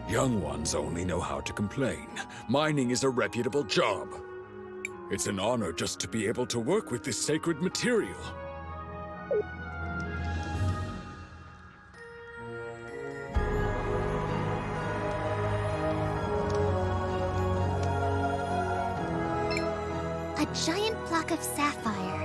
Young ones only know how to complain. Mining is a reputable job. It's an honor just to be able to work with this sacred material. A giant block of sapphire.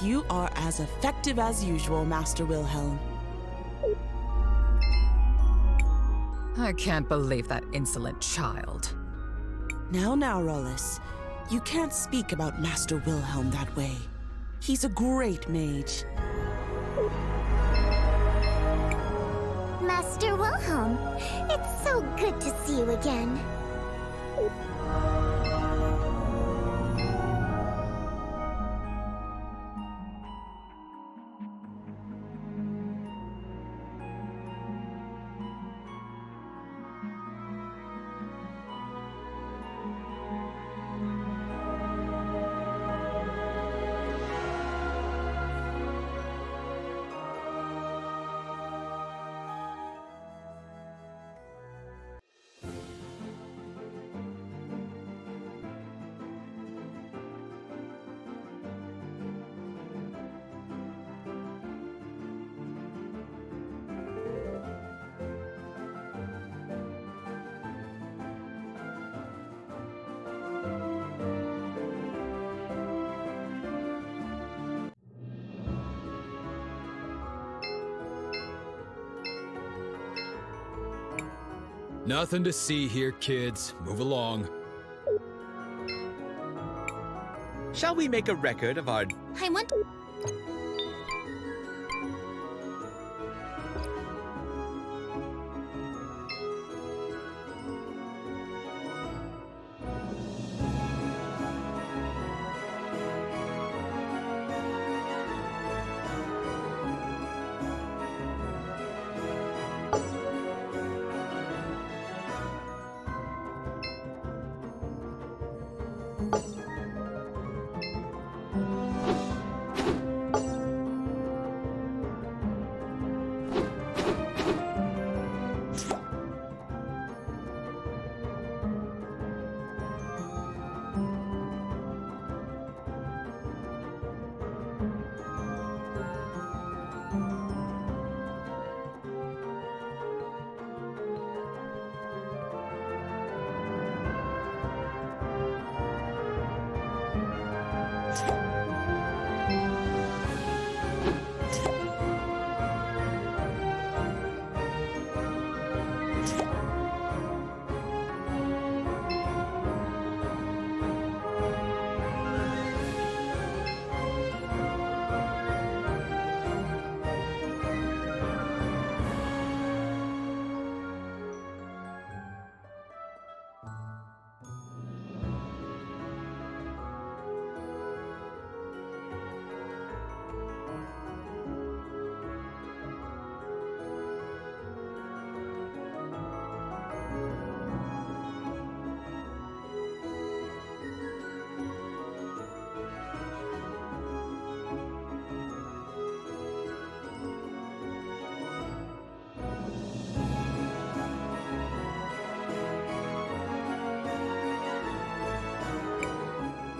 You are as effective as usual, Master Wilhelm. I can't believe that insolent child. Now, Rollis. You can't speak about Master Wilhelm that way. He's a great mage. Master Wilhelm, it's so good to see you again. Nothing to see here, kids. Move along. Shall we make a record of our... I want...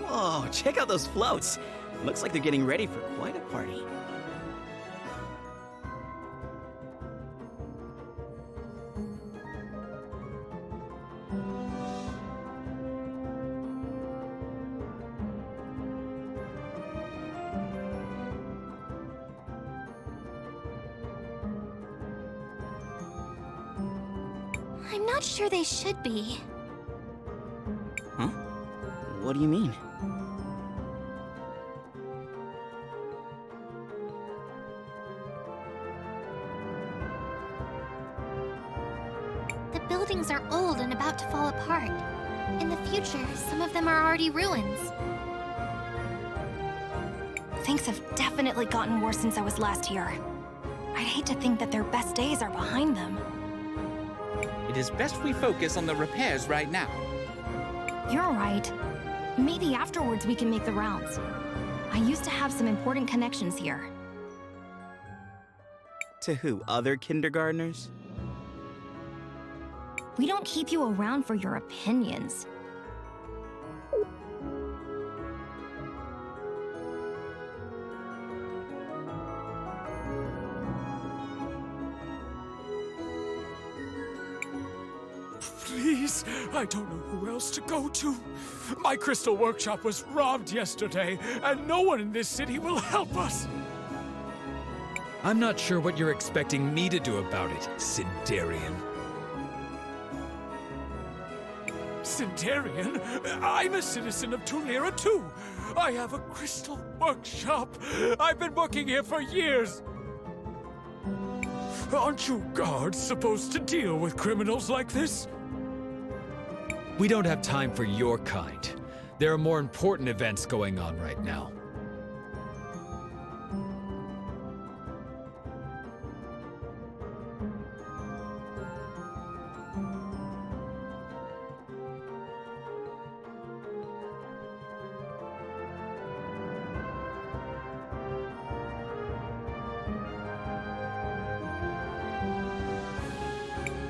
Whoa, check out those floats. Looks like they're getting ready for quite a party. I'm not sure they should be. Huh? What do you mean? The buildings are old and about to fall apart. In the future, some of them are already ruins. Things have definitely gotten worse since I was last here. I'd hate to think that their best days are behind them. It is best we focus on the repairs right now. You're right. Maybe afterwards we can make the rounds. I used to have some important connections here. To who? Other kindergartners? We don't keep you around for your opinions. Please, I don't know who else to go to. My crystal workshop was robbed yesterday, and no one in this city will help us. I'm not sure what you're expecting me to do about it, Sindarian. Sindarian? I'm a citizen of Tulira too. I have a crystal workshop. I've been working here for years. Aren't you guards supposed to deal with criminals like this? We don't have time for your kind. There are more important events going on right now.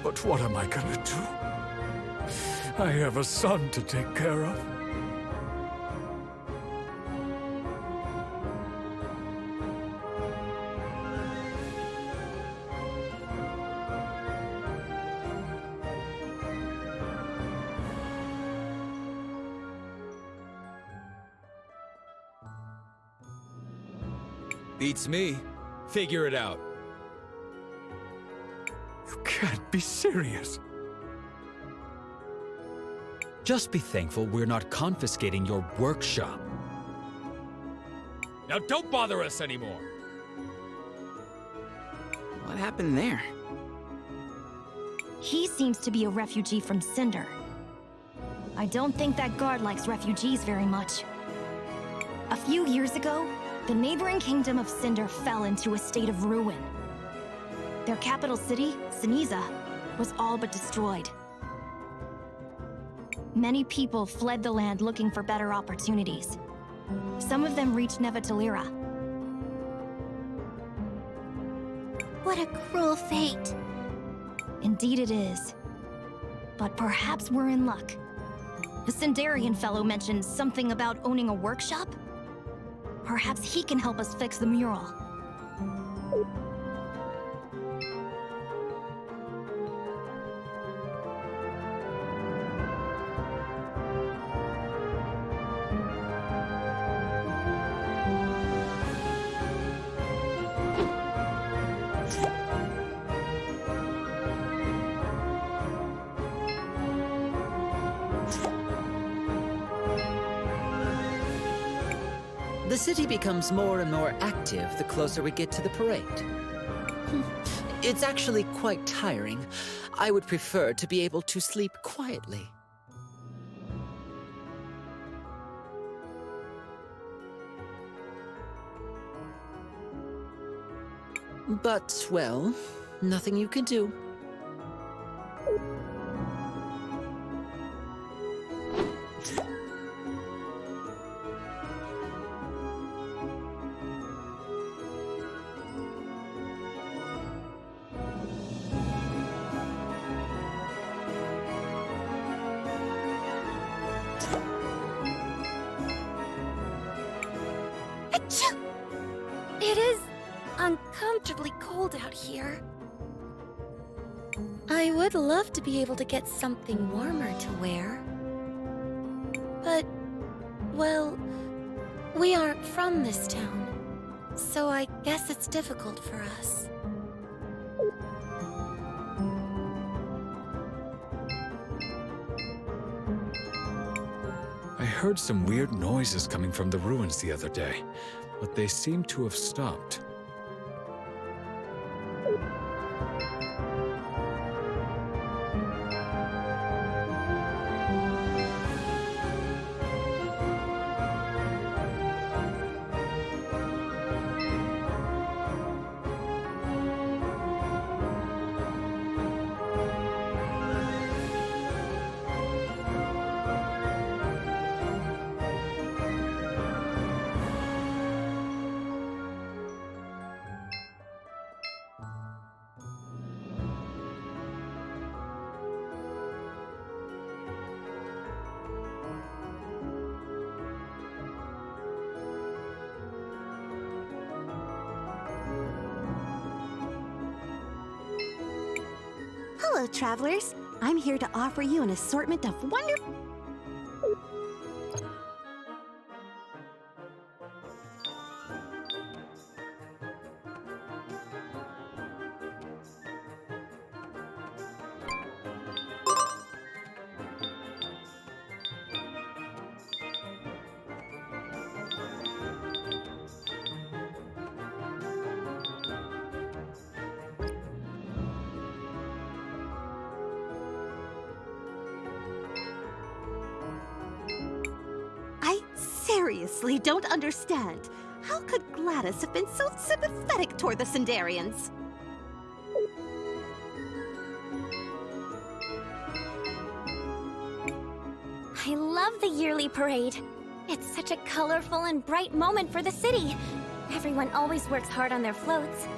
But what am I gonna do? I have a son to take care of. Beats me. Figure it out. You can't be serious. Just be thankful we're not confiscating your workshop. Now don't bother us anymore! What happened there? He seems to be a refugee from Cinder. I don't think that guard likes refugees very much. A few years ago, the neighboring kingdom of Cinder fell into a state of ruin. Their capital city, Siniza, was all but destroyed. Many people fled the land looking for better opportunities. Some of them reached Nevatalira. What a cruel fate. Indeed it is. But perhaps we're in luck. The Sindarian fellow mentioned something about owning a workshop? Perhaps he can help us fix the mural. The city becomes more and more active the closer we get to the parade. It's actually quite tiring. I would prefer to be able to sleep quietly. But, well, nothing you can do. Achoo! It is uncomfortably cold out here. I would love to be able to get something warmer to wear. But, well, we aren't from this town, so I guess it's difficult for us. heard some weird noises coming from the ruins the other day, but they seem to have stopped. Hello, travelers. I'm here to offer you an assortment of wonderful... I seriously don't understand. How could Gladys have been so sympathetic toward the Sindarians? I love the yearly parade. It's such a colorful and bright moment for the city. Everyone always works hard on their floats.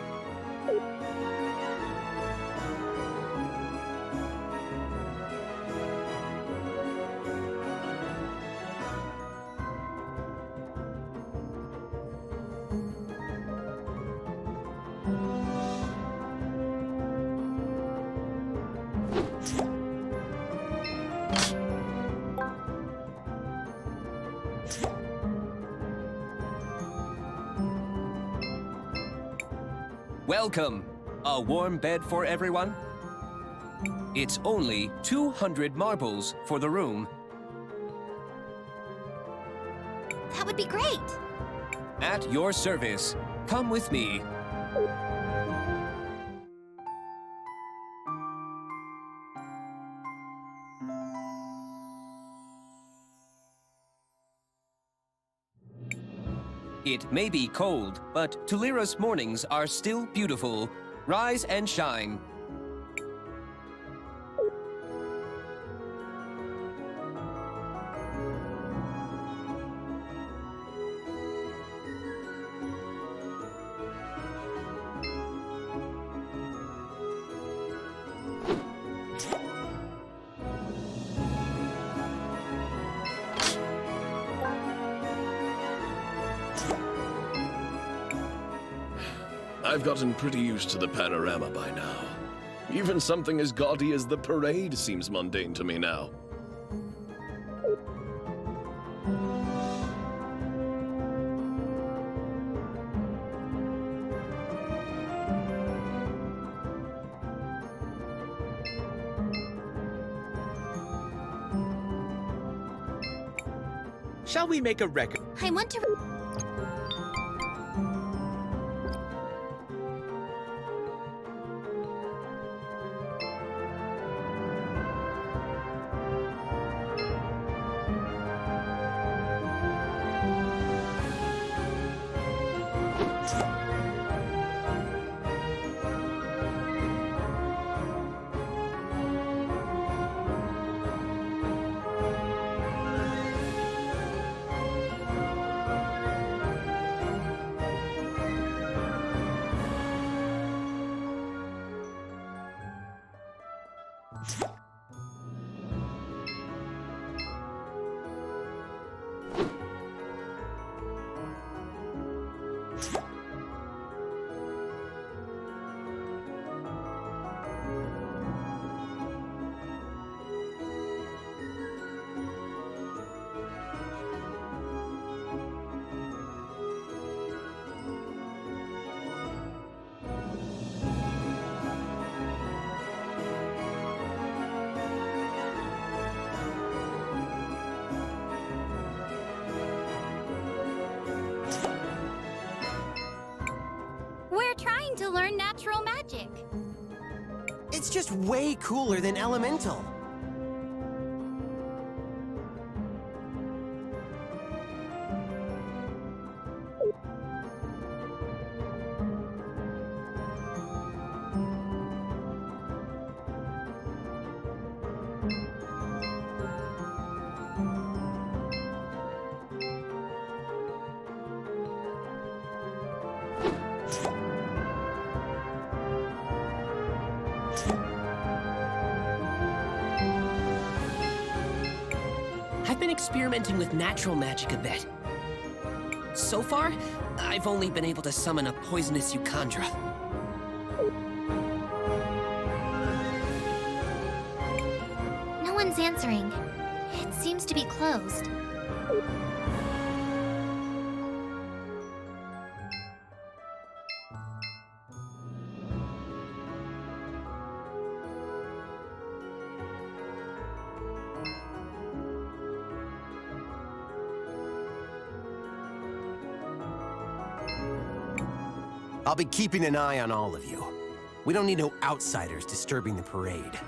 Welcome. A warm bed for everyone? It's only 200 marbles for the room. That would be great. At your service. Come with me. It may be cold, but Tulira's mornings are still beautiful. Rise and shine. I've gotten pretty used to the panorama by now. Even something as gaudy as the parade seems mundane to me now. Shall we make a record? I want to... going to learn natural magic. It's just way cooler than elemental. I've been experimenting with natural magic a bit. So far, I've only been able to summon a poisonous Eucandra. No one's answering. It seems to be closed. I'll be keeping an eye on all of you. We don't need no outsiders disturbing the parade.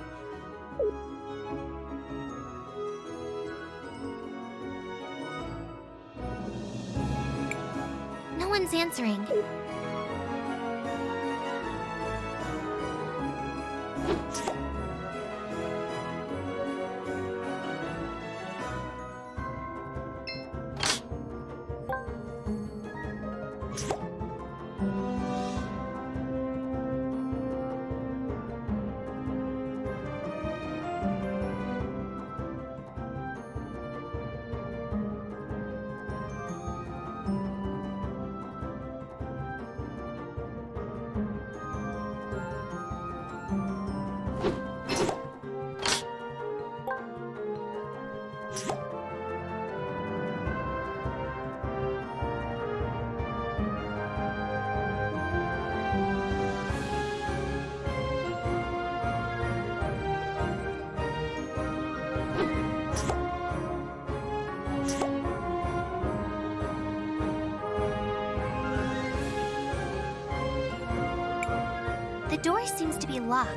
No one's answering. The door seems to be locked.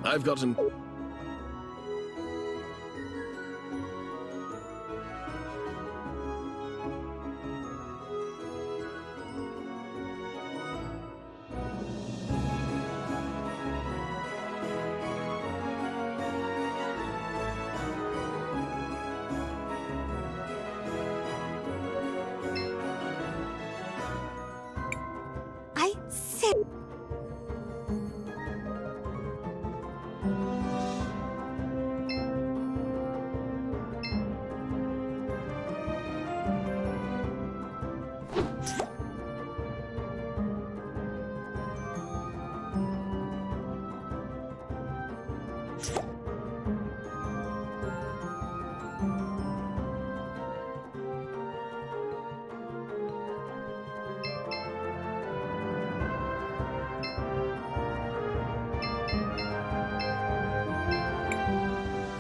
I've gotten... I said...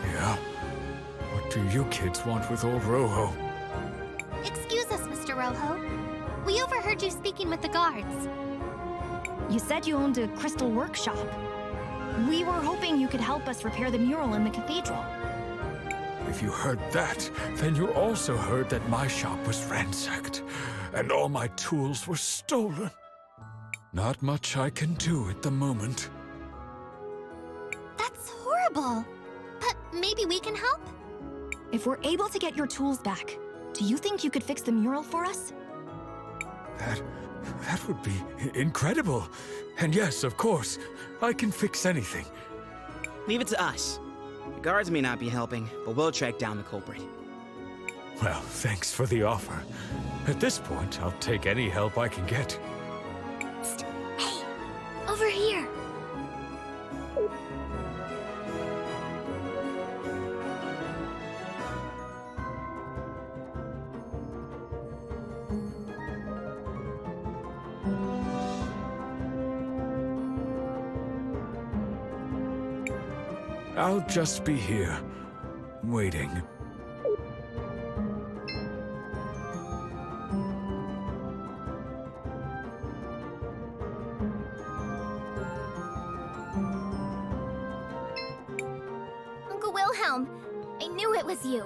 Yeah? What do you kids want with old Rojo? Excuse us, Mr. Rojo. We overheard you speaking with the guards. You said you owned a crystal workshop. We were hoping you could help us repair the mural in the cathedral. If you heard that, then you also heard that my shop was ransacked, and all my tools were stolen. Not much I can do at the moment. That's horrible. But maybe we can help? If we're able to get your tools back, do you think you could fix the mural for us? That would be incredible. And yes, of course, I can fix anything. Leave it to us. The guards may not be helping, but we'll track down the culprit. Well, thanks for the offer. At this point, I'll take any help I can get. Psst. Hey, over here. I'll just be here, waiting. Uncle Wilhelm, I knew it was you.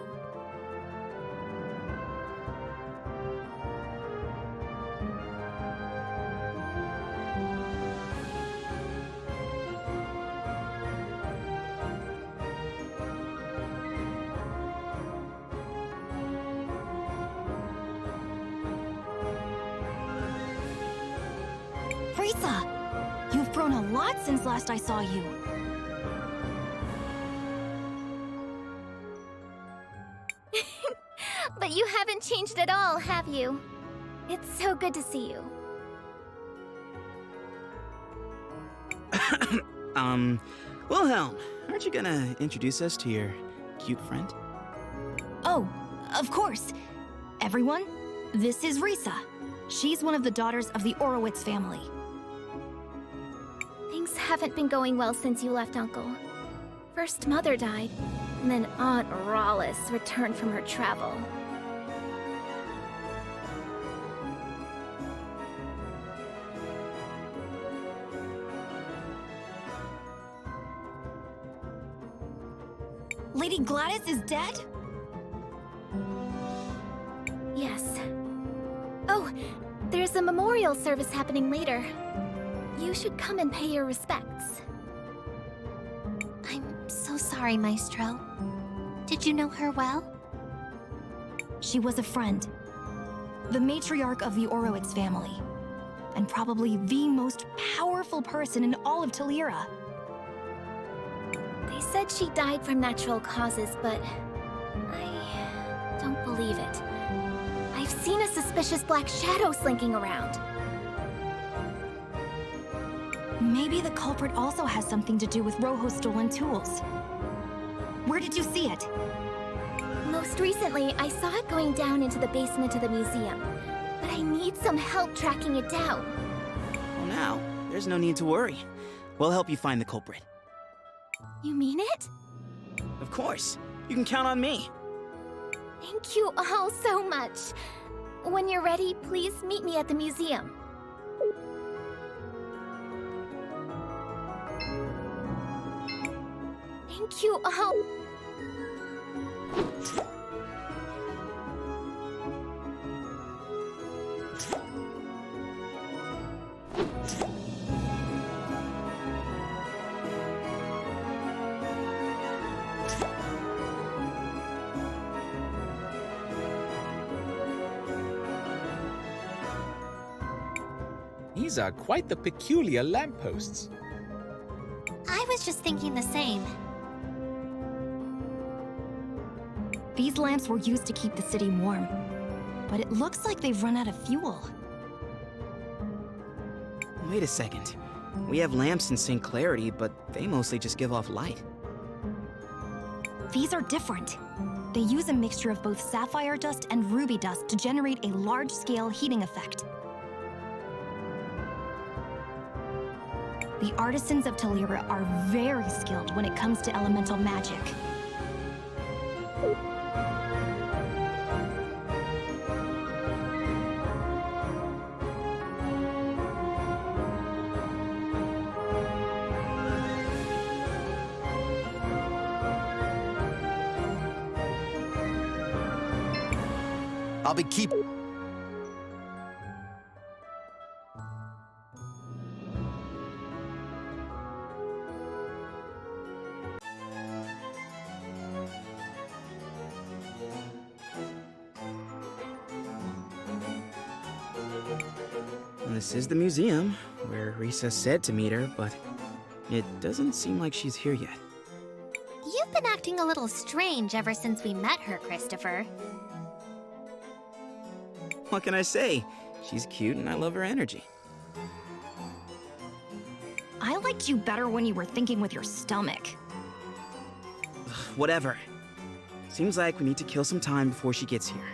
Risa, you've grown a lot since last I saw you. But you haven't changed at all, have you? It's so good to see you. Wilhelm, aren't you gonna introduce us to your cute friend? Oh, of course. Everyone, this is Risa. She's one of the daughters of the Orowitz family. Things haven't been going well since you left, Uncle. First Mother died, and then Aunt Rawless returned from her travel. Lady Gladys is dead? Yes. Oh, there's a memorial service happening later. You should come and pay your respects. I'm so sorry, Maestro. Did you know her well? She was a friend. The matriarch of the Orowitz family. And probably the most powerful person in all of Talira. They said she died from natural causes, but I don't believe it. I've seen a suspicious black shadow slinking around. Maybe the culprit also has something to do with Rojo's stolen tools. Where did you see it? Most recently, I saw it going down into the basement of the museum. But I need some help tracking it down. Well, now, there's no need to worry. We'll help you find the culprit. You mean it? Of course. You can count on me. Thank you all so much. When you're ready, please meet me at the museum. Thank you all. These are quite the peculiar lampposts. I was just thinking the same. These lamps were used to keep the city warm. But it looks like they've run out of fuel. Wait a second. We have lamps in St. Clarity, but they mostly just give off light. These are different. They use a mixture of both sapphire dust and ruby dust to generate a large-scale heating effect. The artisans of Talira are very skilled when it comes to elemental magic. I'll be keeping... This is the museum, where Risa said to meet her, but it doesn't seem like she's here yet. You've been acting a little strange ever since we met her, Christopher. What can I say? She's cute and I love her energy. I liked you better when you were thinking with your stomach. Whatever. Seems like we need to kill some time before she gets here.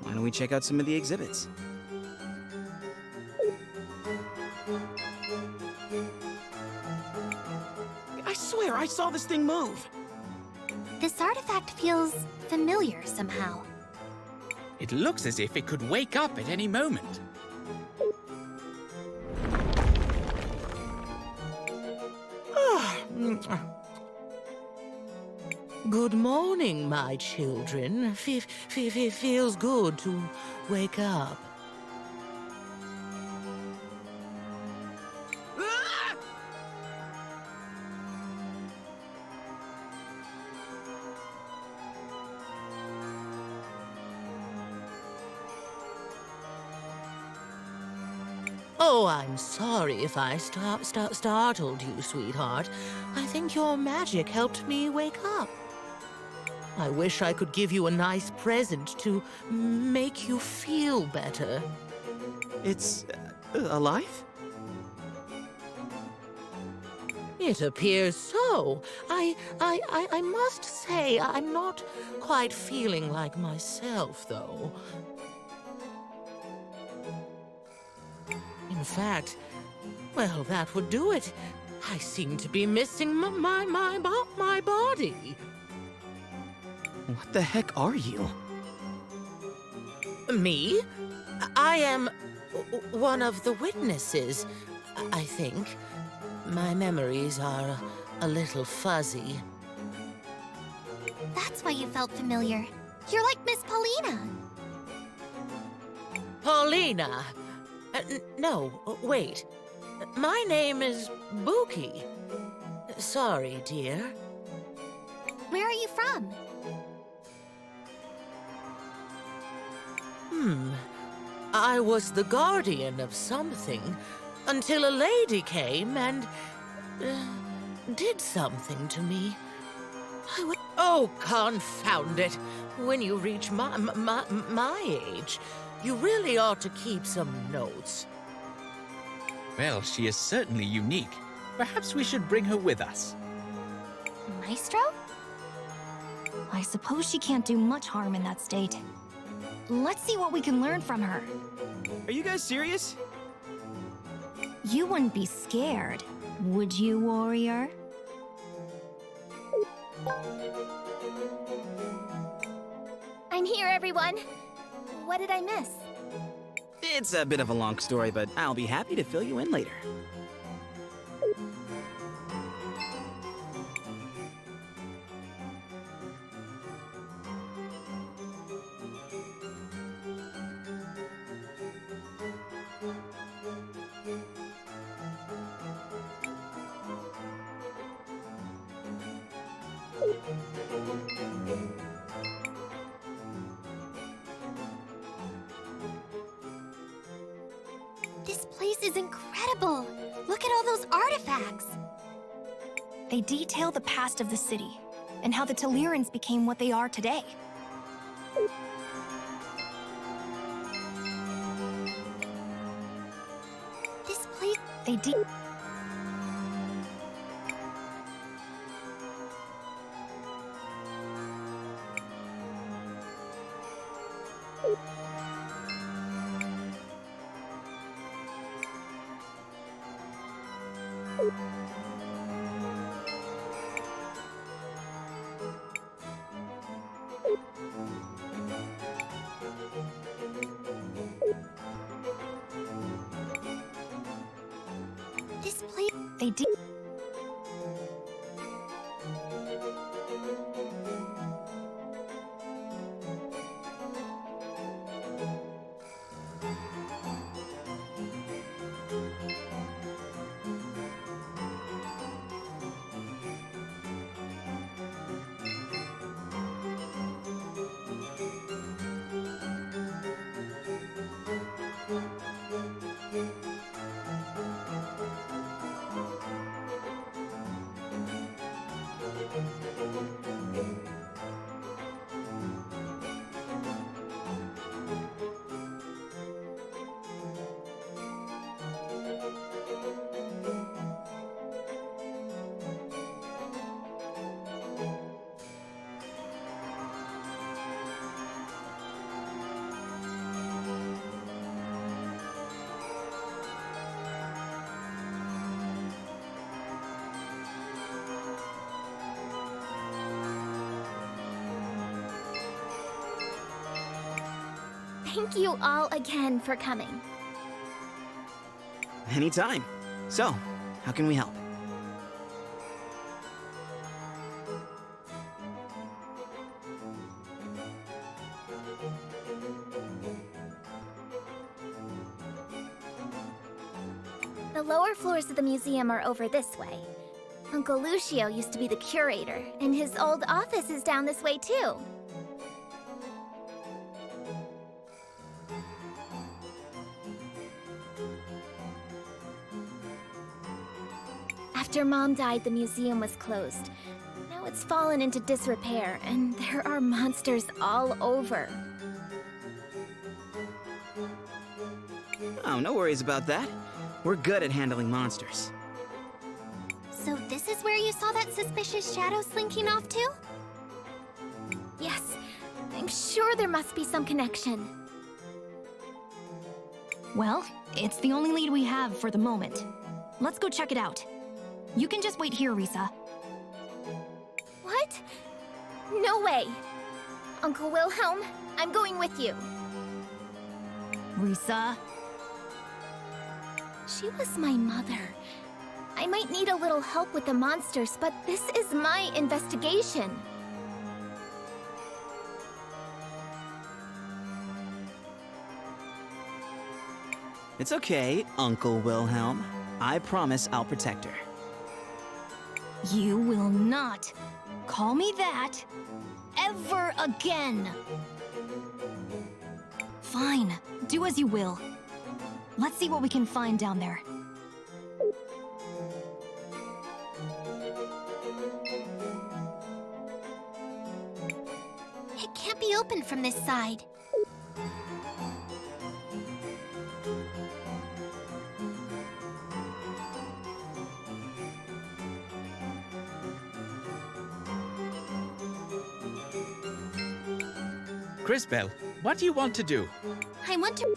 Why don't we check out some of the exhibits? I swear I saw this thing move. This artifact feels familiar somehow. It looks as if it could wake up at any moment. Good morning, my children. Feels good to wake up. Oh, I'm sorry if I startled you, sweetheart. I think your magic helped me wake up. I wish I could give you a nice present to make you feel better. It's alive? It appears so. I must say, I'm not quite feeling like myself, though. In fact, well, that would do it. I seem to be missing my body. What the heck are you? Me? I am one of the witnesses, I think. My memories are a little fuzzy. That's why you felt familiar. You're like Miss Paulina. Paulina! No, wait. My name is Buki. Sorry, dear. Where are you from? I was the guardian of something until a lady came and did something to me. Oh, confound it. When you reach my age, you really ought to keep some notes. Well, she is certainly unique. Perhaps we should bring her with us. Maestro? I suppose she can't do much harm in that state. Let's see what we can learn from her. Are you guys serious? You wouldn't be scared, would you, warrior? I'm here, everyone. What did I miss? It's a bit of a long story, but I'll be happy to fill you in later. This place is incredible. Look at all those artifacts. They detail the past of the city and how the Telerians became what they are today. This place... This place... Thank you all again for coming. Anytime. So, how can we help? The lower floors of the museum are over this way. Uncle Lucio used to be the curator, and his old office is down this way too. After Mom died, the museum was closed. Now it's fallen into disrepair, and there are monsters all over. Oh, no worries about that. We're good at handling monsters. So this is where you saw that suspicious shadow slinking off to? Yes, I'm sure there must be some connection. Well, it's the only lead we have for the moment. Let's go check it out. You can just wait here, Risa. What? No way! Uncle Wilhelm, I'm going with you. Risa? She was my mother. I might need a little help with the monsters, but this is my investigation. It's okay, Uncle Wilhelm. I promise I'll protect her. You will not call me that ever again. Fine, do as you will. Let's see what we can find down there. It can't be opened from this side. Crisbell, what do you want to do? I want to...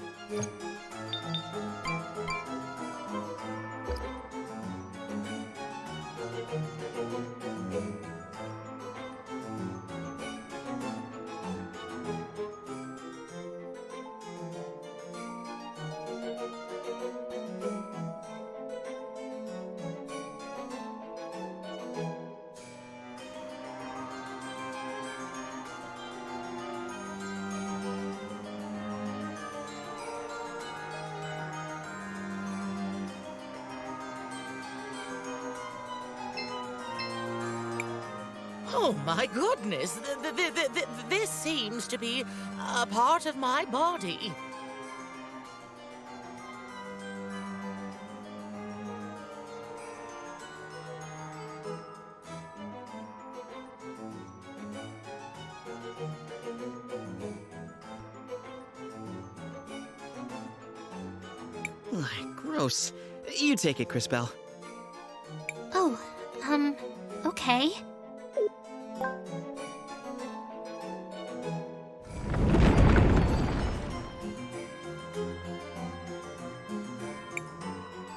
Oh my goodness, this seems to be a part of my body. Ugh, gross. You take it, Crisbell. Oh, okay.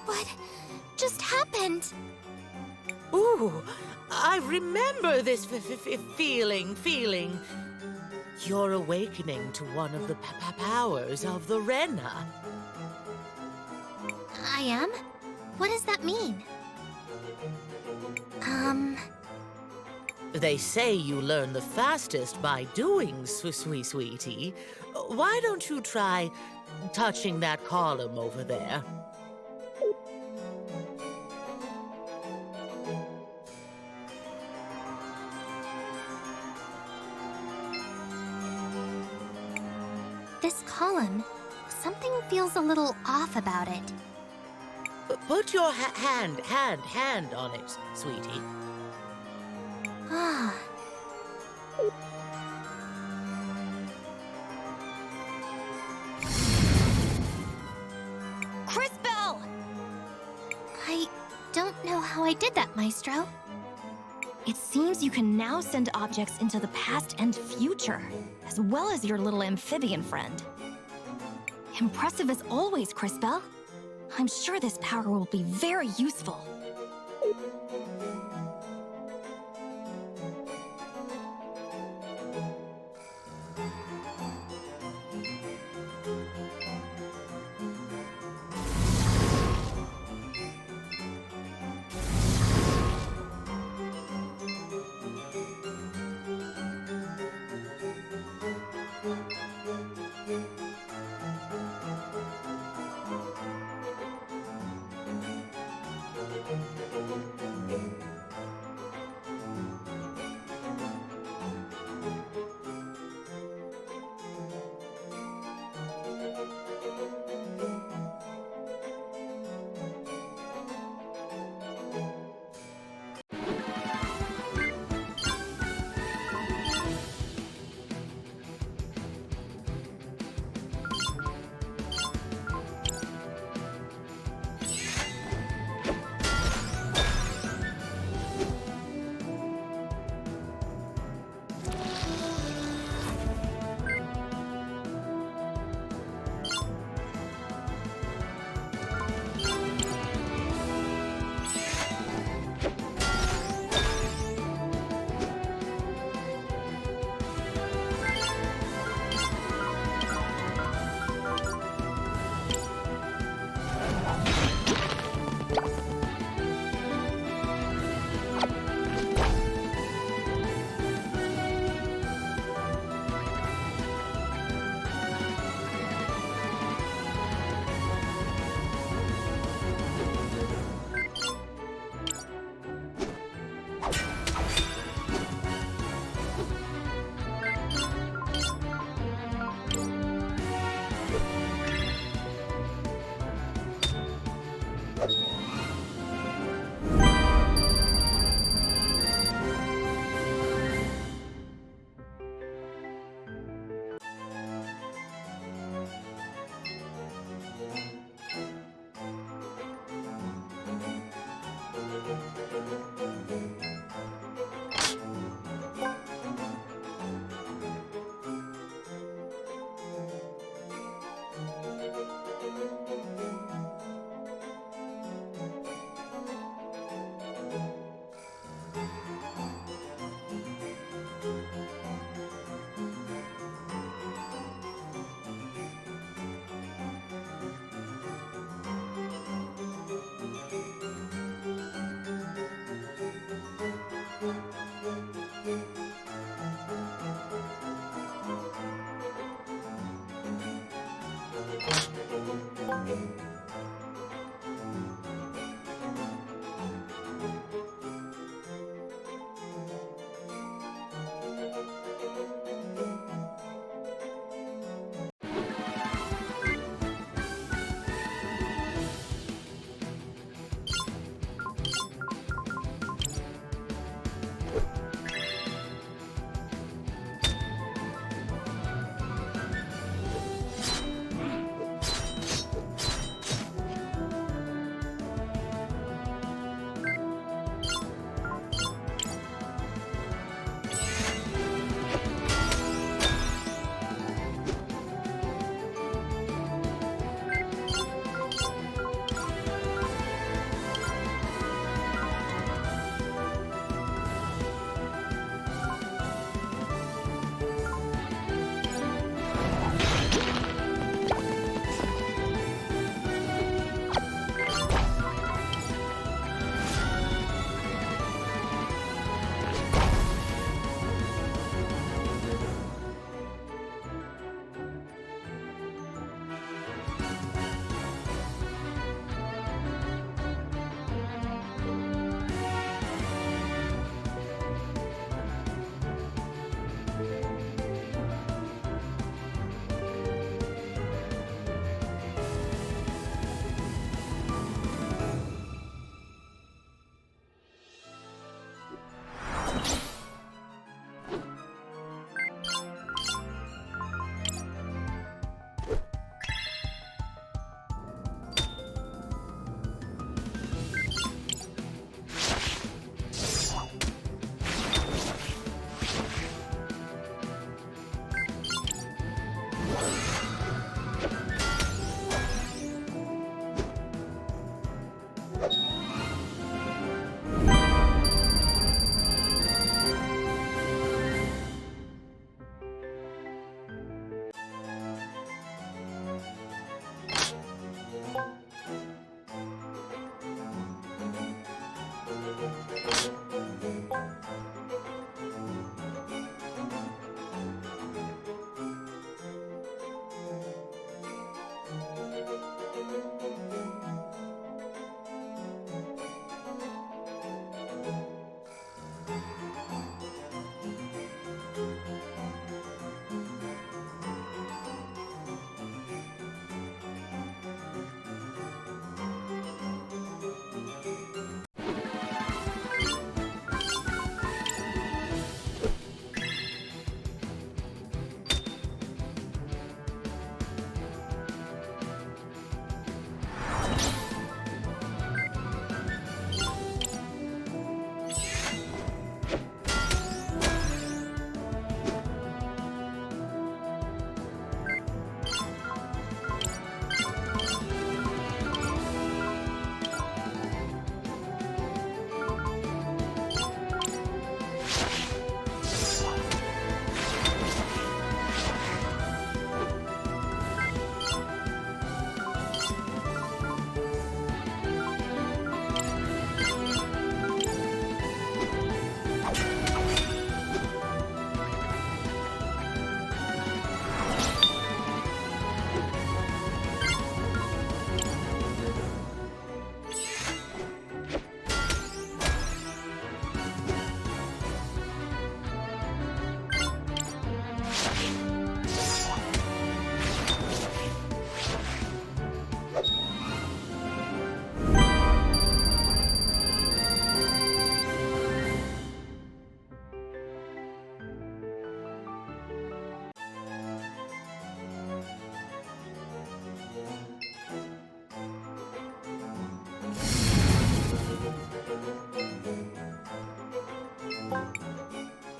What just happened? Ooh, I remember this feeling. You're awakening to one of the powers of the Rena. I am? What does that mean? They say you learn the fastest by doing, sweetie. Why don't you try touching that column over there? This column, something feels a little off about it. Put your hand on it, sweetie. Ah. Crisbell! I don't know how I did that, Maestro. It seems you can now send objects into the past and future, as well as your little amphibian friend. Impressive as always, Crisbell. I'm sure this power will be very useful.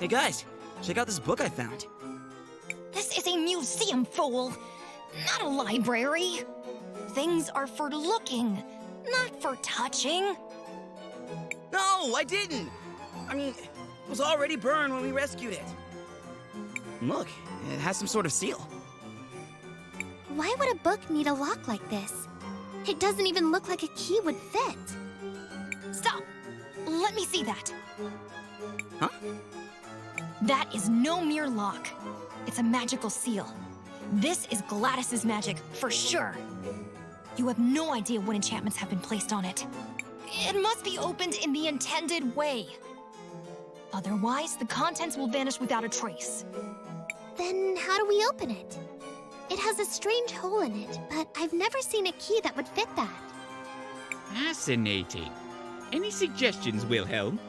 Hey guys, check out this book I found. This is a museum, fool, not a library. Things are for looking, not for touching. No, I didn't! I mean, it was already burned when we rescued it. Look, it has some sort of seal. Why would a book need a lock like this? It doesn't even look like a key would fit. Stop! Let me see that. Huh? That is no mere lock. It's a magical seal. This is Gladys's magic, for sure. You have no idea what enchantments have been placed on it. It must be opened in the intended way. Otherwise, the contents will vanish without a trace. Then how do we open it? It has a strange hole in it, but I've never seen a key that would fit that. Fascinating. Any suggestions, Wilhelm?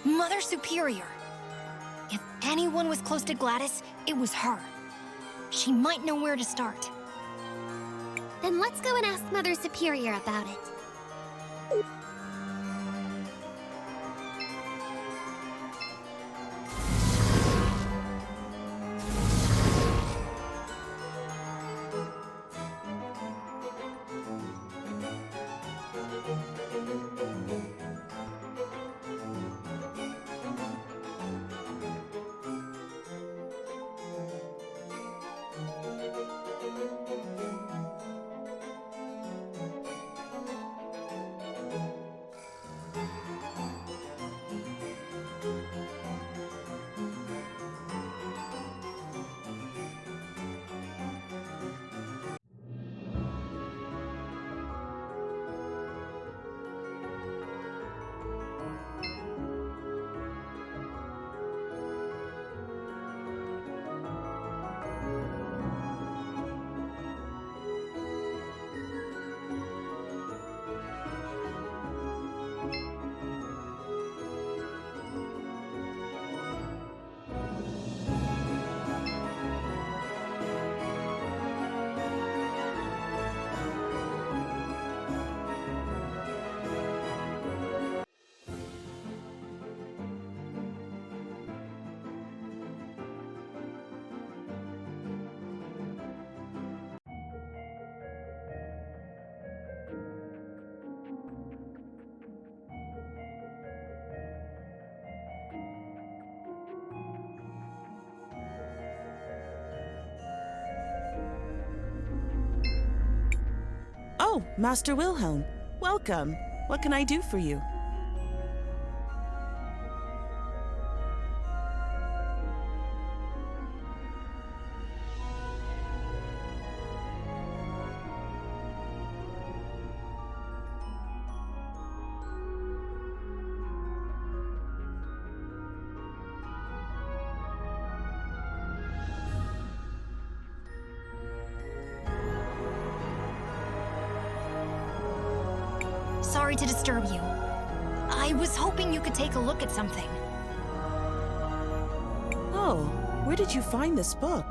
Mother Superior. If anyone was close to Gladys, it was her. She might know where to start. Then let's go and ask Mother Superior about it. Oh, Master Wilhelm. Welcome. What can I do for you? Sorry to disturb you. I was hoping you could take a look at something. Oh, where did you find this book?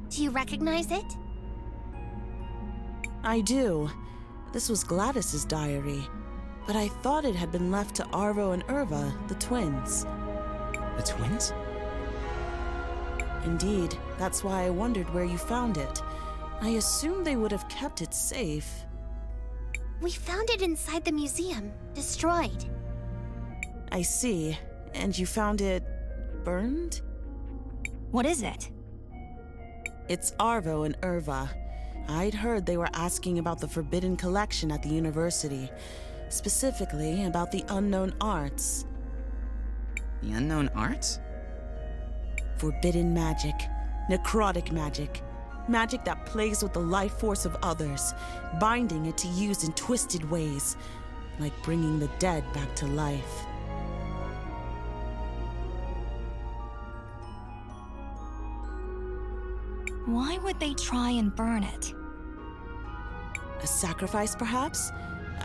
Do you recognize it? I do. This was Gladys's diary, but I thought it had been left to Arvo and Irva, the twins. The twins? Indeed, that's why I wondered where you found it. I assumed they would have kept it safe. We found it inside the museum, destroyed. I see. And you found it burned? What is it? It's Arvo and Irva. I'd heard they were asking about the forbidden collection at the university, specifically about the unknown arts. The unknown arts? Forbidden magic, necrotic magic. Magic that plays with the life force of others, binding it to use in twisted ways, like bringing the dead back to life. Why would they try and burn it? A sacrifice, perhaps?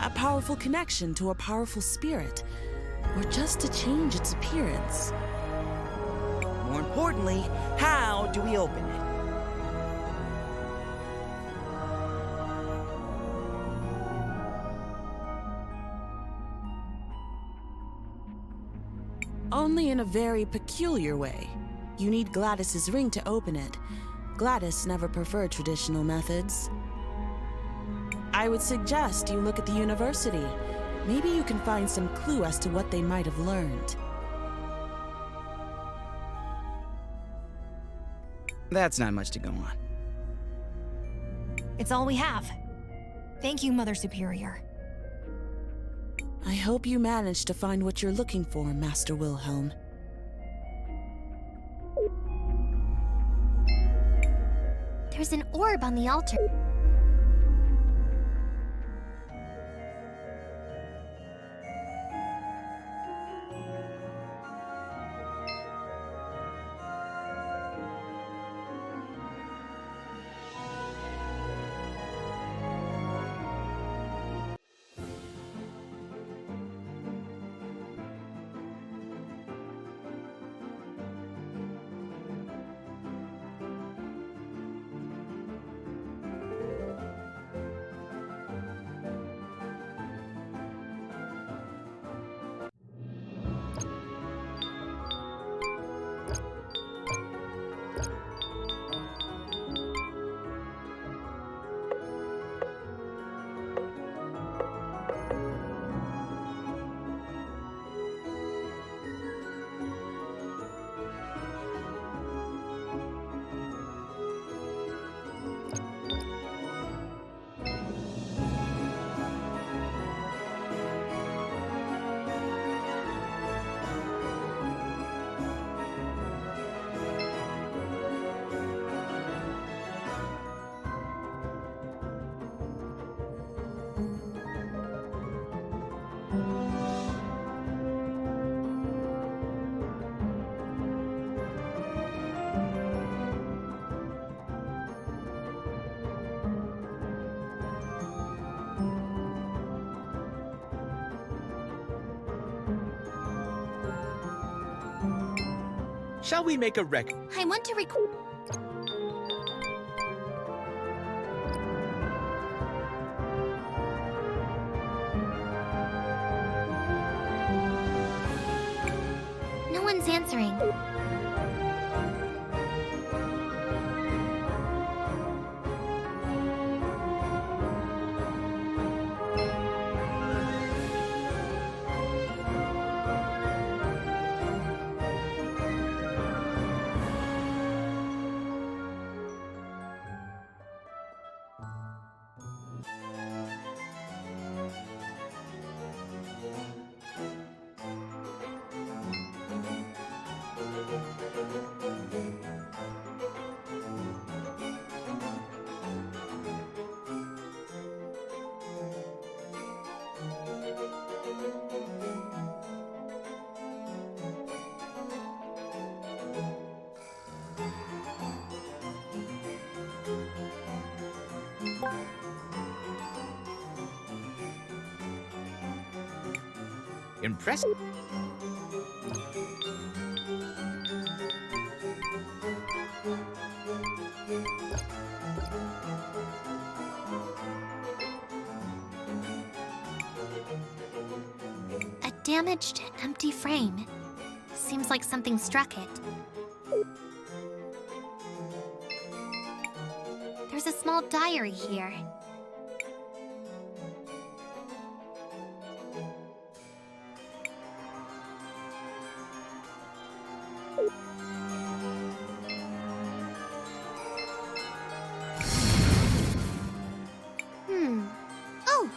A powerful connection to a powerful spirit? Or just to change its appearance? More importantly, how do we open it? Only in a very peculiar way. You need Gladys's ring to open it. Gladys never preferred traditional methods. I would suggest you look at the university. Maybe you can find some clue as to what they might have learned. That's not much to go on. It's all we have. Thank you, Mother Superior. I hope you managed to find what you're looking for, Master Wilhelm. There's an orb on the altar. Shall we make a record? I want to record. No one's answering. Impressive. A damaged, empty frame. Seems like something struck it. There's a small diary here. Oh!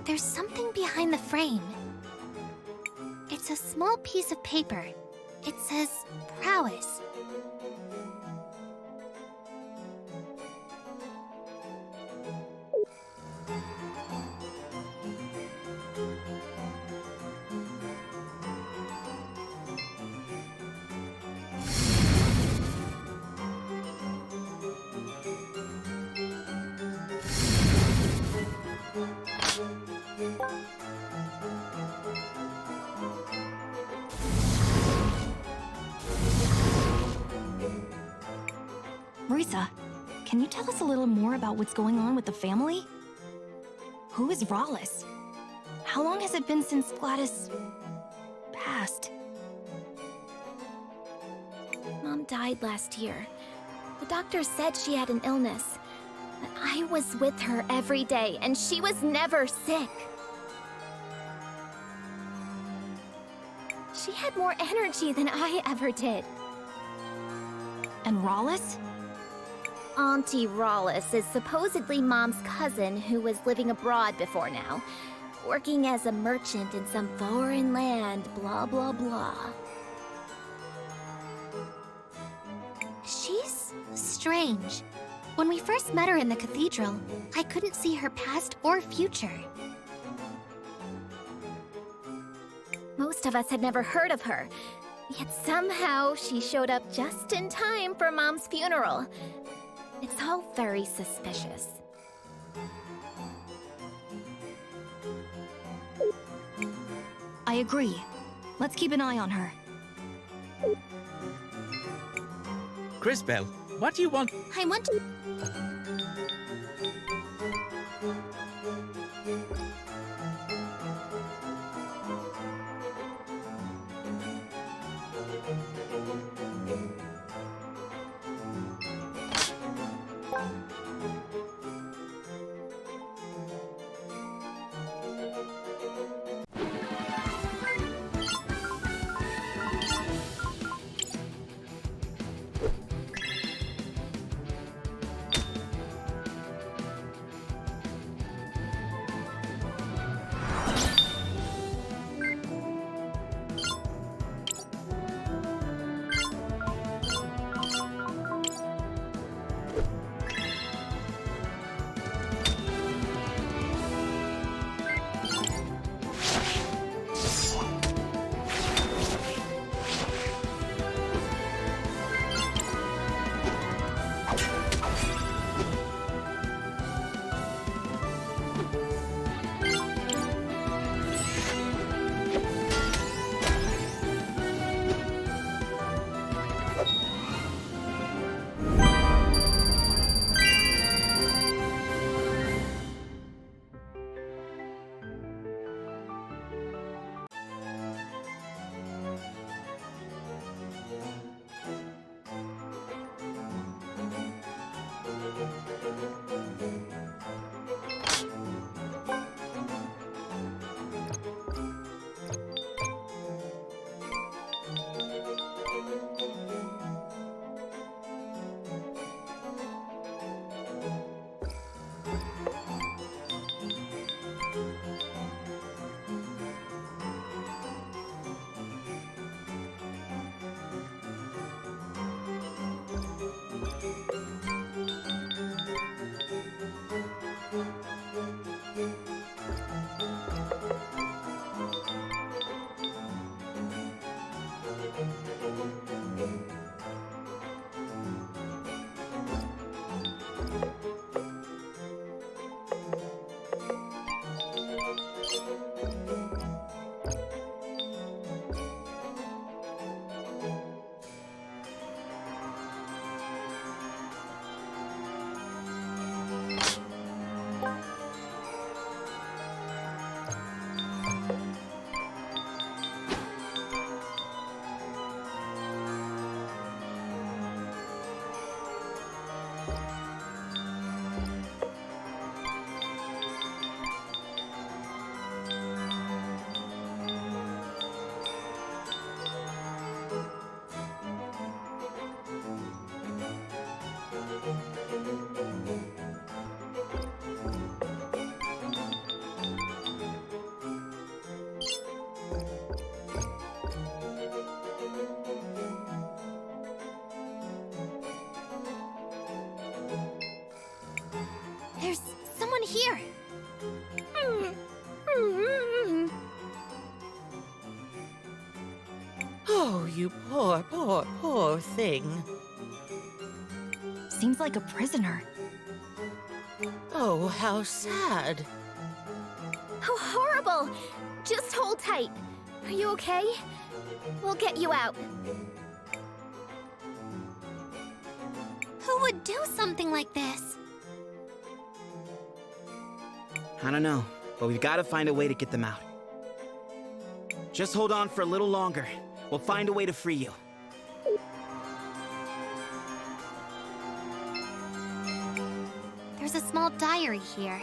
There's something behind the frame. It's a small piece of paper. It says prowess. Risa, can you tell us a little more about what's going on with the family? Who is Rawless? How long has it been since Gladys passed? Mom died last year. The doctor said she had an illness. But I was with her every day, and she was never sick. She had more energy than I ever did. And Rawless? Auntie Rawless is supposedly Mom's cousin who was living abroad before now, working as a merchant in some foreign land, blah blah blah. She's strange. When we first met her in the cathedral, I couldn't see her past or future. Most of us had never heard of her, yet somehow she showed up just in time for Mom's funeral. It's all very suspicious. I agree. Let's keep an eye on her. Crisbell, what do you want? I want to... you poor, poor, poor thing. Seems like a prisoner. Oh, how sad. How horrible! Just hold tight. Are you okay? We'll get you out. Who would do something like this? I don't know, but we've got to find a way to get them out. Just hold on for a little longer. We'll find a way to free you. There's a small diary here.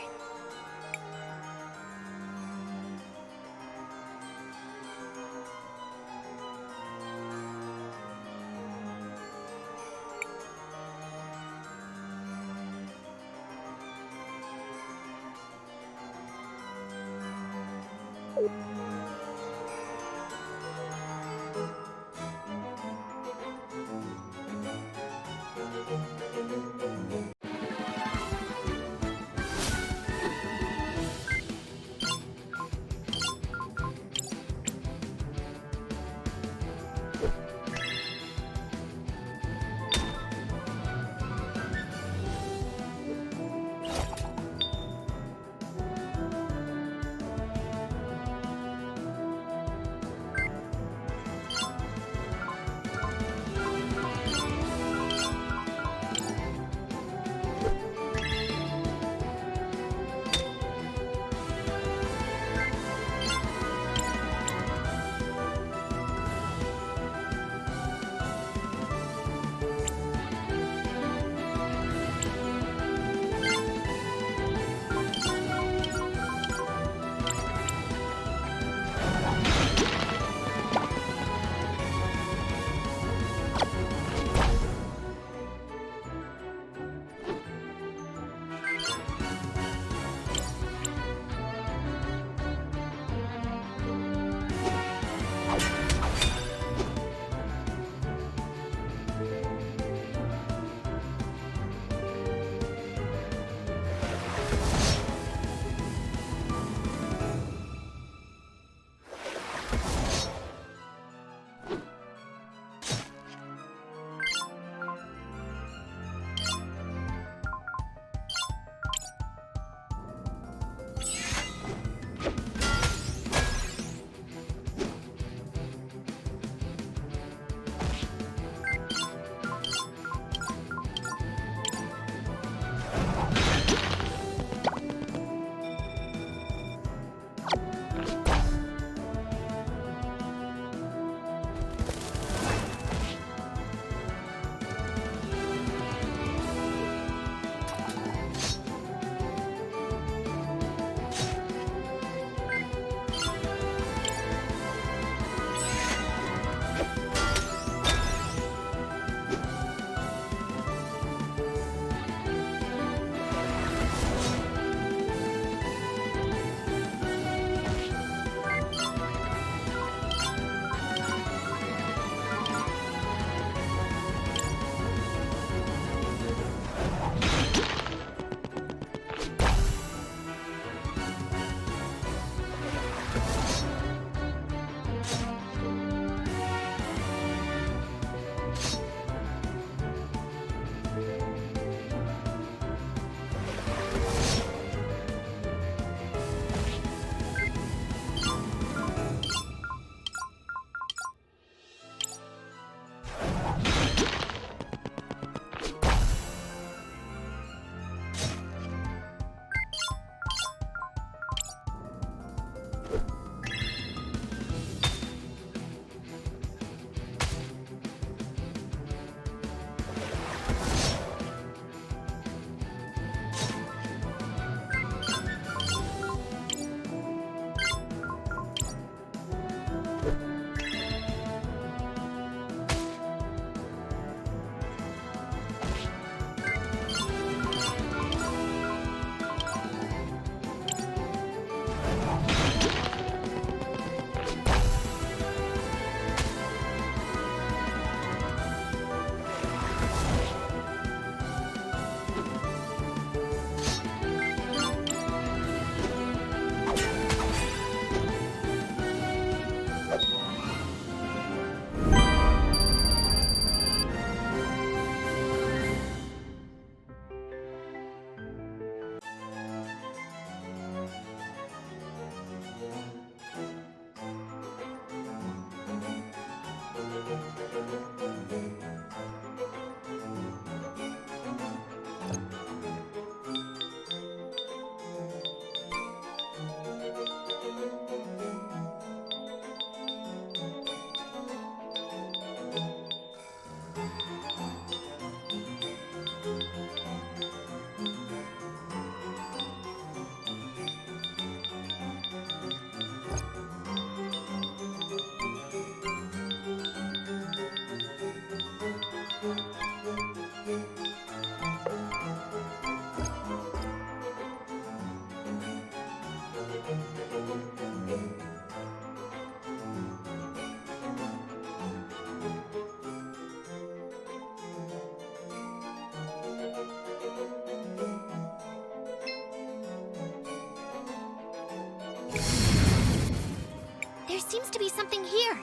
seems to be something here.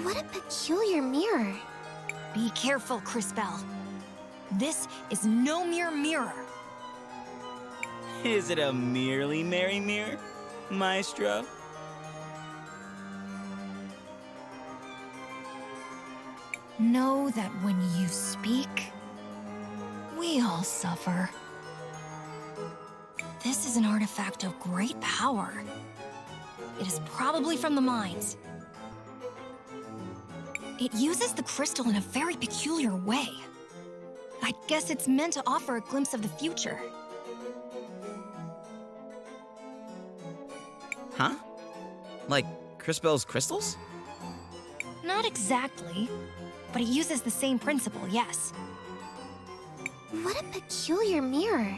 What a peculiar mirror. Be careful, Cris. This is no mere mirror. Is it a merely merry mirror, Maestro? Know that when you speak, we all suffer. This is an artifact of great power. It is probably from the mines. It uses the crystal in a very peculiar way. I guess it's meant to offer a glimpse of the future. Huh? Like Cris crystals? Not exactly, but it uses the same principle, yes. What a peculiar mirror.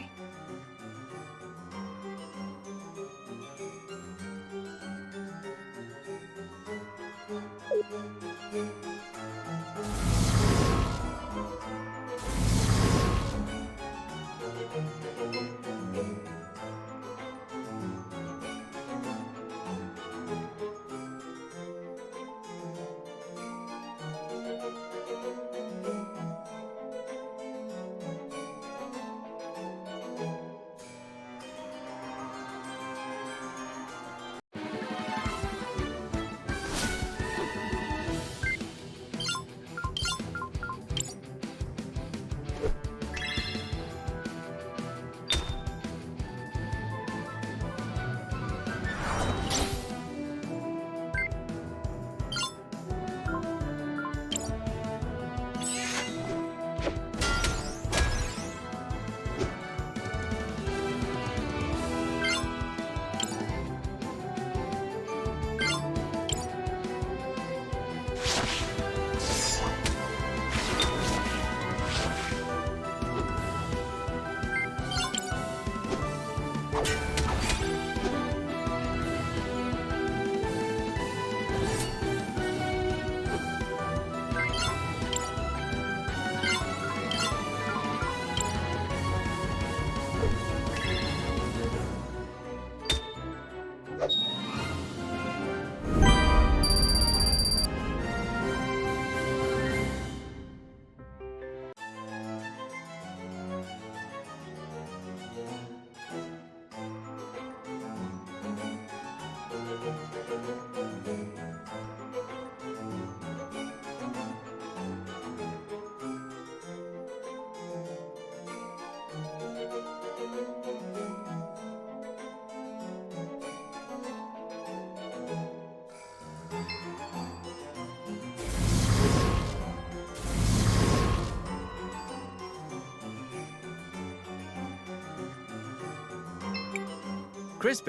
Cris,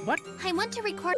what? I want to record.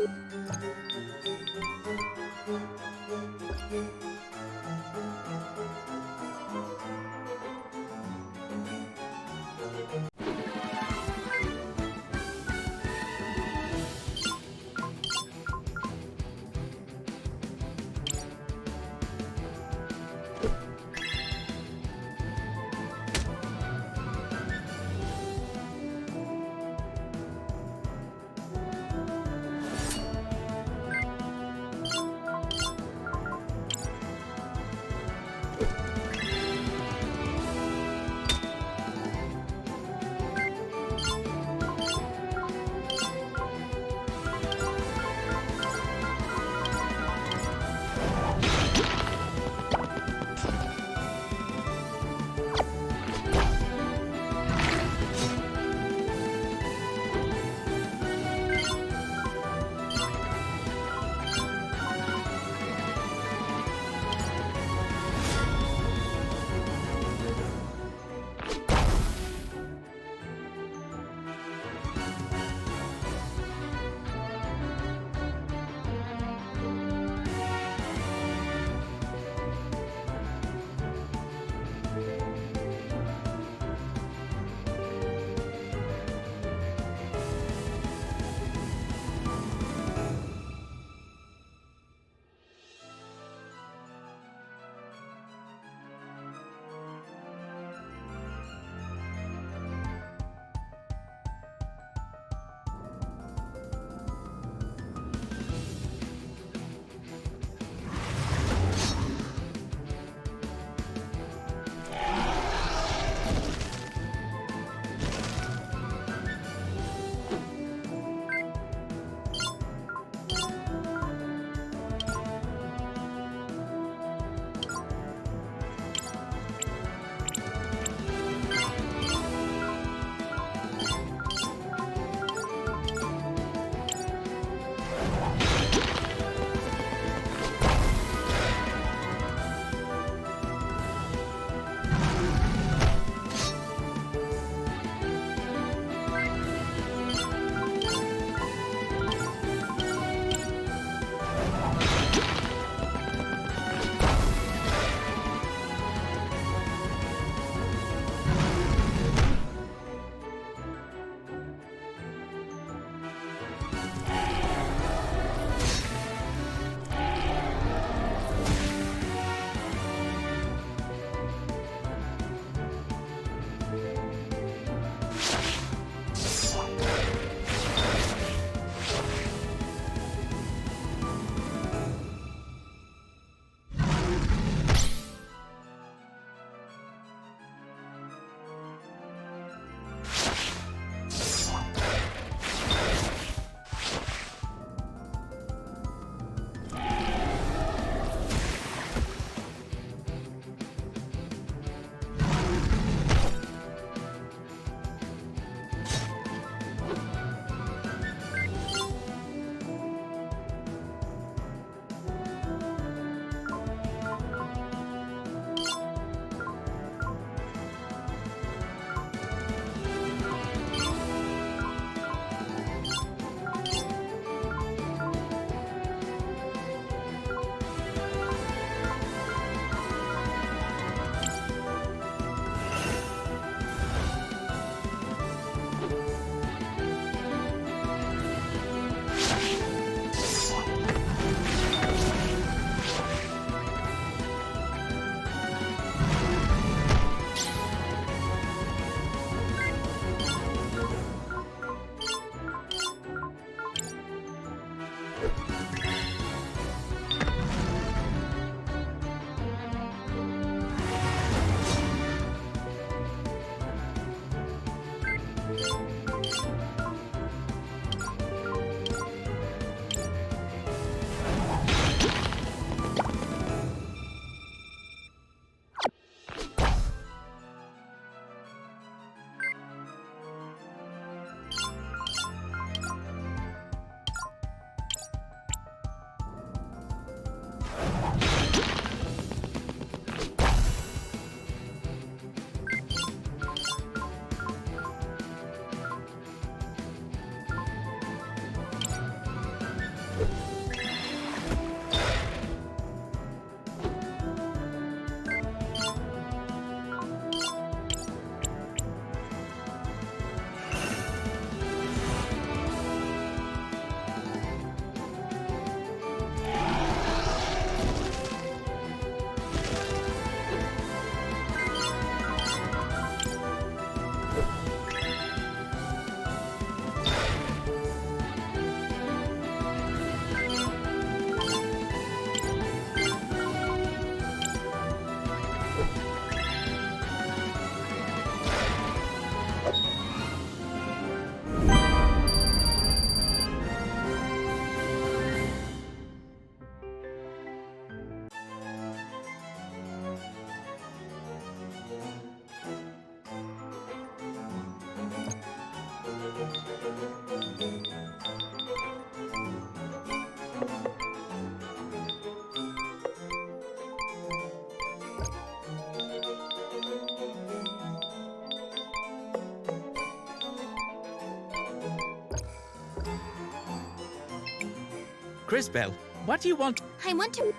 Crisbell, what do you want? I want to...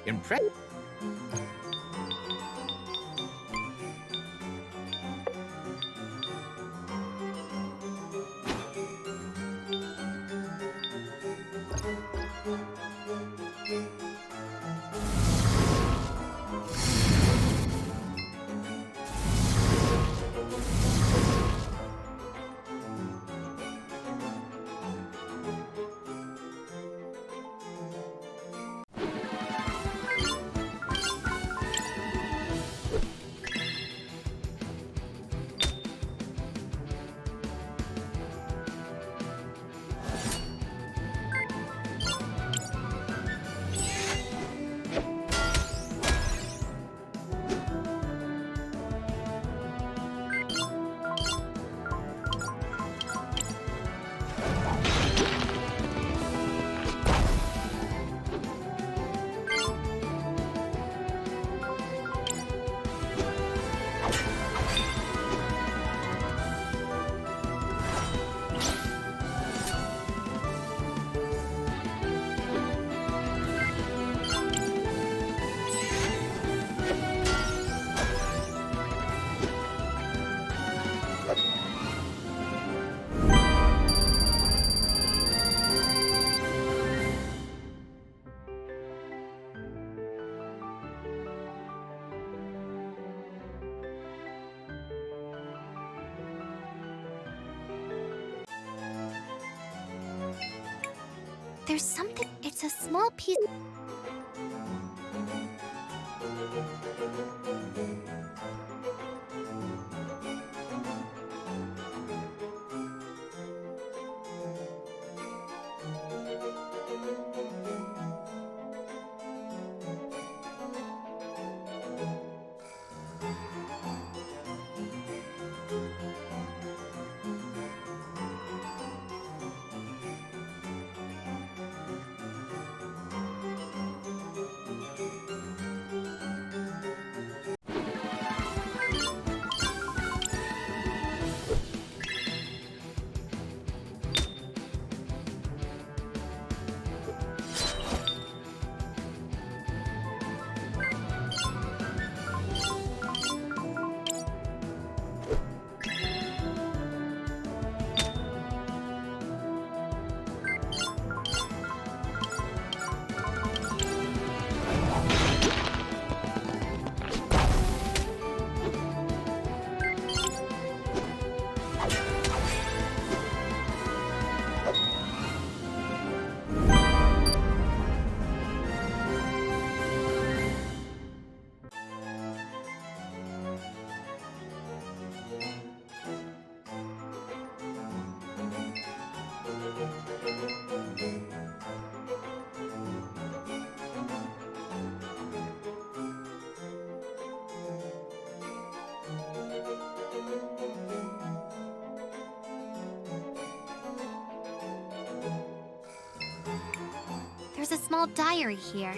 Impressive. There's something. It's a small piece. There's a small diary here.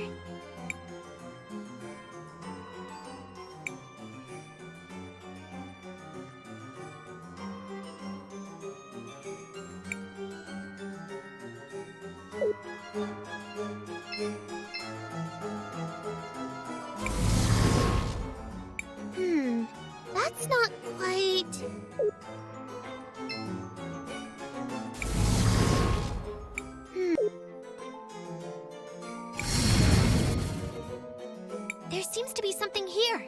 That's not quite... There seems to be something here.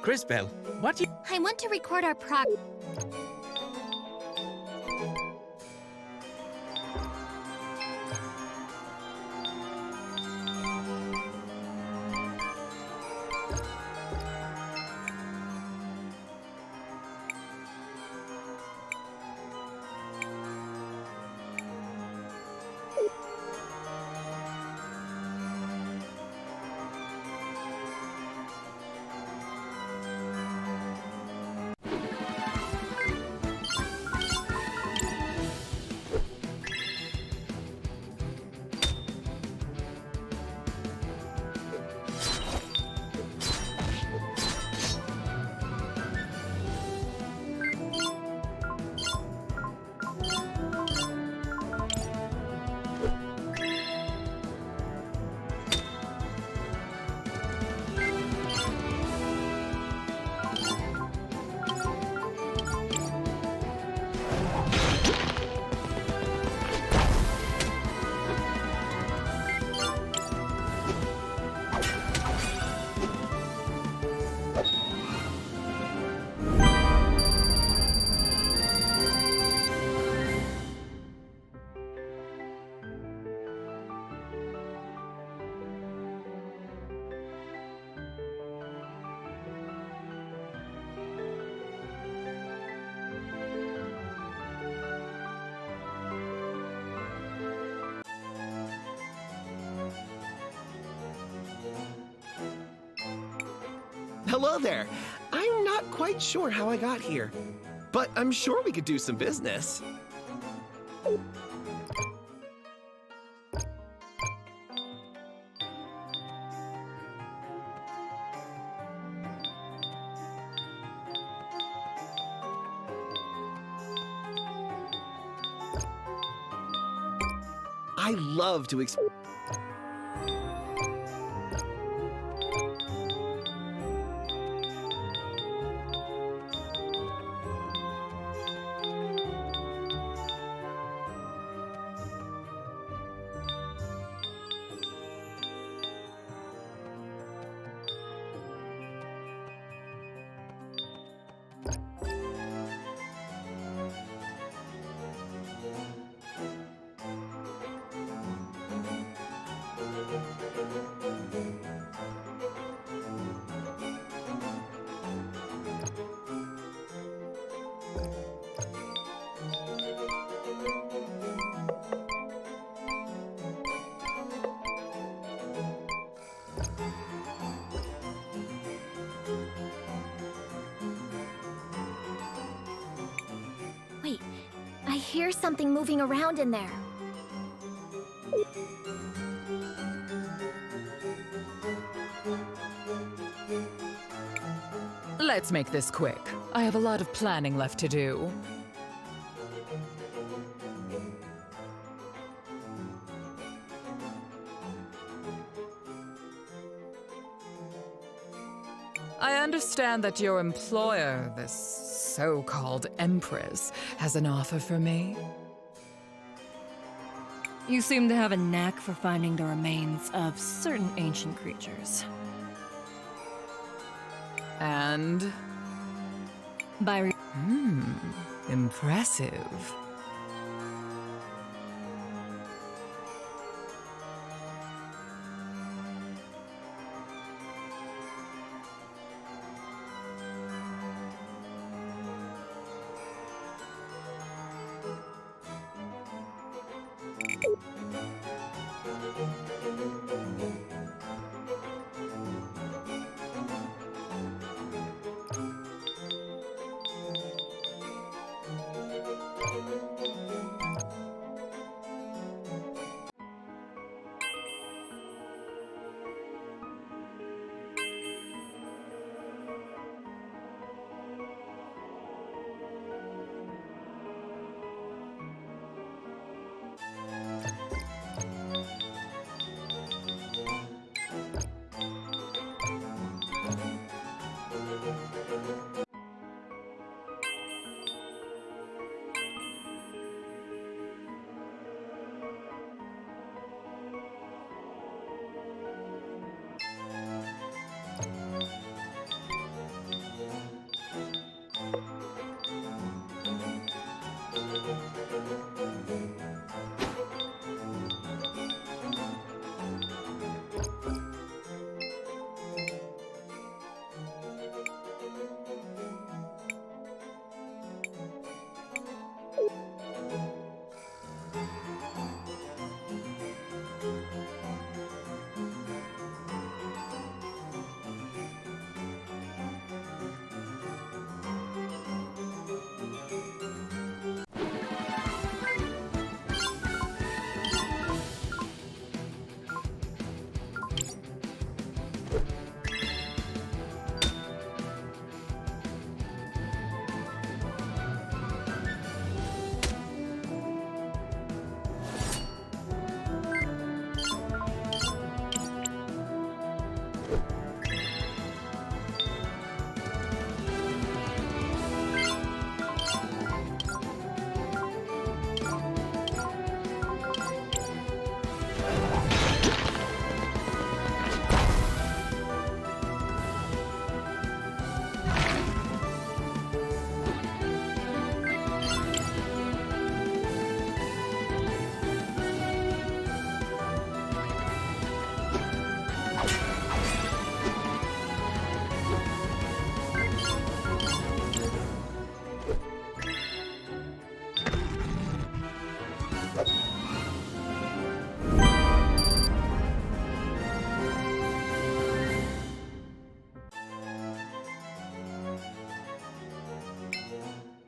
Cris, what do you... I want to record our progress. hello there. I'm not quite sure how I got here, but I'm sure we could do some business. I love to explore. Wait, I hear something moving around in there. Let's make this quick. I have a lot of planning left to do. I understand that your employer, this so-called Empress, has an offer for me. You seem to have a knack for finding the remains of certain ancient creatures. And? By Impressive.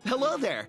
Hello there.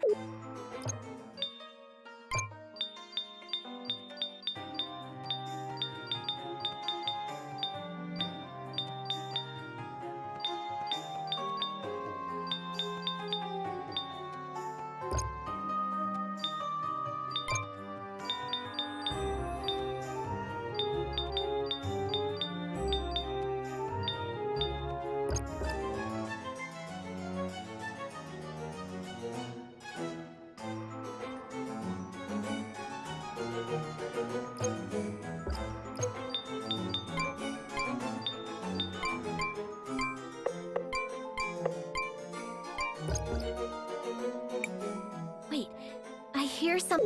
Wait, I hear some...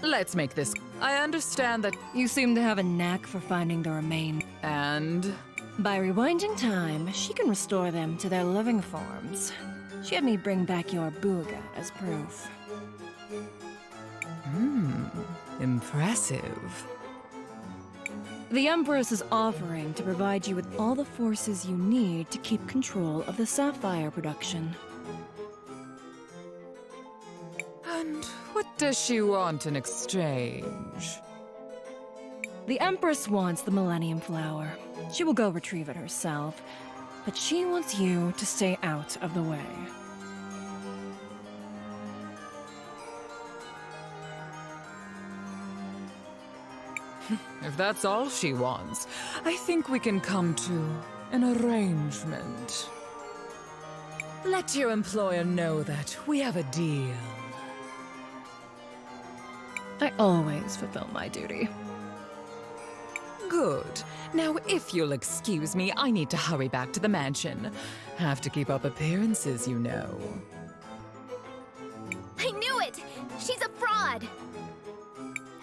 Let's make this. I understand that You seem to have a knack for finding the remains. and By rewinding time, she can restore them to their living forms. She had me bring back your Booga as proof. Impressive. The Empress is offering to provide you with all the forces you need to keep control of the sapphire production. And what does she want in exchange? The Empress wants the Millennium Flower. She will go retrieve it herself, but she wants you to stay out of the way. If that's all she wants, I think we can come to an arrangement. Let your employer know that we have a deal. I always fulfill my duty. Good. Now, if you'll excuse me, I need to hurry back to the mansion. Have to keep up appearances, you know. I knew it! She's a fraud!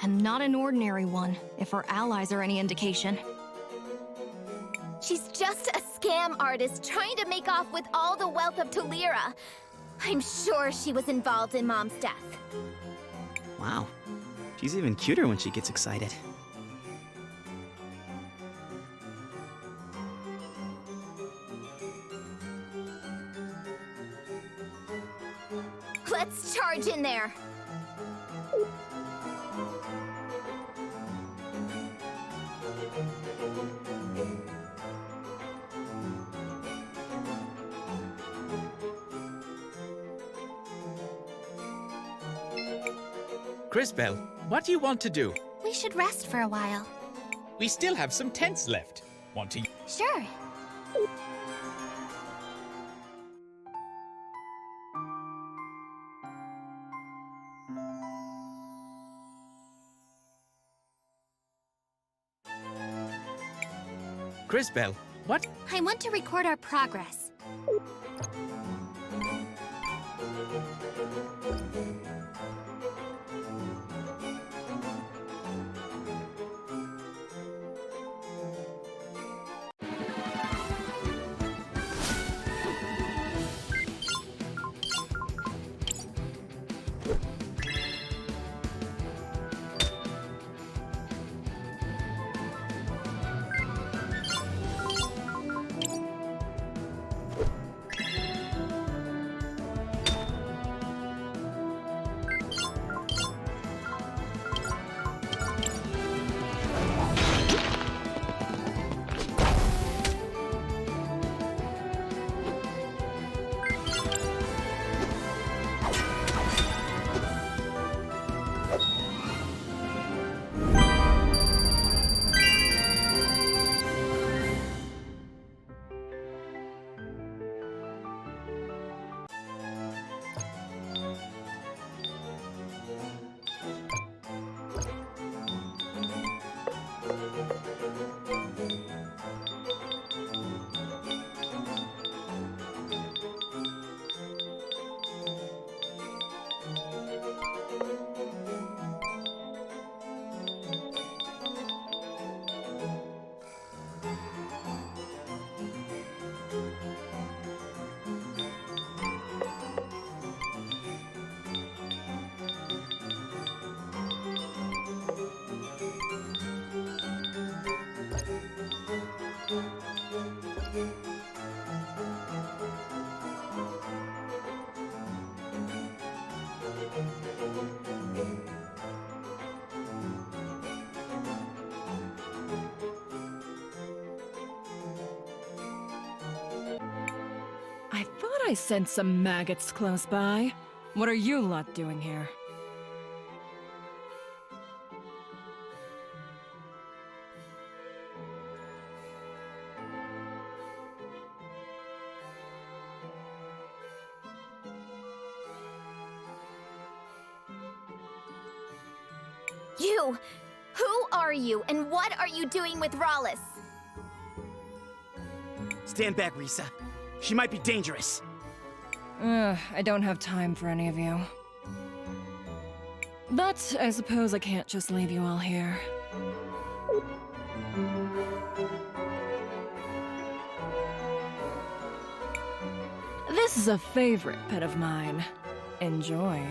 And not an ordinary one, if her allies are any indication. She's just a scam artist trying to make off with all the wealth of Tulira. I'm sure she was involved in Mom's death. Wow. She's even cuter when she gets excited. Let's charge in there! Crisbell, what do you want to do? We should rest for a while. We still have some tents left. Want to... Sure. Crisbell, what? I want to record our progress. I sense some maggots close by. What are you lot doing here? You! Who are you, and what are you doing with Rawless? Stand back, Risa. She might be dangerous. I don't have time for any of you. But I suppose I can't just leave you all here. This is a favorite pet of mine. Enjoy.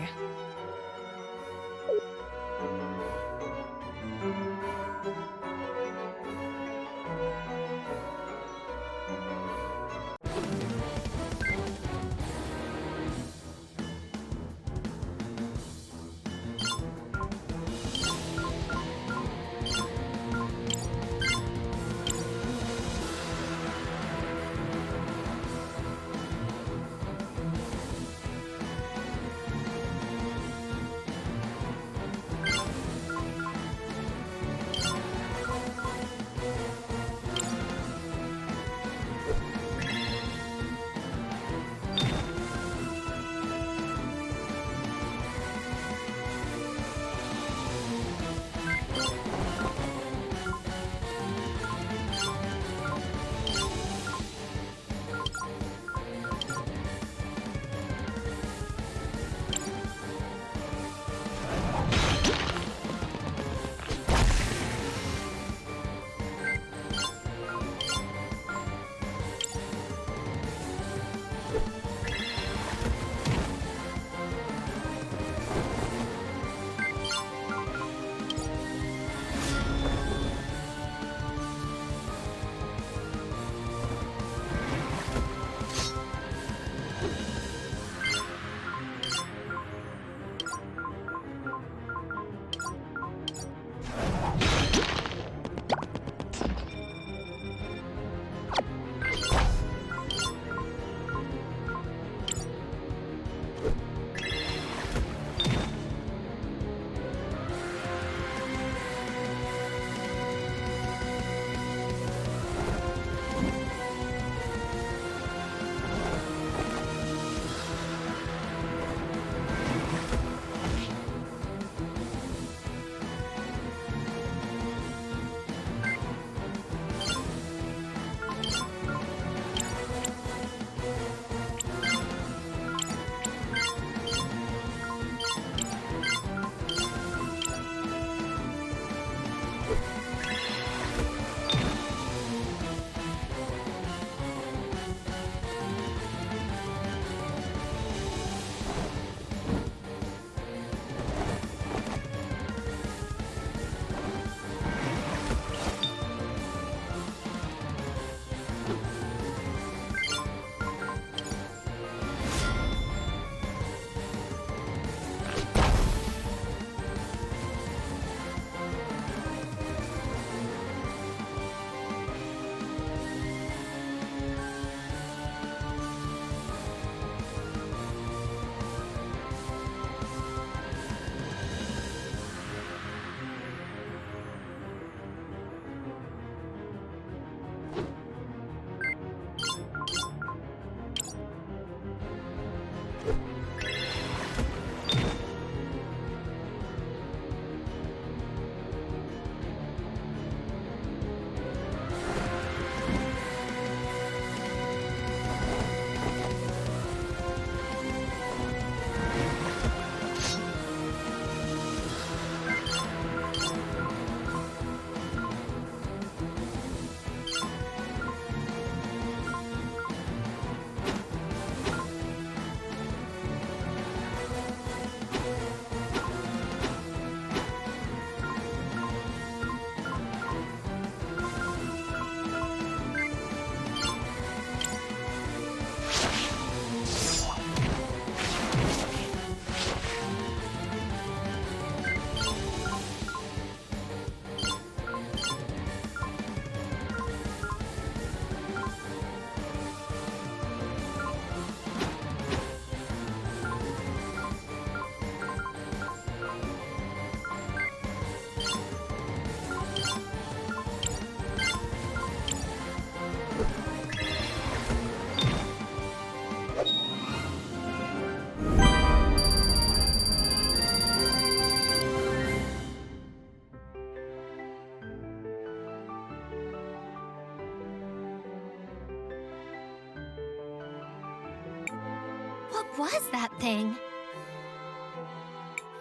What was that thing?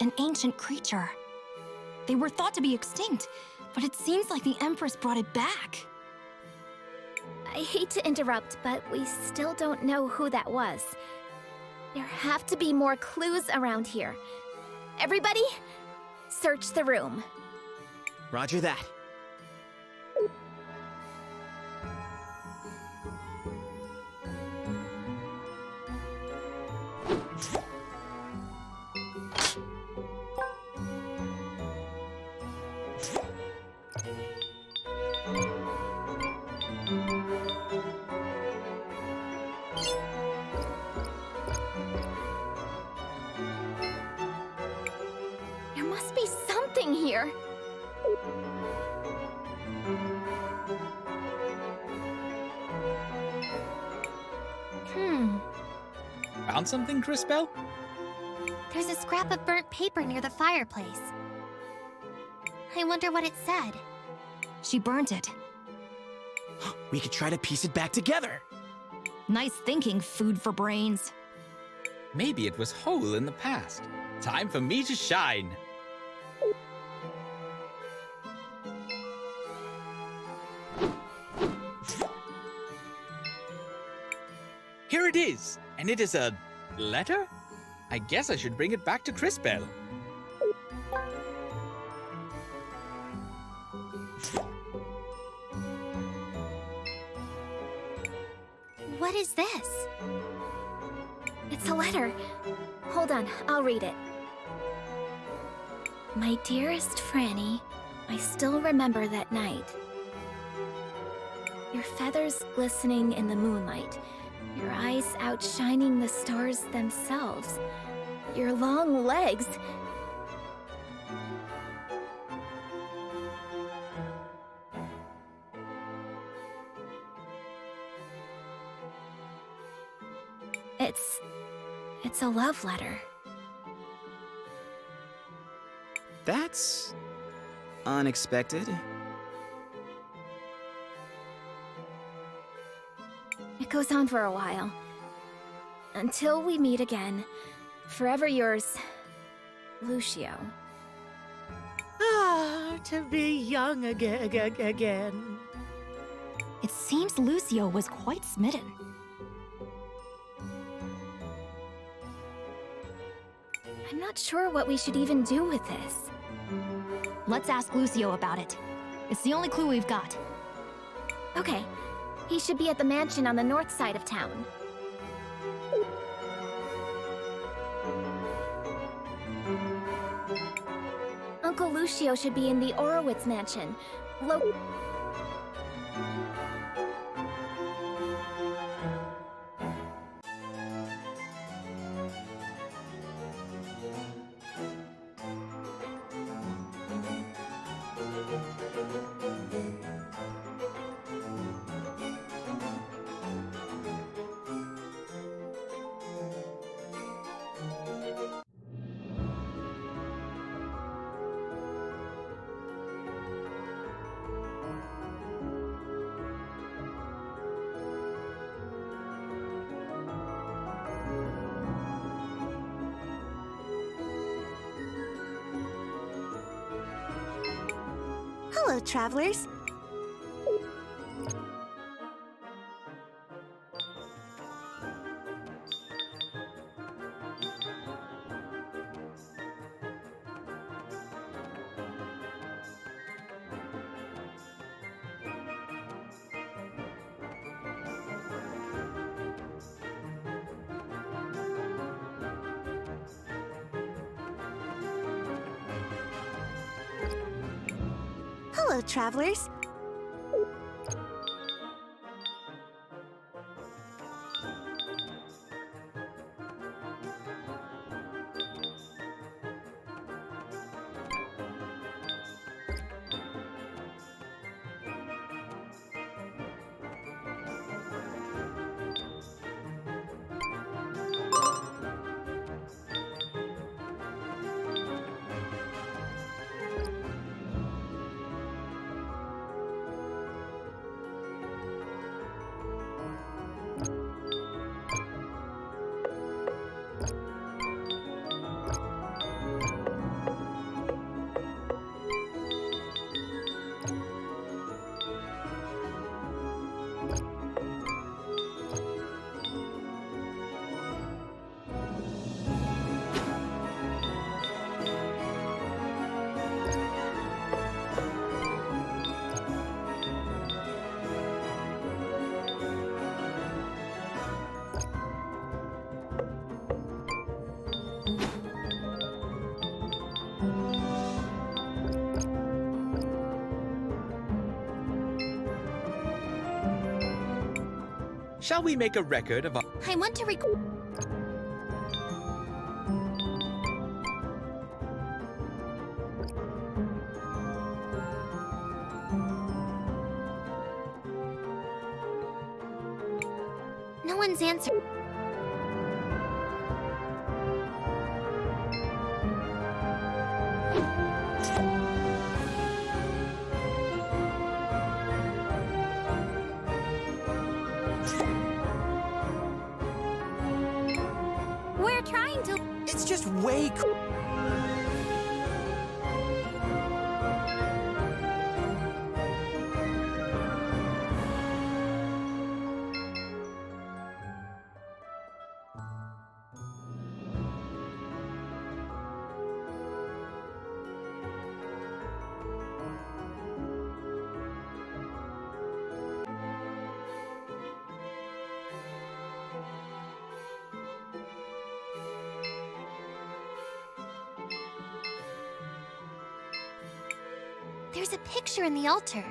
An ancient creature. They were thought to be extinct, but it seems like the Empress brought it back. I hate to interrupt, but we still don't know who that was. There have to be more clues around here. Everybody, search the room. Roger that. There must be something here. Found something, Crispell? There's a scrap of burnt paper near the fireplace. I wonder what it said. She burnt it. We could try to piece it back together. Nice thinking, food for brains. Maybe it was whole in the past. Time for me to shine. Here it is, and it is a letter? I guess I should bring it back to Crispell. What is this? It's a letter. Hold on, I'll read it. My dearest Franny, I still remember that night. Your feathers glistening in the moonlight. Your eyes outshining the stars themselves. Your long legs. It's a love letter. That's unexpected. It goes on for a while. Until we meet again. Forever yours, Lucio. Ah, to be young again. It seems Lucio was quite smitten. I'm not sure what we should even do with this. Let's ask Lucio about it. It's the only clue we've got. Okay. He should be at the mansion on the north side of town. Uncle Lucio should be in the Orowitz mansion. Hello, travelers. Hello, travelers. Shall we make a record of our... I want to record. No one's answered. We're trying to. It's just way cool. There's a picture in the altar.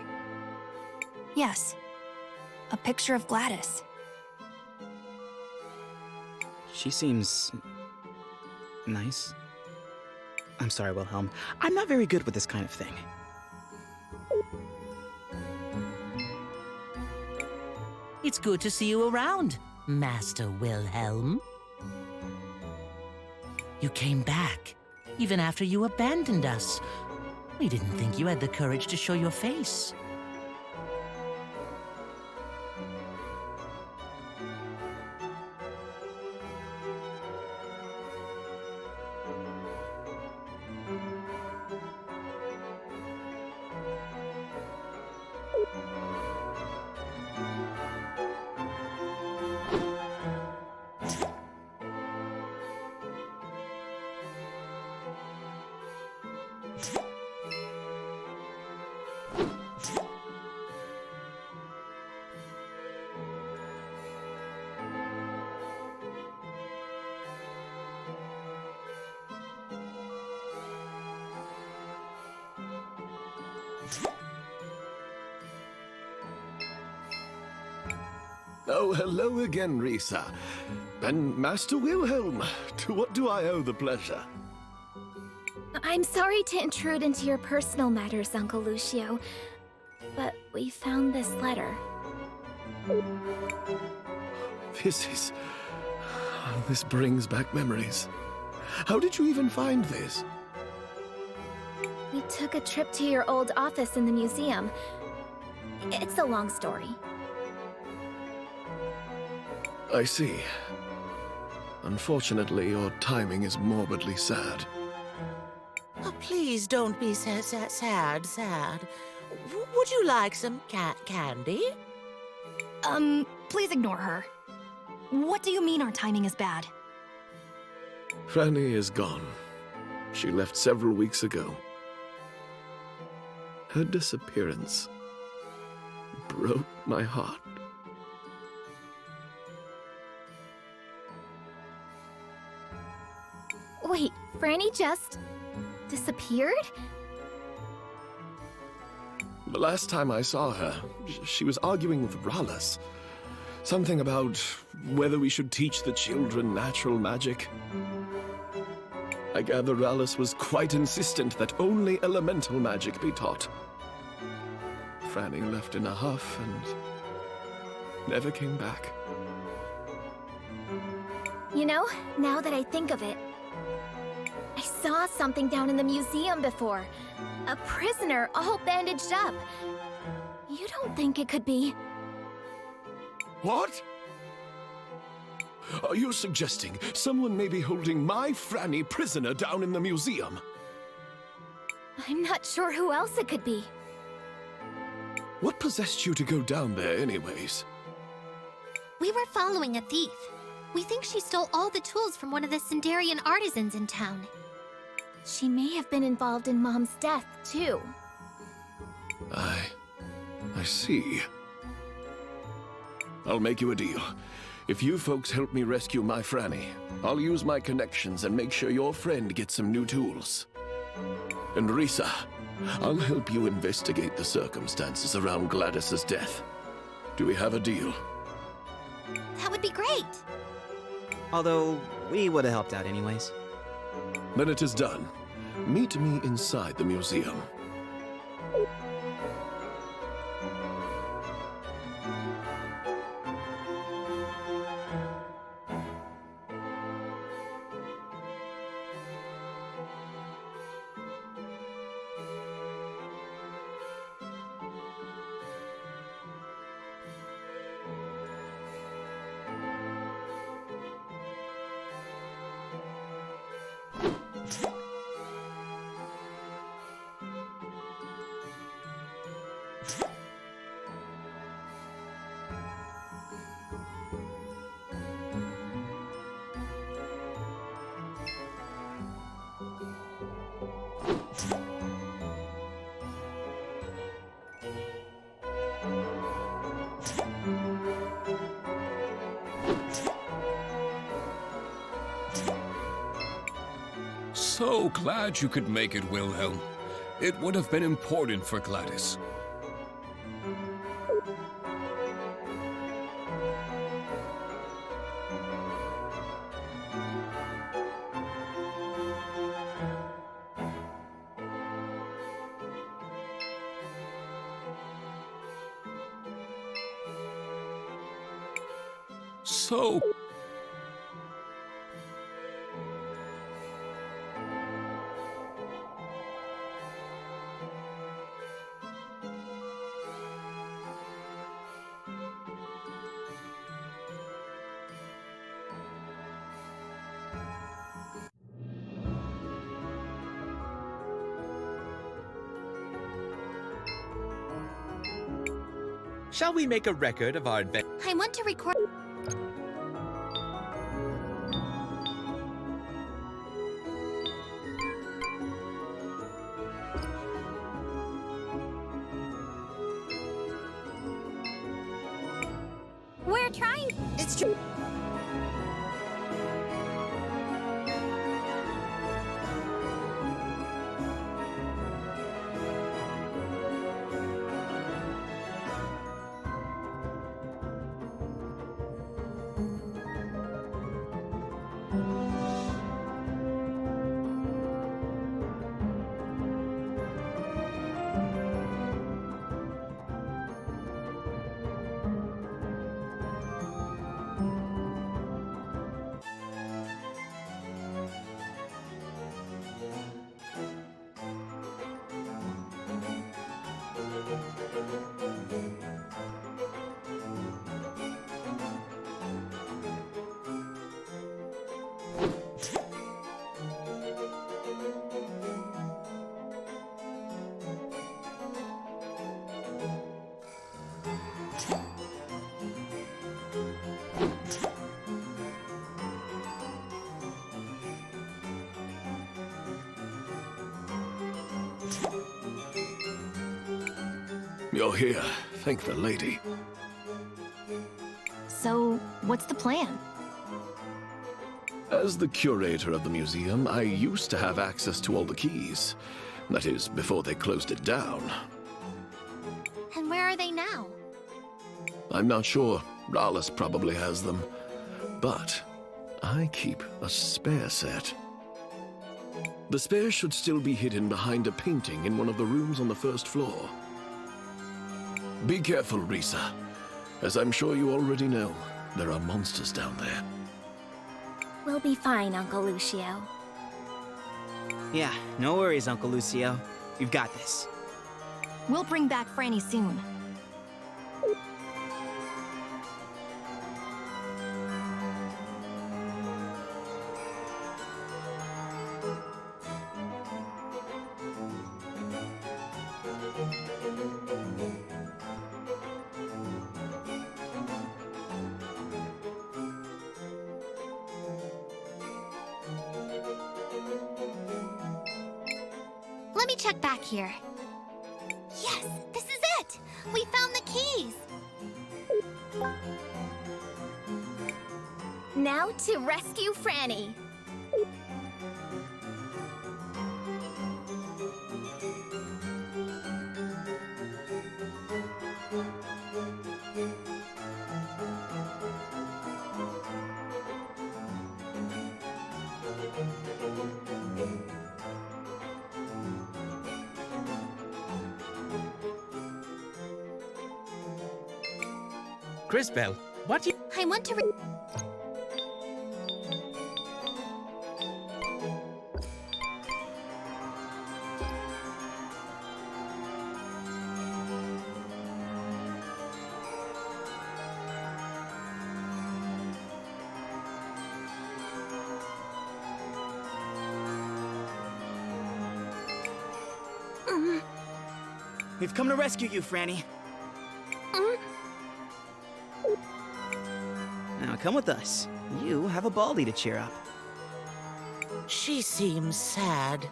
Yes. A picture of Gladys. She seems... nice. I'm sorry, Wilhelm. I'm not very good with this kind of thing. It's good to see you around, Master Wilhelm. You came back, even after you abandoned us. We didn't think you had the courage to show your face. Oh, hello again, Risa. And Master Wilhelm, to what do I owe the pleasure? I'm sorry to intrude into your personal matters, Uncle Lucio, but we found this letter. This brings back memories. How did you even find this? We took a trip to your old office in the museum. It's a long story. I see. Unfortunately, your timing is morbidly sad. Oh, please don't be sad. Would you like some candy? Please ignore her. What do you mean our timing is bad? Franny is gone. She left several weeks ago. Her disappearance broke my heart. Wait, Franny just disappeared? The last time I saw her, she was arguing with Rallis. Something about whether we should teach the children natural magic. I gather Rallis was quite insistent that only elemental magic be taught. Franny left in a huff and never came back. You know, now that I think of it, I saw something down in the museum before. A prisoner all bandaged up. You don't think it could be... What? Are you suggesting someone may be holding my Franny prisoner down in the museum? I'm not sure who else it could be. What possessed you to go down there anyways? We were following a thief. We think she stole all the tools from one of the Sindarian artisans in town. She may have been involved in Mom's death, too. I see. I'll make you a deal. If you folks help me rescue my Franny, I'll use my connections and make sure your friend gets some new tools. And Risa, I'll help you investigate the circumstances around Gladys's death. Do we have a deal? That would be great. Although, we would have helped out anyways. Then it is done. Meet me inside the museum. So glad you could make it, Wilhelm. It would have been important for Gladys. So... Shall we make a record of our adventure? I want to record. We're trying. It's true. You're here. Thank the lady. So, what's the plan? As the curator of the museum, I used to have access to all the keys. That is, before they closed it down. And where are they now? I'm not sure. Rallis probably has them. But I keep a spare set. The spare should still be hidden behind a painting in one of the rooms on the first floor. Be careful, Risa. As I'm sure you already know, there are monsters down there. We'll be fine, Uncle Lucio. Yeah, no worries, Uncle Lucio. You've got this. We'll bring back Franny soon. Let me check back here. Yes, this is it! We found the keys! Now to rescue Franny. Crisbell, what you... I want to We've come to rescue you, Franny. Now come with us. You have a Baldy to cheer up. She seems sad.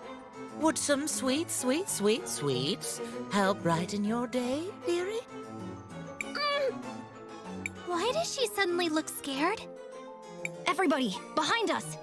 Would some sweet, sweet, sweet sweets help brighten your day, dearie? Why does she suddenly look scared? Everybody, behind us!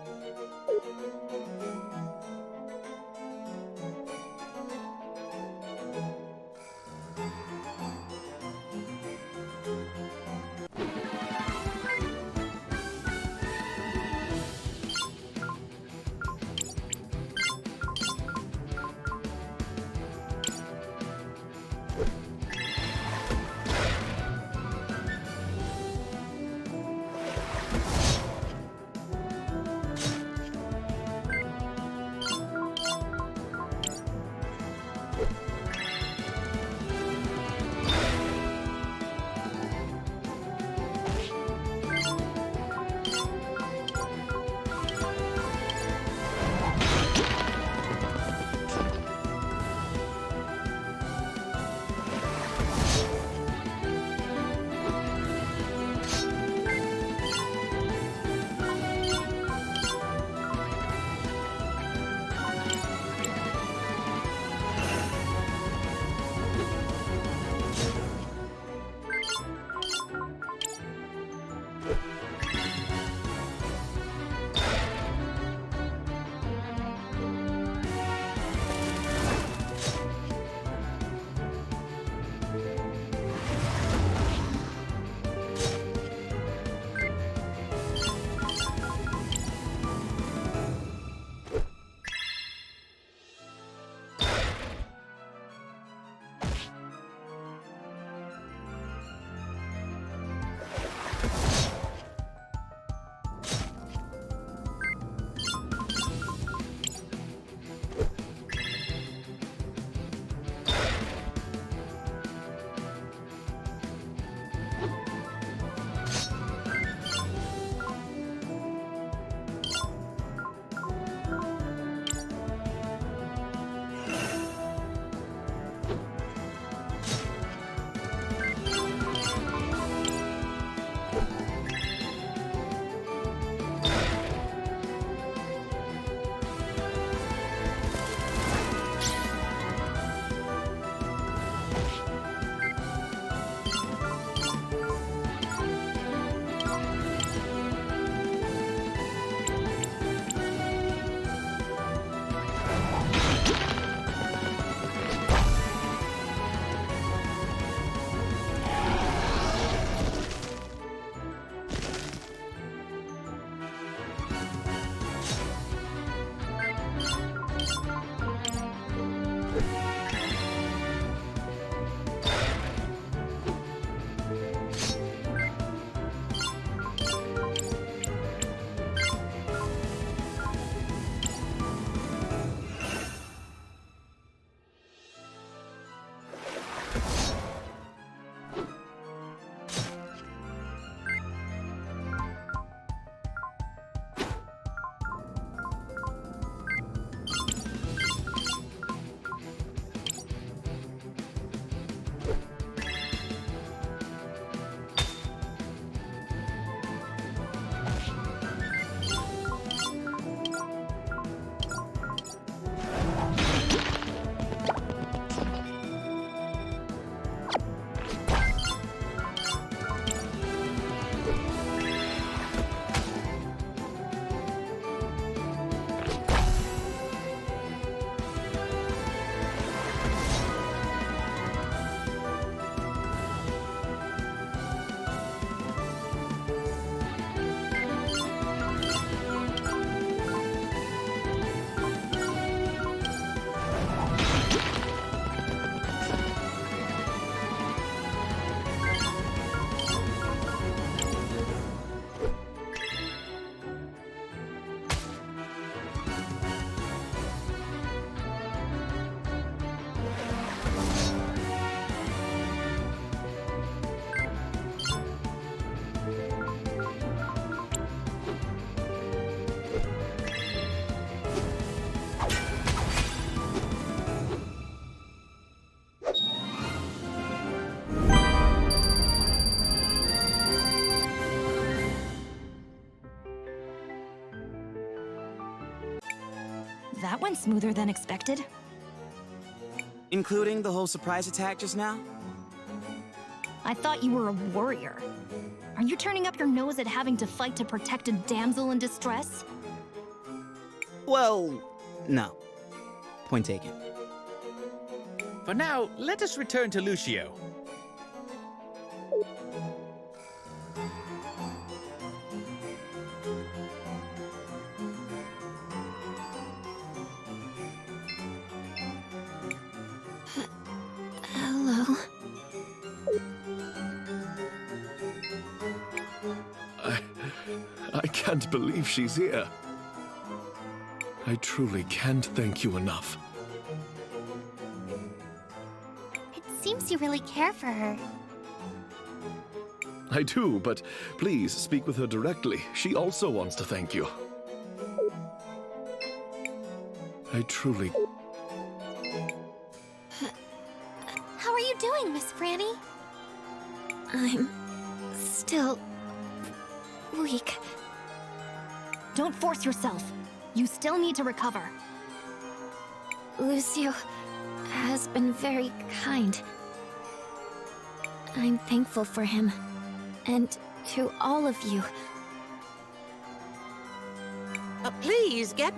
That went smoother than expected. Including the whole surprise attack just now? I thought you were a warrior. Are you turning up your nose at having to fight to protect a damsel in distress? Well, no. Point taken. For now, let us return to Lucio. Hello. I can't believe she's here. I truly can't thank you enough. It seems you really care for her. I do, but please speak with her directly. She also wants to thank you. I truly... How are you doing, Miss Franny? I'm still weak. Don't force yourself. You still need to recover. Lucio has been very kind. I'm thankful for him. And to all of you. Please get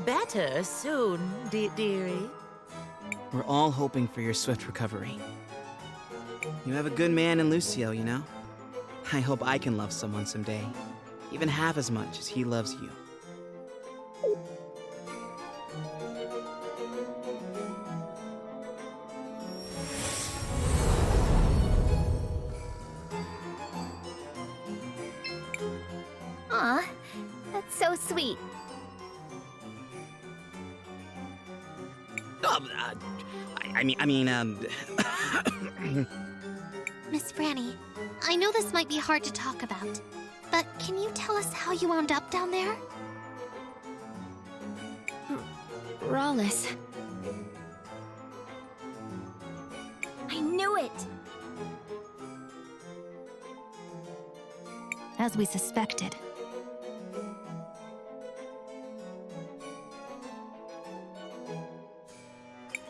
better soon, dearie. We're all hoping for your swift recovery. You have a good man in Lucio, you know? I hope I can love someone someday, even half as much as he loves you. Aw, that's so sweet. Miss Franny, I know this might be hard to talk about, but can you tell us how you wound up down there? Rawless. I knew it! As we suspected.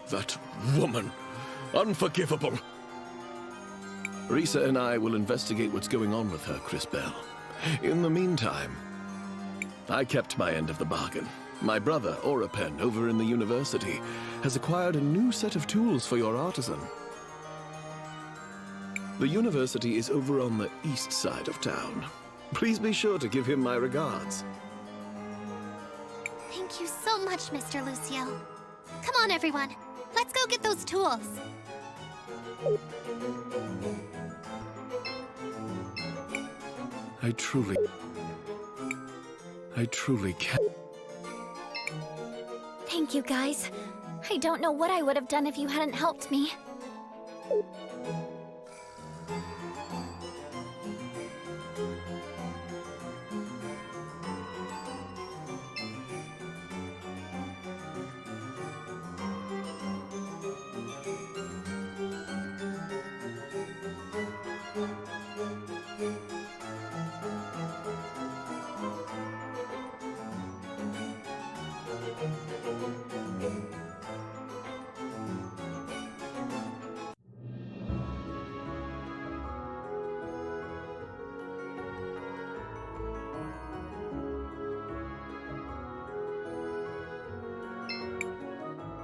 That woman. Unforgivable. Risa and I will investigate what's going on with her, Cris Bell. In the meantime, I kept my end of the bargain. My brother, Orapen, over in the university, has acquired a new set of tools for your artisan. The university is over on the east side of town. Please be sure to give him my regards. Thank you so much, Mr. Lucio. Come on, everyone. Let's go get those tools. I truly can't. Thank you, guys. I don't know what I would have done if you hadn't helped me.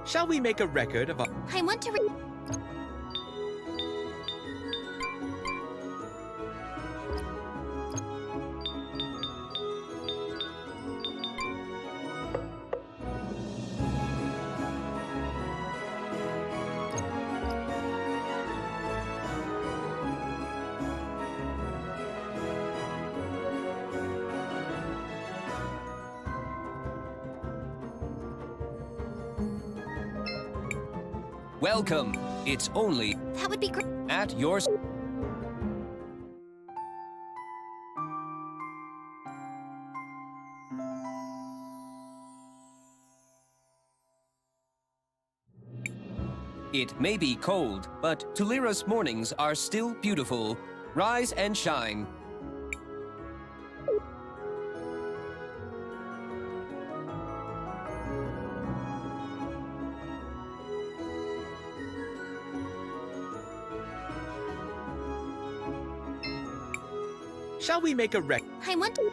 Shall we make a record of our... I want to Welcome. It's only That would be great. at your... It may be cold, but Tulira's mornings are still beautiful. Rise and shine. Shall we make a I want to...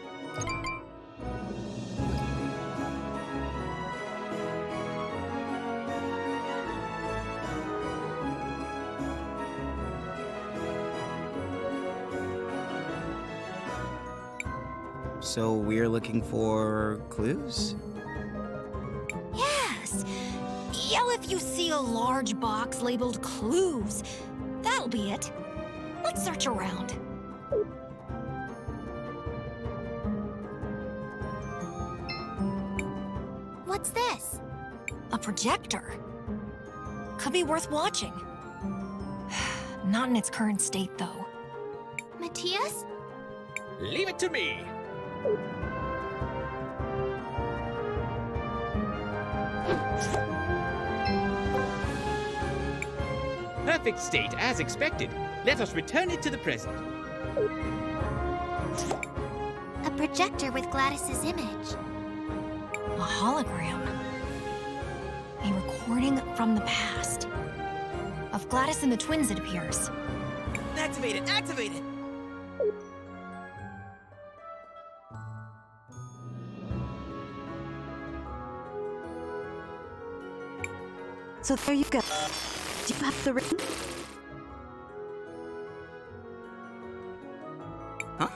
So we're looking for clues? Yes! Yell if you see a large box labeled clues. That'll be it. Let's search around. What's this? A projector. Could be worth watching. Not in its current state, though. Matthias? Leave it to me. Perfect state, as expected. Let us return it to the present. A projector with Gladys's image. A hologram. A recording from the past. Of Gladys and the twins, it appears. Activate it! Activate it! So there you go. Do you have the ring? Huh?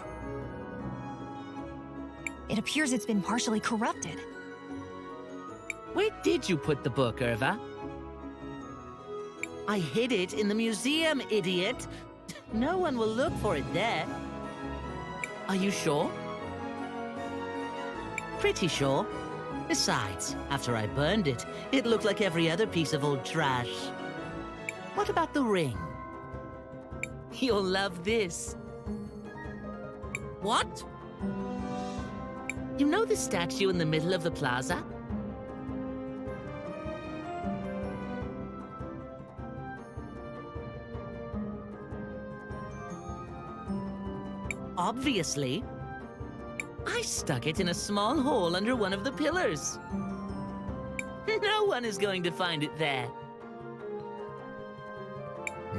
It appears it's been partially corrupted. Where did you put the book, Irva? I hid it in the museum, idiot. No one will look for it there. Are you sure? Pretty sure. Besides, after I burned it, it looked like every other piece of old trash. What about the ring? You'll love this. What? You know the statue in the middle of the plaza? Obviously. I stuck it in a small hole under one of the pillars. No one is going to find it there.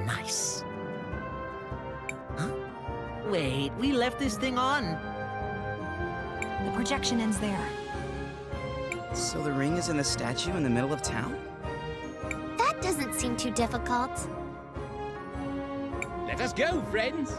Nice. Huh? Wait, we left this thing on. The projection ends there. So the ring is in the statue in the middle of town? That doesn't seem too difficult. Let us go, friends.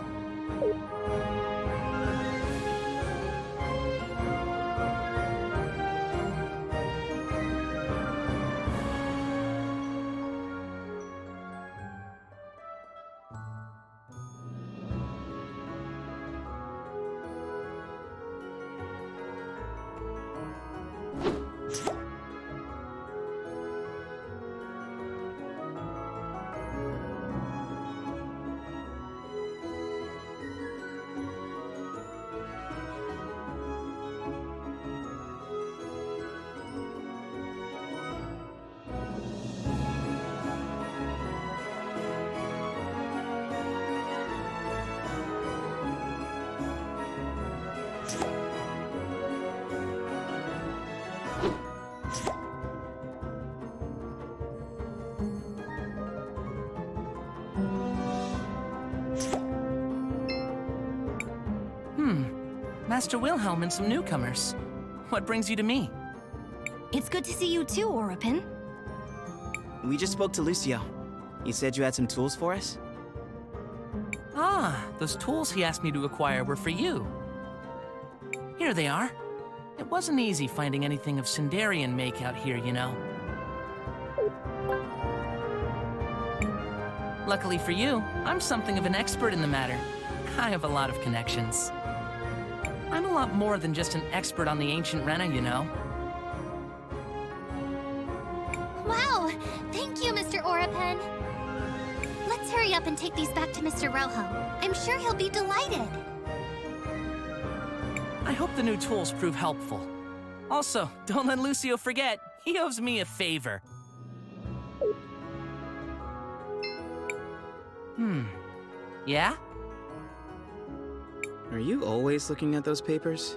Master Wilhelm and some newcomers. What brings you to me? It's good to see you too, Orapin. We just spoke to Lucio. You said you had some tools for us? Ah, those tools he asked me to acquire were for you. Here they are. It wasn't easy finding anything of Sindarian make out here, you know. Luckily for you, I'm something of an expert in the matter. I have a lot of connections. I'm a lot more than just an expert on the ancient Rena, you know. Wow! Thank you, Mr. Orapen. Let's hurry up and take these back to Mr. Rojo. I'm sure he'll be delighted. I hope the new tools prove helpful. Also, don't let Lucio forget, he owes me a favor. Yeah? Are you always looking at those papers?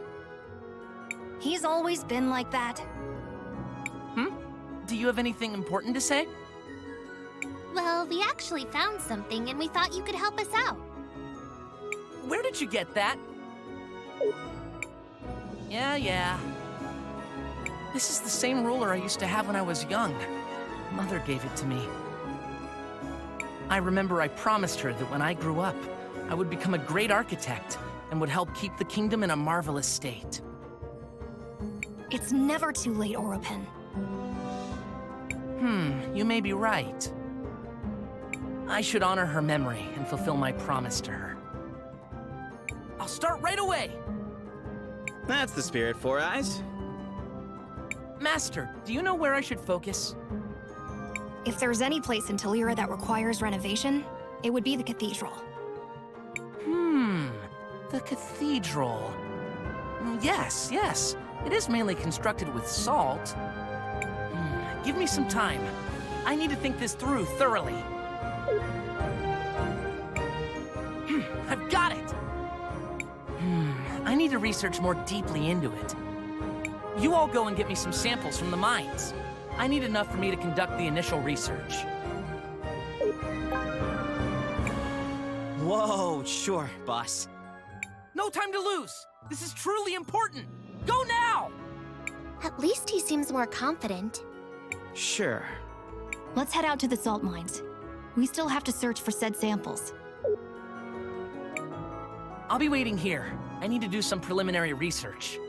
He's always been like that. Do you have anything important to say? Well, we actually found something and we thought you could help us out. Where did you get that? Yeah. This is the same ruler I used to have when I was young. Mother gave it to me. I remember I promised her that when I grew up, I would become a great architect and would help keep the kingdom in a marvelous state. It's never too late, Oropen. You may be right. I should honor her memory and fulfill my promise to her. I'll start right away! That's the spirit, Four Eyes. Master, do you know where I should focus? If there's any place in Talira that requires renovation, it would be the cathedral. The cathedral. Yes. It is mainly constructed with salt. Give me some time. I need to think this through thoroughly. I've got it! I need to research more deeply into it. You all go and get me some samples from the mines. I need enough for me to conduct the initial research. Whoa, sure, boss. No time to lose! This is truly important! Go now! At least he seems more confident. Sure. Let's head out to the salt mines. We still have to search for said samples. I'll be waiting here. I need to do some preliminary research.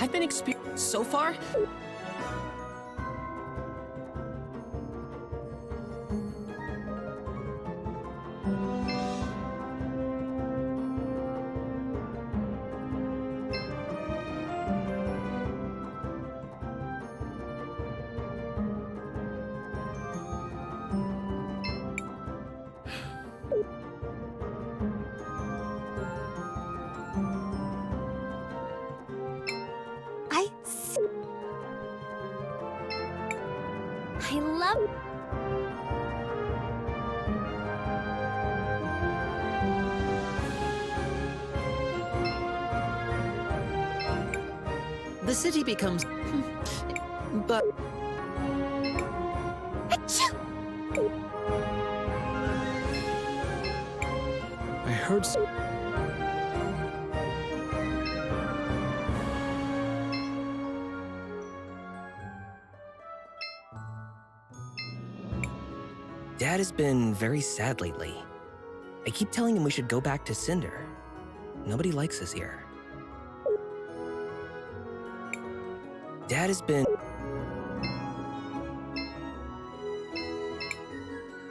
I've been experienced so far. I love... The city becomes... but... I heard Dad has been very sad lately. I keep telling him we should go back to Cinder. Nobody likes us here. Dad has been...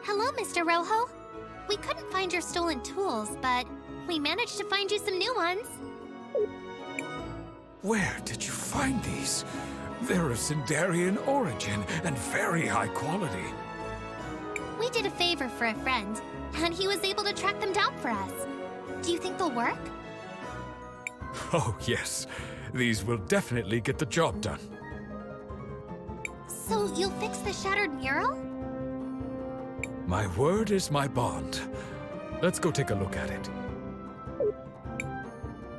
Hello, Mr. Rojo. We couldn't find your stolen tools, but we managed to find you some new ones. Where did you find these? They're of Cinderian origin and very high quality. We did a favor for a friend, and he was able to track them down for us. Do you think they'll work? Oh, yes. These will definitely get the job done. So you'll fix the shattered mural? My word is my bond. Let's go take a look at it.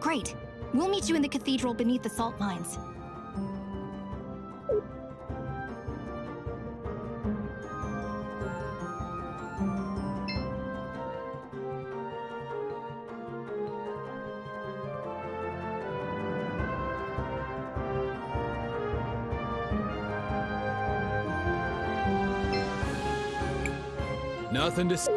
Great. We'll meet you in the cathedral beneath the salt mines. Nothing to say.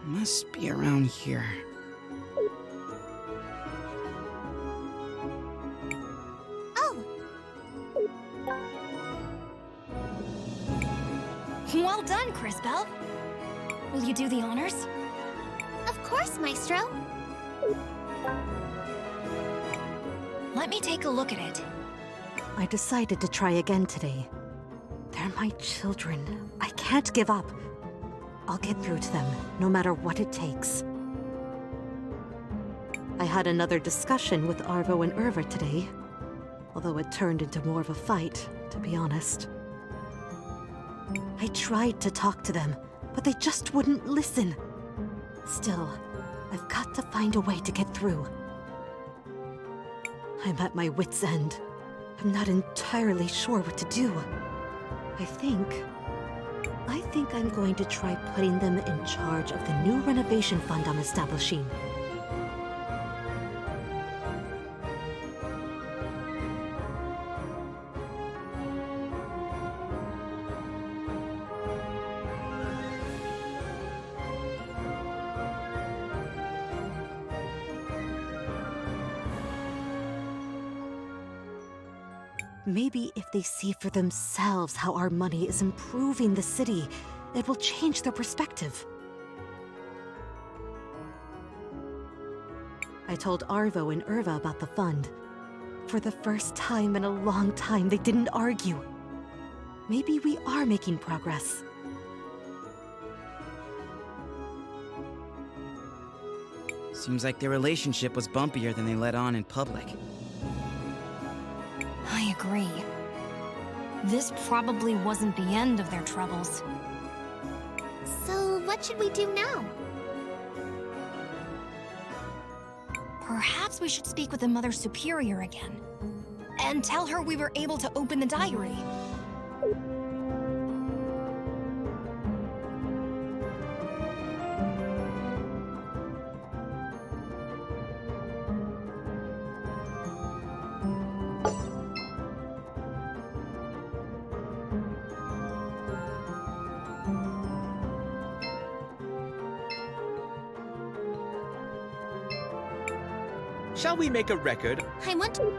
Must be around here. Oh! Well done, Crisbel. Will you do the honors? Of course, Maestro. Let me take a look at it. I decided to try again today. They're my children. I can't give up. I'll get through to them, no matter what it takes. I had another discussion with Arvo and Irva today, although it turned into more of a fight, to be honest. I tried to talk to them, but they just wouldn't listen. Still, I've got to find a way to get through. I'm at my wit's end. I'm not entirely sure what to do. I think I'm going to try putting them in charge of the new renovation fund I'm establishing. Maybe if they see for themselves how our money is improving the city, it will change their perspective. I told Arvo and Irva about the fund. For the first time in a long time, they didn't argue. Maybe we are making progress. Seems like their relationship was bumpier than they let on in public. I agree. This probably wasn't the end of their troubles. So, what should we do now? Perhaps we should speak with the Mother Superior again. And tell her we were able to open the diary. Shall we make a record? I want to...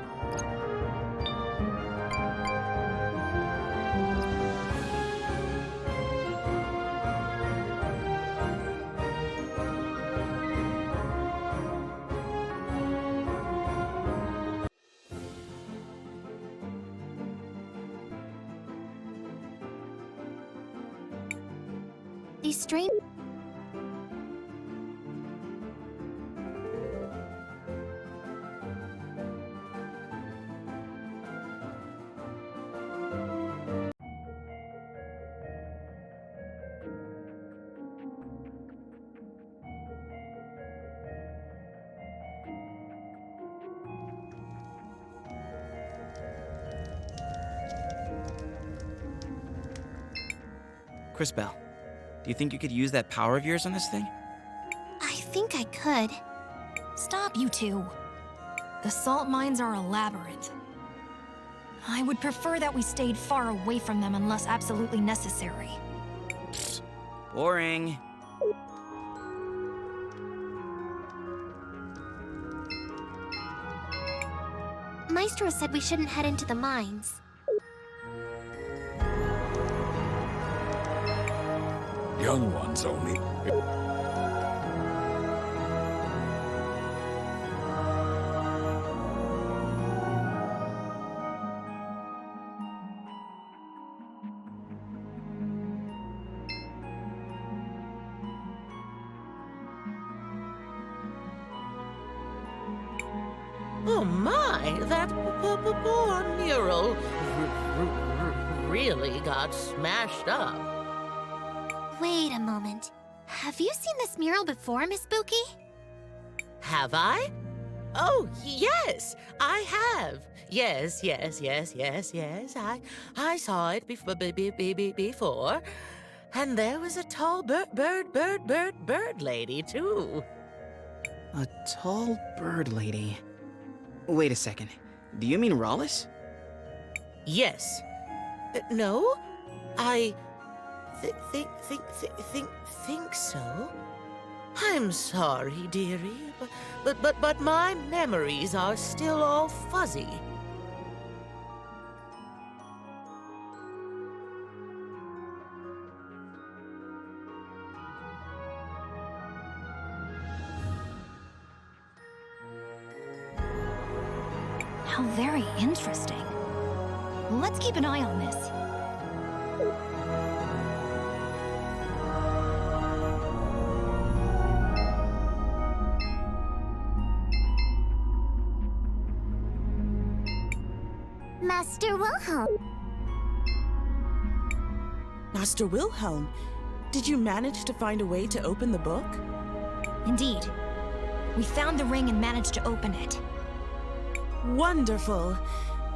These strange... Crisbel, do you think you could use that power of yours on this thing? I think I could. Stop, you two. The salt mines are a labyrinth. I would prefer that we stayed far away from them unless absolutely necessary. Boring. Maestro said we shouldn't head into the mines. Young ones only. Oh my, that poor mural really got smashed up. Wait a moment. Have you seen this mural before, Miss Spooky? Have I? Oh, yes, I have. Yes. I saw it before. And there was a tall bird lady, too. A tall bird lady. Wait a second. Do you mean Rawless? Yes. No, I think so. I'm sorry, dearie, but my memories are still all fuzzy. How very interesting. Let's keep an eye on this. Master Wilhelm. Master Wilhelm, did you manage to find a way to open the book? Indeed. We found the ring and managed to open it. Wonderful.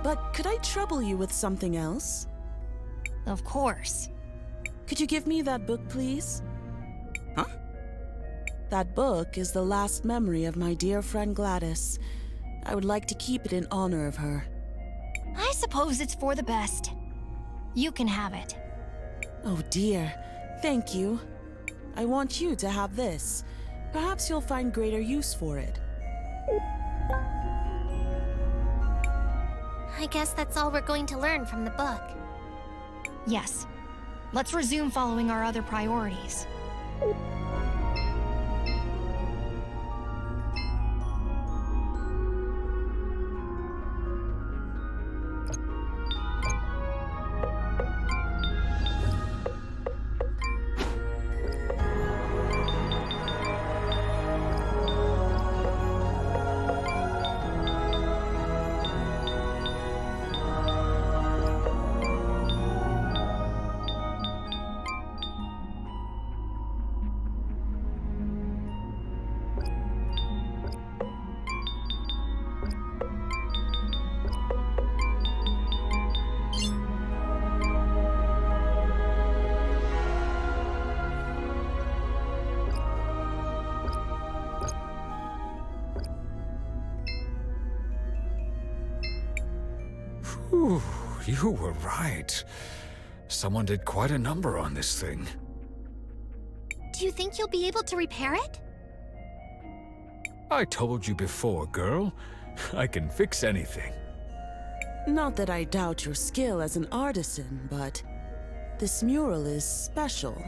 But could I trouble you with something else? Of course. Could you give me that book, please? Huh? That book is the last memory of my dear friend Gladys. I would like to keep it in honor of her. I suppose it's for the best. You can have it. Oh dear, thank you. I want you to have this. Perhaps you'll find greater use for it. I guess that's all we're going to learn from the book. Yes. Let's resume following our other priorities. Whew, you were right. Someone did quite a number on this thing. Do you think you'll be able to repair it? I told you before, girl. I can fix anything. Not that I doubt your skill as an artisan, but this mural is special.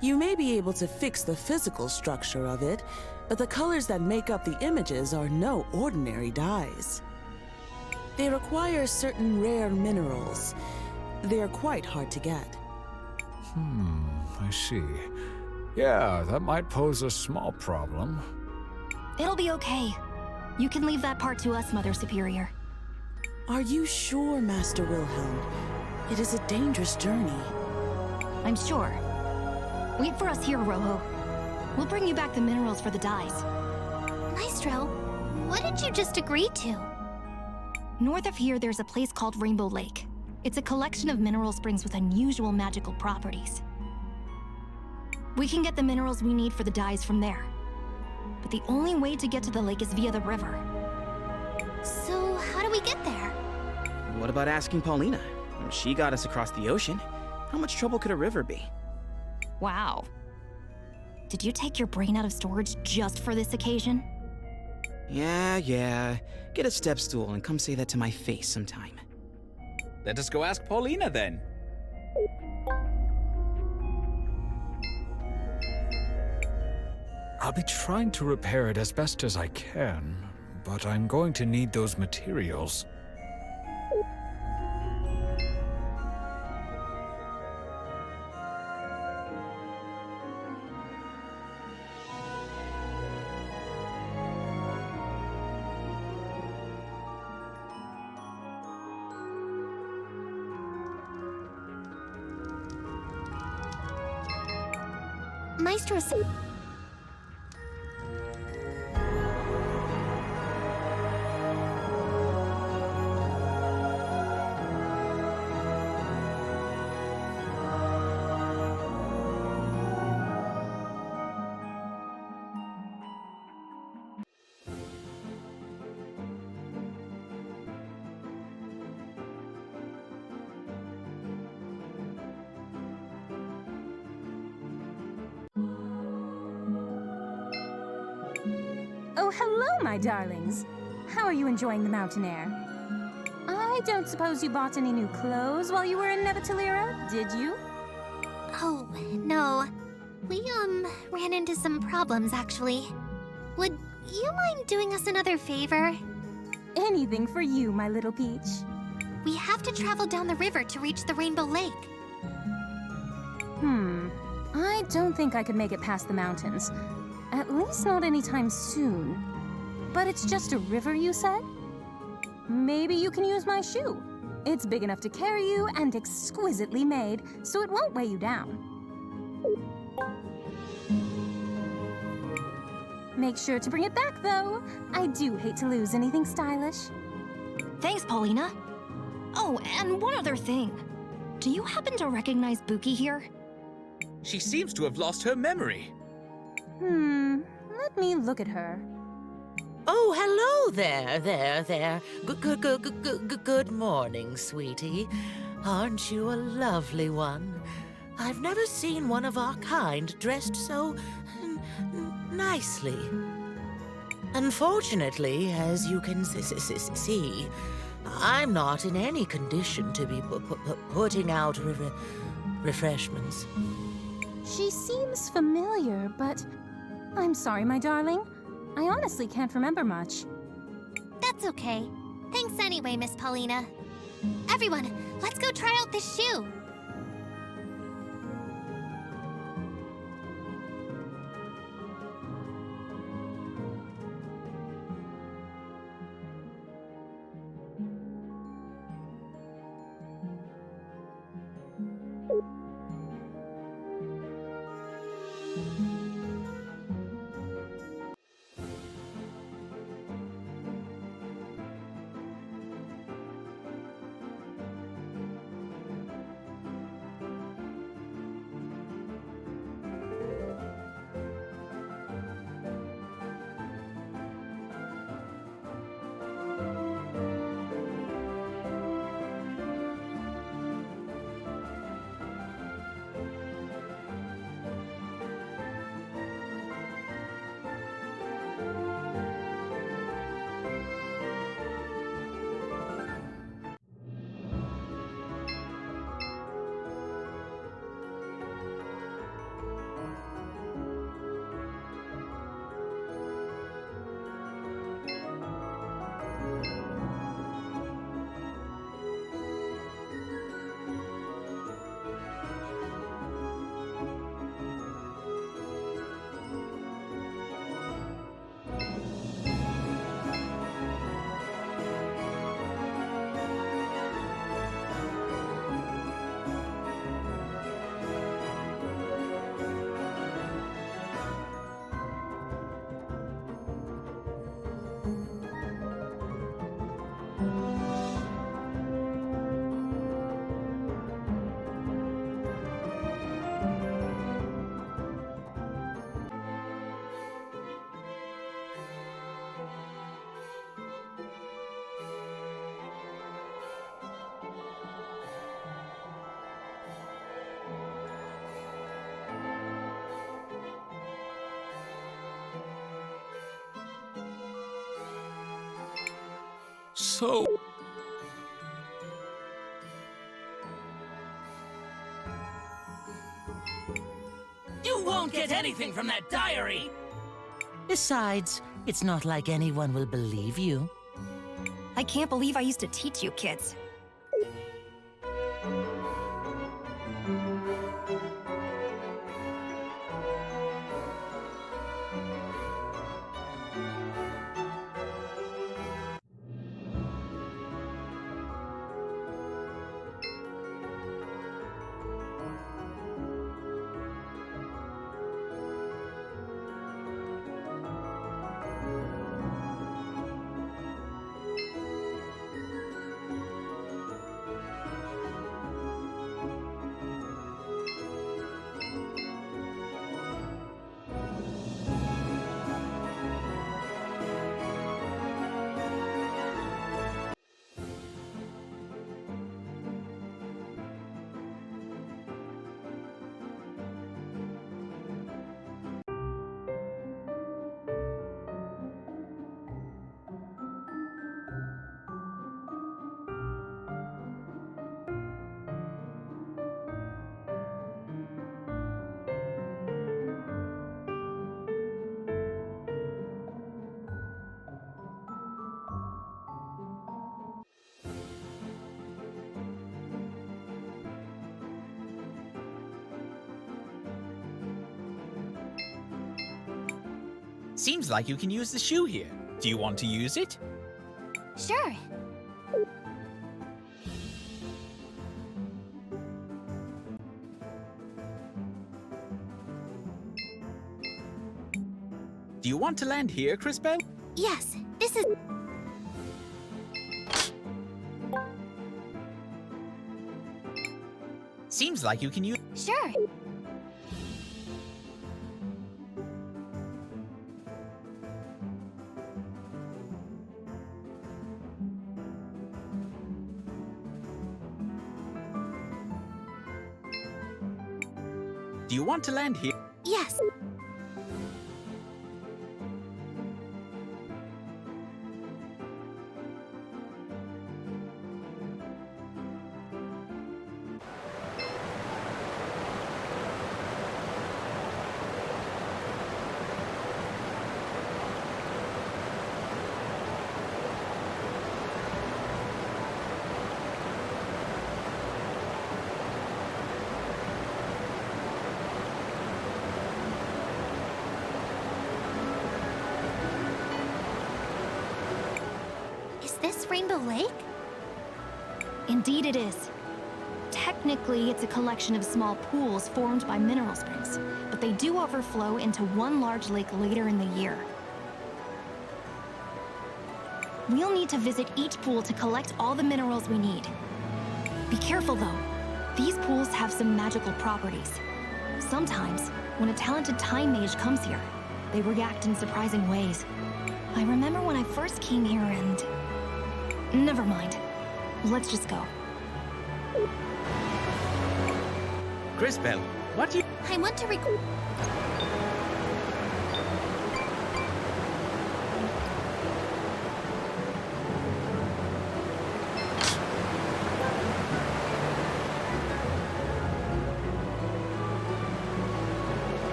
You may be able to fix the physical structure of it, but the colors that make up the images are no ordinary dyes. They require certain rare minerals. They are quite hard to get. I see. Yeah, that might pose a small problem. It'll be okay. You can leave that part to us, Mother Superior. Are you sure, Master Wilhelm? It is a dangerous journey. I'm sure. Wait for us here, Rojo. We'll bring you back the minerals for the dyes. Maestro, what did you just agree to? North of here, there's a place called Rainbow Lake. It's a collection of mineral springs with unusual magical properties. We can get the minerals we need for the dyes from there. But the only way to get to the lake is via the river. So, how do we get there? What about asking Paulina? She got us across the ocean. How much trouble could a river be? Wow. Did you take your brain out of storage just for this occasion? Yeah. Get a step stool and come say that to my face sometime. Let us go ask Paulina then. I'll be trying to repair it as best as I can, but I'm going to need those materials. Maestro said... Oh, hello, my darlings. How are you enjoying the mountain air? I don't suppose you bought any new clothes while you were in Nebutalira, did you? Oh, no. We, ran into some problems, actually. Would you mind doing us another favor? anything for you, my little peach. We have to travel down the river to reach the Rainbow Lake. I don't think I could make it past the mountains. At least not anytime soon. But it's just a river, you said? Maybe you can use my shoe. It's big enough to carry you and exquisitely made, so it won't weigh you down. Make sure to bring it back, though. I do hate to lose anything stylish. Thanks, Paulina. Oh, and one other thing. Do you happen to recognize Buki here? She seems to have lost her memory. Let me look at her. Oh, hello there. Good morning, sweetie. Aren't you a lovely one? I've never seen one of our kind dressed so nicely. Unfortunately, as you can see, I'm not in any condition to be putting out refreshments. She seems familiar, but I'm sorry, my darling. I honestly can't remember much. That's okay. Thanks anyway, Miss Paulina. Everyone, let's go try out this shoe. So... You won't get anything from that diary! Besides, it's not like anyone will believe you. I can't believe I used to teach you kids. Seems like you can use the shoe here. Do you want to use it? Sure. Do you want to land here, Crisbell? Yes, this is... Seems like you can use... Sure. Do you want to land here? Yes. Is this Rainbow Lake? Indeed it is. Technically, it's a collection of small pools formed by mineral springs, but they do overflow into one large lake later in the year. We'll need to visit each pool to collect all the minerals we need. Be careful though. These pools have some magical properties. Sometimes, when a talented time mage comes here, they react in surprising ways. I remember when I first came here and... Never mind. Let's just go. Crisbell, what do you... I want to record...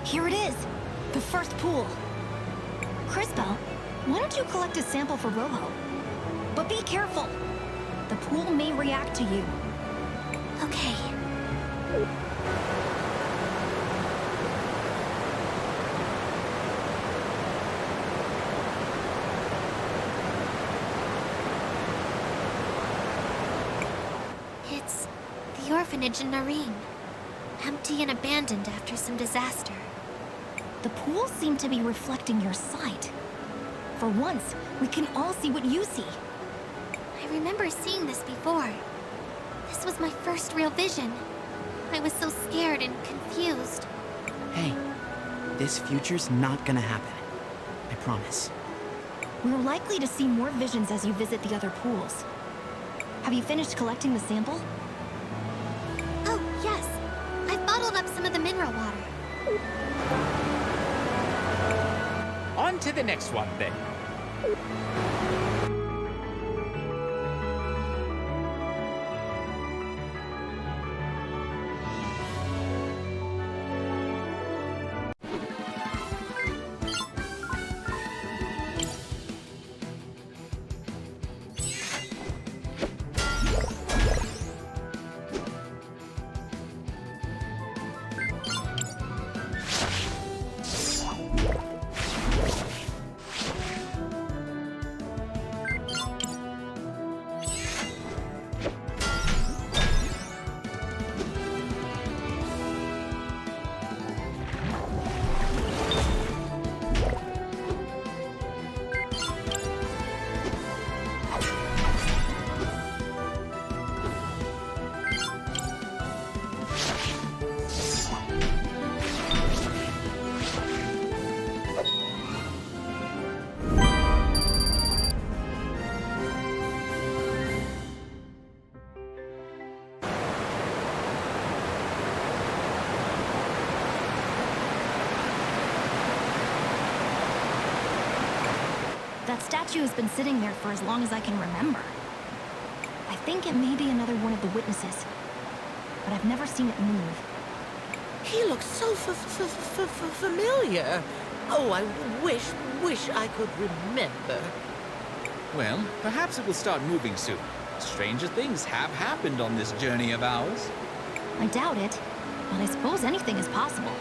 Here it is, the first pool. Crisbell, why don't you collect a sample for Rojo? But be careful. The pool may react to you. Okay. It's the orphanage in Nareen. Empty and abandoned after some disaster. The pools seem to be reflecting your sight. For once, we can all see what you see. I remember seeing this before. This was my first real vision. I was so scared and confused. Hey, this future's not gonna happen. I promise. We're likely to see more visions as you visit the other pools. Have you finished collecting the sample? Oh, yes. I've bottled up some of the mineral water. On to the next one, then. That statue has been sitting there for as long as I can remember. I think it may be another one of the witnesses, but I've never seen it move. He looks so familiar. Oh, I wish I could remember. Well, perhaps it will start moving soon. Stranger things have happened on this journey of ours. I doubt it, but I suppose anything is possible.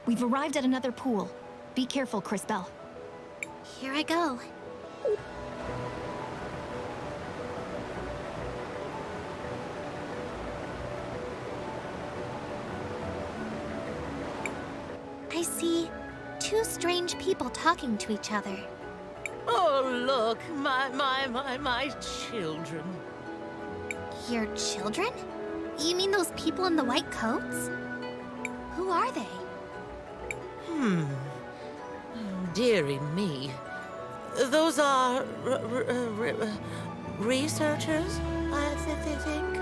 We've arrived at another pool. Be careful, Cris Bell. Here I go. I see two strange people talking to each other. Oh, look, my children. Your children? You mean those people in the white coats? Who are they? Dearie me. Those are researchers, I think.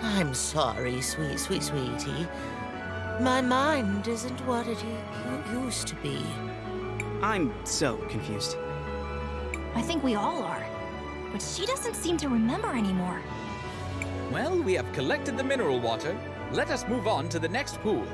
I'm sorry, sweetie. My mind isn't what it used to be. I'm so confused. I think we all are. But she doesn't seem to remember anymore. Well, we have collected the mineral water. Let us move on to the next pool.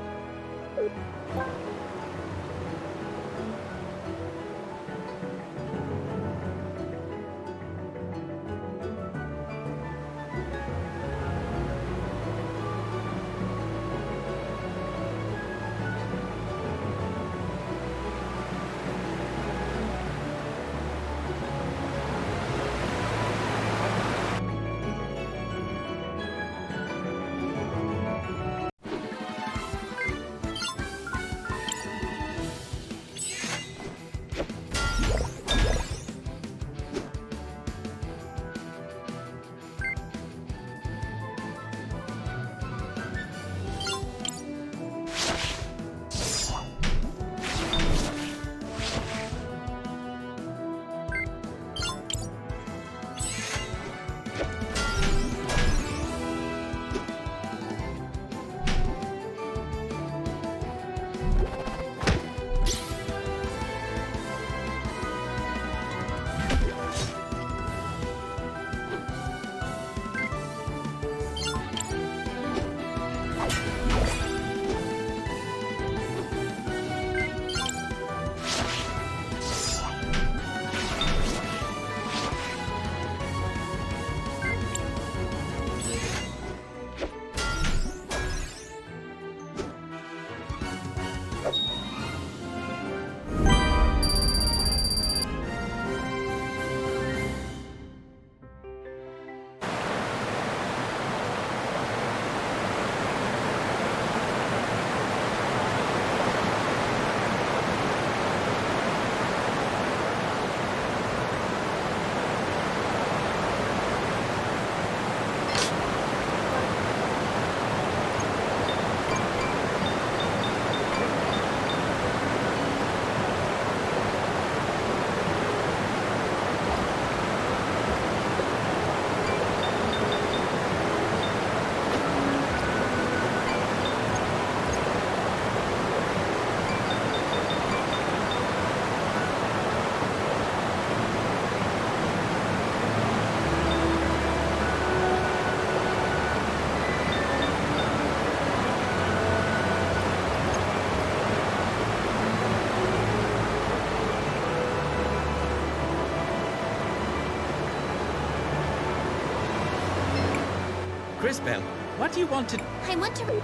Crisbell, what do you want to... I want to...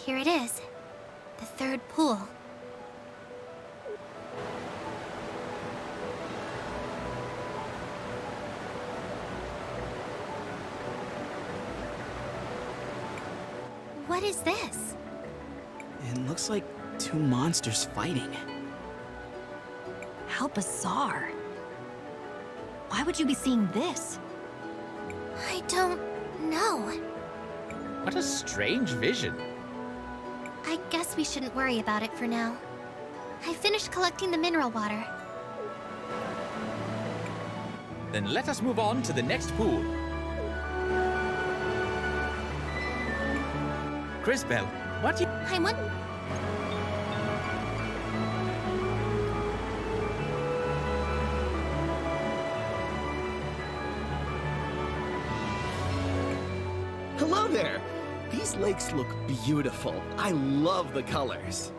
Here it is. The third pool. What is this? It looks like two monsters fighting. How bizarre. Why would you be seeing this? I don't know. What a strange vision. I guess we shouldn't worry about it for now. I finished collecting the mineral water. Then let us move on to the next pool. Crisbell, what do you... I want... Hello there! These lakes look beautiful. I love the colors.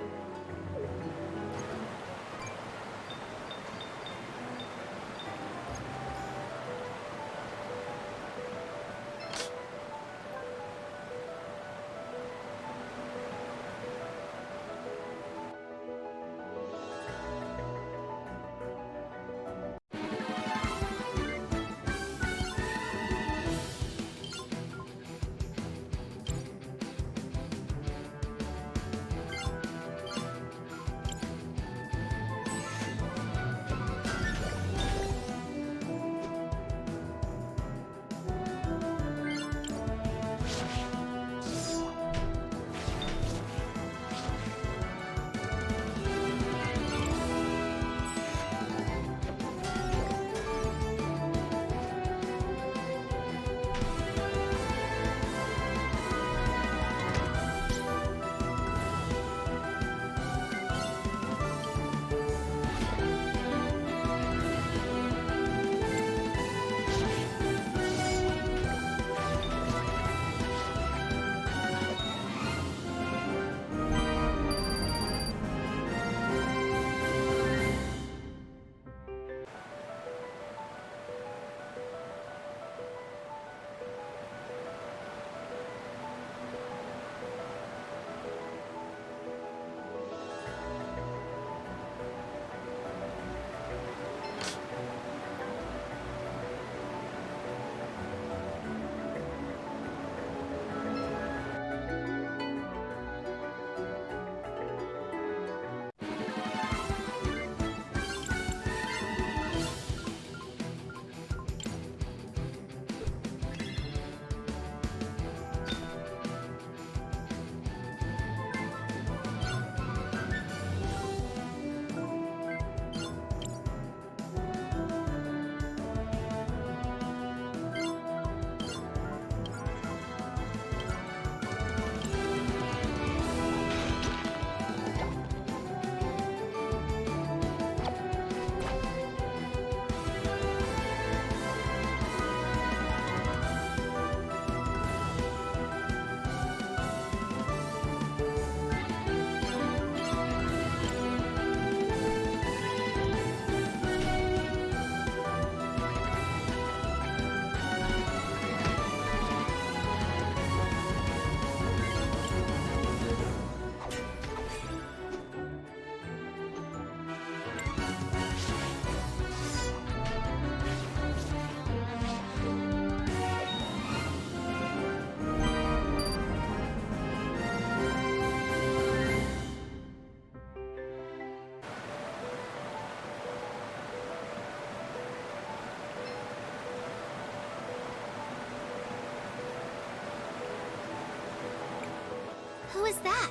Who is that?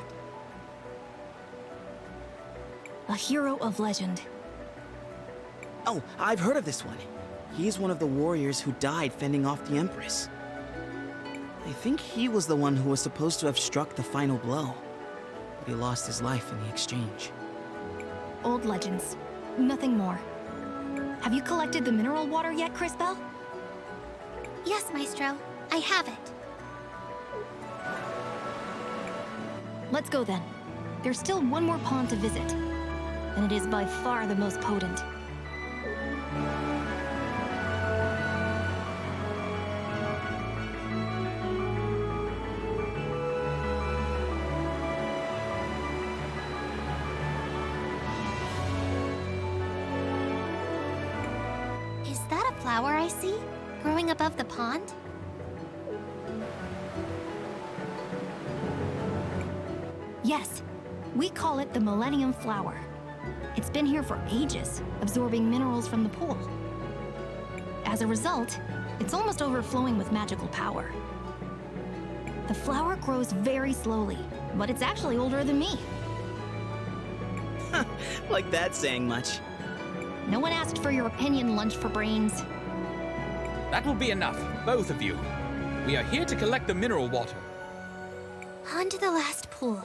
A hero of legend. Oh, I've heard of this one. He's one of the warriors who died fending off the Empress. I think he was the one who was supposed to have struck the final blow, but he lost his life in the exchange. Old legends. Nothing more. Have you collected the mineral water yet, Crisbell? Yes, Maestro. I have it. Let's go then. There's still one more pond to visit, and it is by far the most potent. flower I see, growing above the pond? Yes, we call it the Millennium Flower. It's been here for ages, absorbing minerals from the pool. As a result, it's almost overflowing with magical power. The flower grows very slowly, but it's actually older than me. Like that's saying much. No one asked for your opinion, Lunch for Brains. That will be enough, both of you. We are here to collect the mineral water. On to the last pool.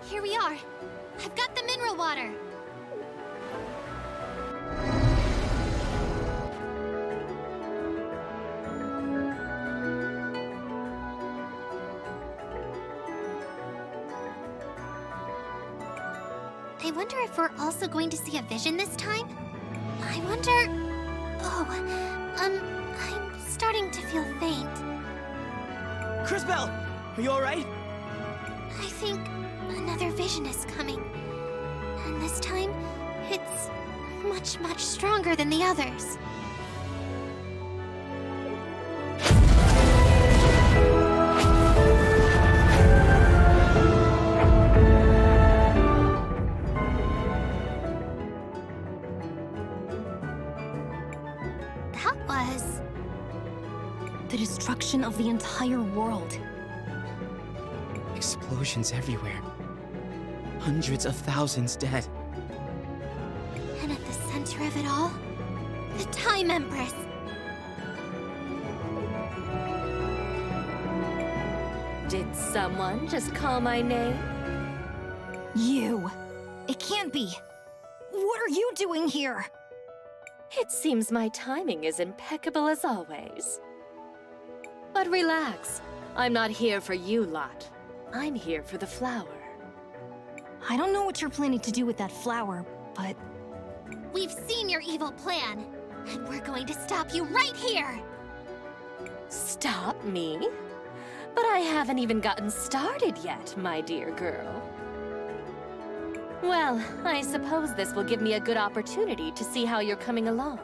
Here we are. I've got the mineral water. I wonder if we're also going to see a vision this time? I wonder... Oh, I'm starting to feel faint. Cris, are you alright? I think another vision is coming. And this time, it's much, much stronger than the others. That was... The destruction of the entire world. Explosions everywhere. Hundreds of thousands dead. And at the center of it all, the Time Empress. Did someone just call my name? You. It can't be. What are you doing here? It seems my timing is impeccable as always. But relax. I'm not here for you lot. I'm here for the flower. I don't know what you're planning to do with that flower, but... We've seen your evil plan, and we're going to stop you right here! Stop me? But I haven't even gotten started yet, my dear girl. Well, I suppose this will give me a good opportunity to see how you're coming along.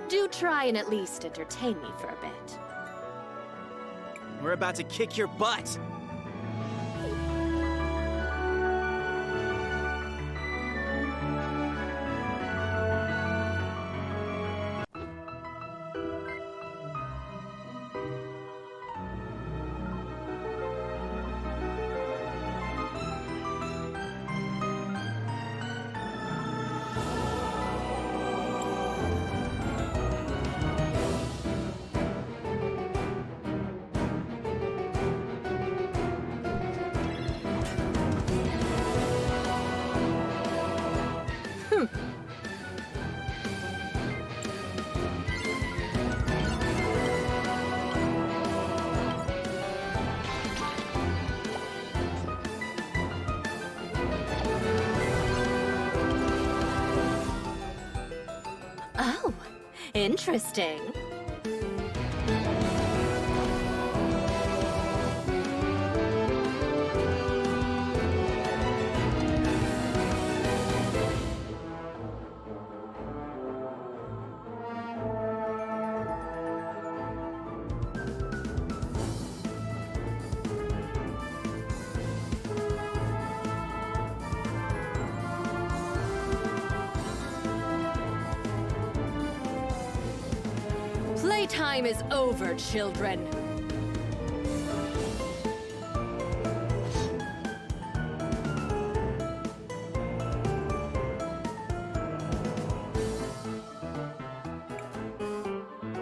Do try and at least entertain me for a bit. We're about to kick your butt! Oh, interesting. Playtime is over, children.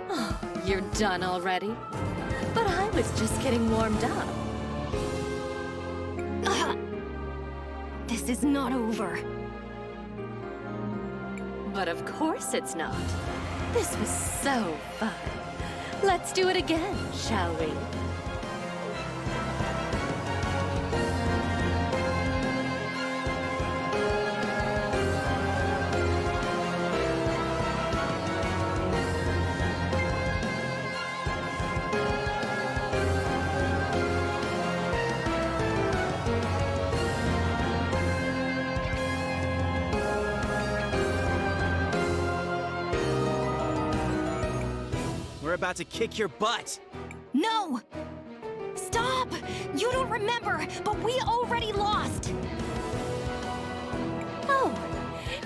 Oh, you're done already? But I was just getting warmed up. This is not over. But of course it's not. This was so fun. Let's do it again, shall we? about to kick your butt. No! Stop! You don't remember, but we already lost! Oh,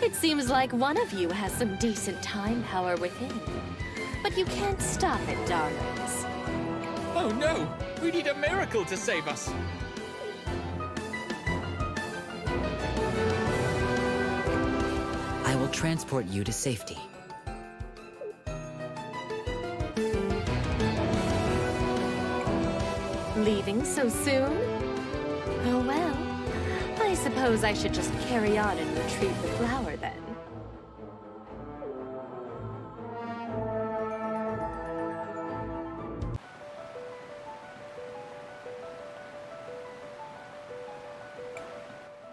it seems like one of you has some decent time power within. But you can't stop it, darlings. Oh no! We need a miracle to save us! I will transport you to safety. Leaving so soon? Oh well, I suppose I should just carry on and retrieve the flower then.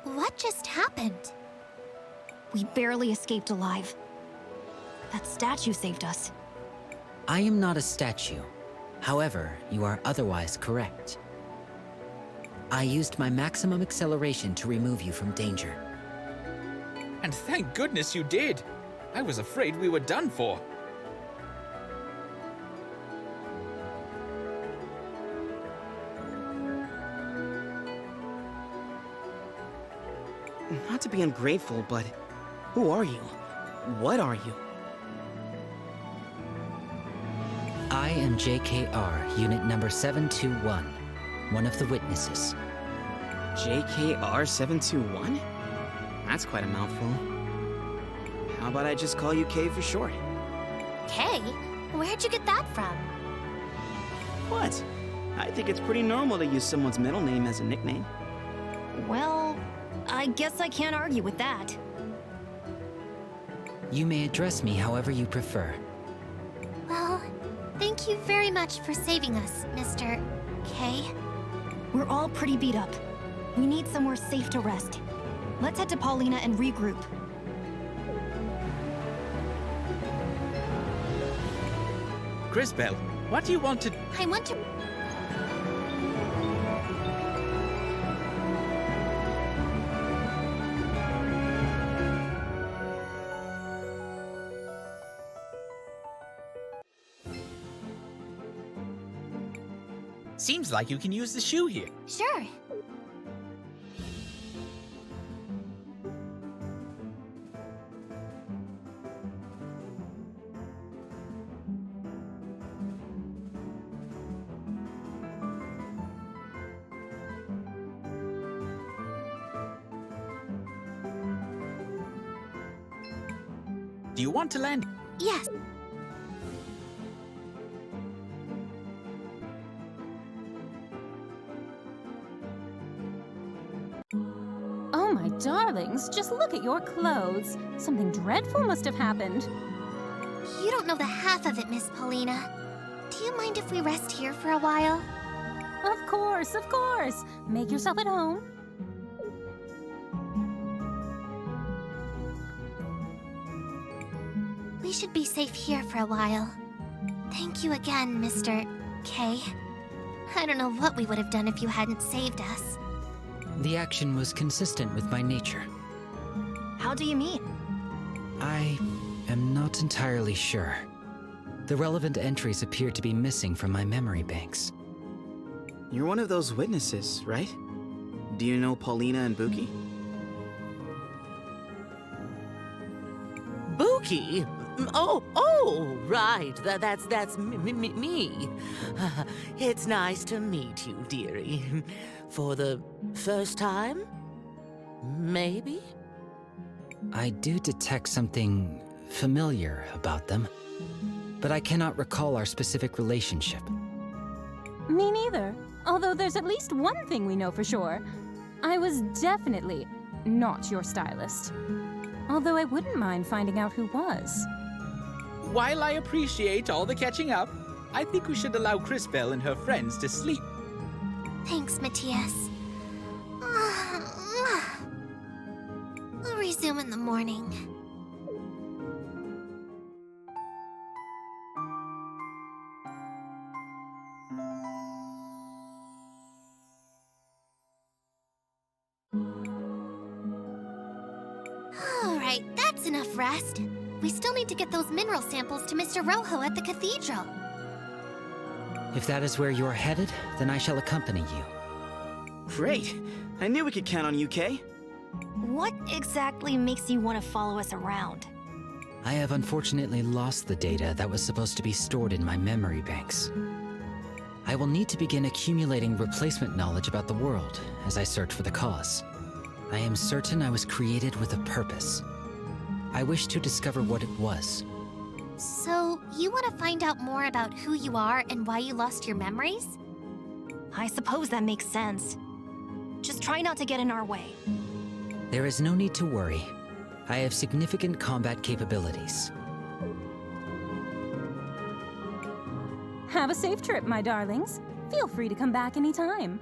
What just happened? We barely escaped alive. That statue saved us. I am not a statue. However, you are otherwise correct. I used my maximum acceleration to remove you from danger. And thank goodness you did! I was afraid we were done for. Not to be ungrateful, but who are you? What are you? I am JKR, unit number 721, one of the witnesses. JKR 721? That's quite a mouthful. How about I just call you K for short? Kay? Where'd you get that from? What? I think it's pretty normal to use someone's middle name as a nickname. Well, I guess I can't argue with that. You may address me however you prefer. Well, thank you very much for saving us, Mr. K. We're all pretty beat up. We need somewhere safe to rest. Let's head to Paulina and regroup. Crisbell, what do you want to... I want to... Seems like you can use the shoe here. Sure. Do you want to land? Yes. Oh, my darlings, just look at your clothes. Something dreadful must have happened. You don't know the half of it, Miss Paulina. Do you mind if we rest here for a while? Of course, of course. Make yourself at home. We should be safe here for a while. Thank you again, Mr. K. I don't know what we would have done if you hadn't saved us. The action was consistent with my nature. How do you mean? I am not entirely sure. The relevant entries appear to be missing from my memory banks. You're one of those witnesses, right? Do you know Paulina and Buki? Buki? Oh, right. That's me. It's nice to meet you, dearie. For the first time? Maybe? I do detect something familiar about them, but I cannot recall our specific relationship. Me neither. Although there's at least one thing we know for sure. I was definitely not your stylist. Although I wouldn't mind finding out who was. While I appreciate all the catching up, I think we should allow Crisbell and her friends to sleep. Thanks, Matthias. We'll resume in the morning. Alright, that's enough rest. We still need to get those mineral samples to Mr. Rojo at the cathedral. If that is where you are headed, then I shall accompany you. Great. I knew we could count on you, Kay. What exactly makes you want to follow us around? I have unfortunately lost the data that was supposed to be stored in my memory banks. I will need to begin accumulating replacement knowledge about the world as I search for the cause. I am certain I was created with a purpose. I wish to discover what it was. So, you want to find out more about who you are and why you lost your memories? I suppose that makes sense. Just try not to get in our way. There is no need to worry. I have significant combat capabilities. Have a safe trip, my darlings. Feel free to come back anytime.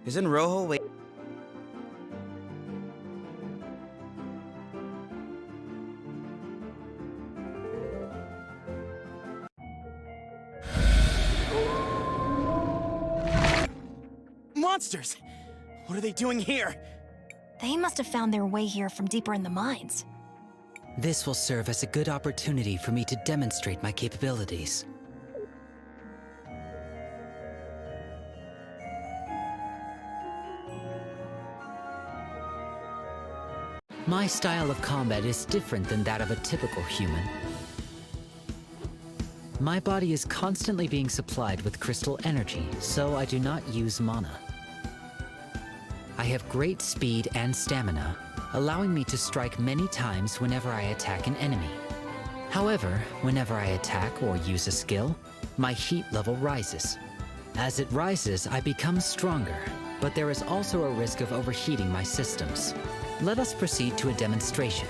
Isn't Rojo wait? Monsters! What are they doing here? They must have found their way here from deeper in the mines. This will serve as a good opportunity for me to demonstrate my capabilities. My style of combat is different than that of a typical human. My body is constantly being supplied with crystal energy, so I do not use mana. I have great speed and stamina, allowing me to strike many times whenever I attack an enemy. However, whenever I attack or use a skill, my heat level rises. As it rises, I become stronger, but there is also a risk of overheating my systems. Let us proceed to a demonstration.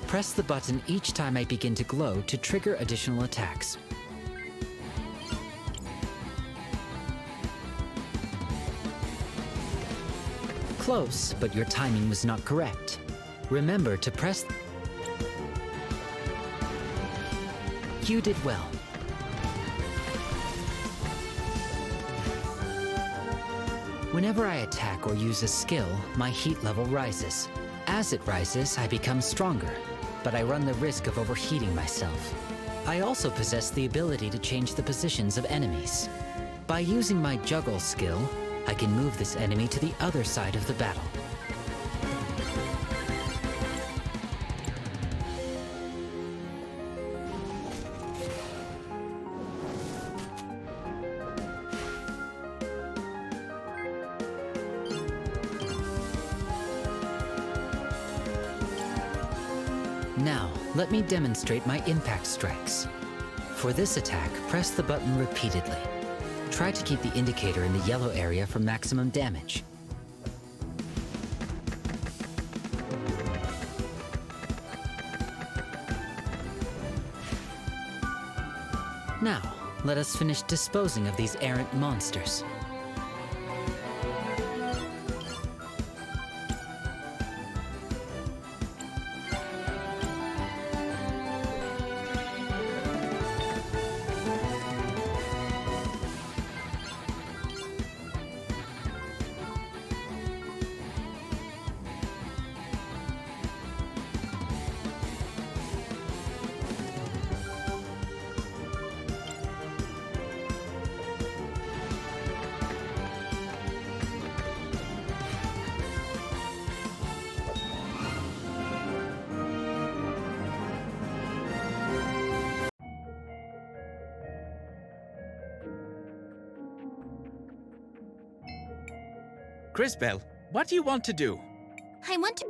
Press the button each time I begin to glow to trigger additional attacks. Close, but your timing was not correct. Remember to press... You did well. Whenever I attack or use a skill, my heat level rises. As it rises, I become stronger, but I run the risk of overheating myself. I also possess the ability to change the positions of enemies. By using my juggle skill, I can move this enemy to the other side of the battle. Now, let me demonstrate my impact strikes. For this attack, press the button repeatedly. Try to keep the indicator in the yellow area for maximum damage. Now, let us finish disposing of these errant monsters. Cris, what do you want to do? I want to...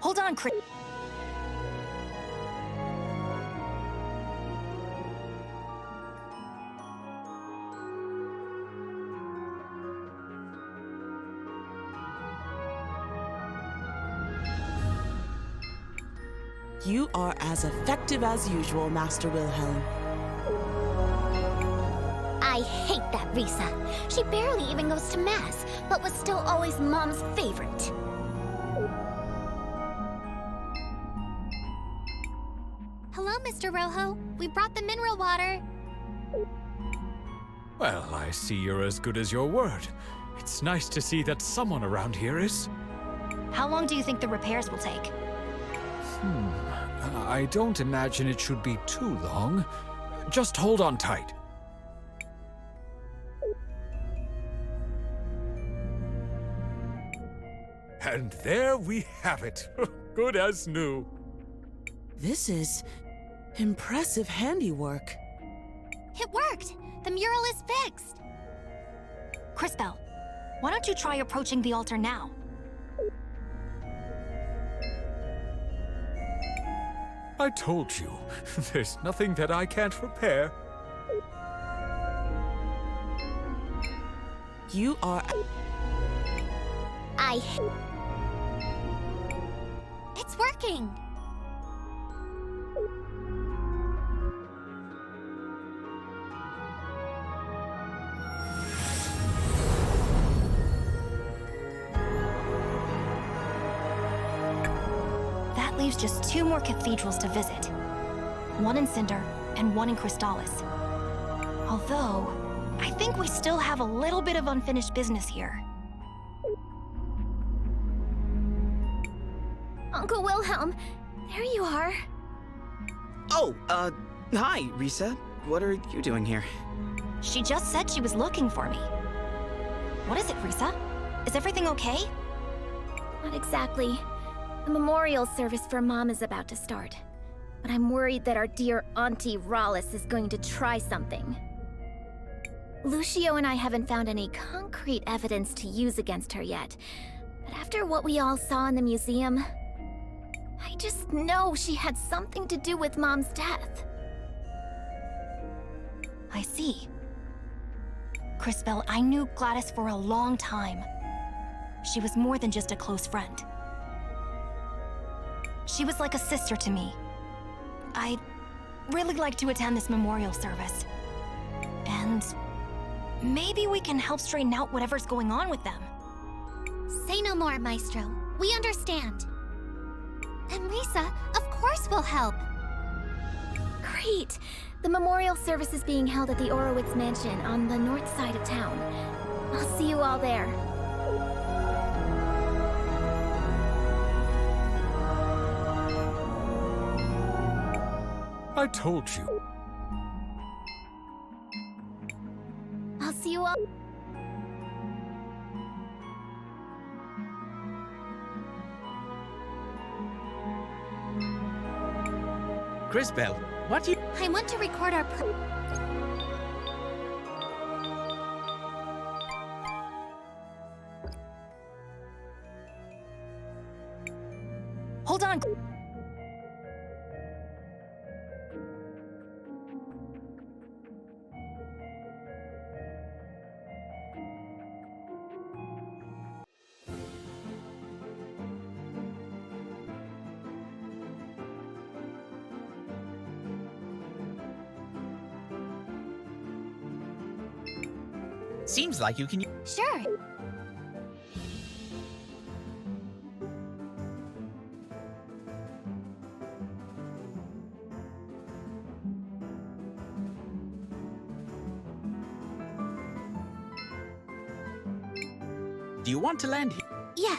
Hold on, Cris. You are as effective as usual, Master Wilhelm. I hate that Risa. She barely even goes to Mass, but was still always Mom's favorite. Hello, Mr. Rojo. We brought the mineral water. Well, I see you're as good as your word. It's nice to see that someone around here is. How long do you think the repairs will take? I don't imagine it should be too long. Just hold on tight. And there we have it. Good as new. This is impressive handiwork. It worked! The mural is fixed! Crisbel, why don't you try approaching the altar now? I told you, there's nothing that I can't repair. You are... It's working! That leaves just 2 more cathedrals to visit. One in Cinder and one in Crystallis. Although, I think we still have a little bit of unfinished business here. Uncle Wilhelm, there you are. Oh, hi, Risa. What are you doing here? She just said she was looking for me. What is it, Risa? Is everything okay? Not exactly. The memorial service for Mom is about to start. But I'm worried that our dear Auntie Rallis is going to try something. Lucio and I haven't found any concrete evidence to use against her yet. But after what we all saw in the museum, I just know she had something to do with Mom's death. I see. Crisbel, I knew Gladys for a long time. She was more than just a close friend. She was like a sister to me. I'd really like to attend this memorial service. And maybe we can help straighten out whatever's going on with them. Say no more, Maestro. We understand. And Risa, of course we'll help. Great! The memorial service is being held at the Orowitz Mansion on the north side of town. I'll see you all there. I told you. I'll see you all. Crisbel, what do you... I want to record our Hold on. Seems like you can... Sure. Do you want to land here? Yeah.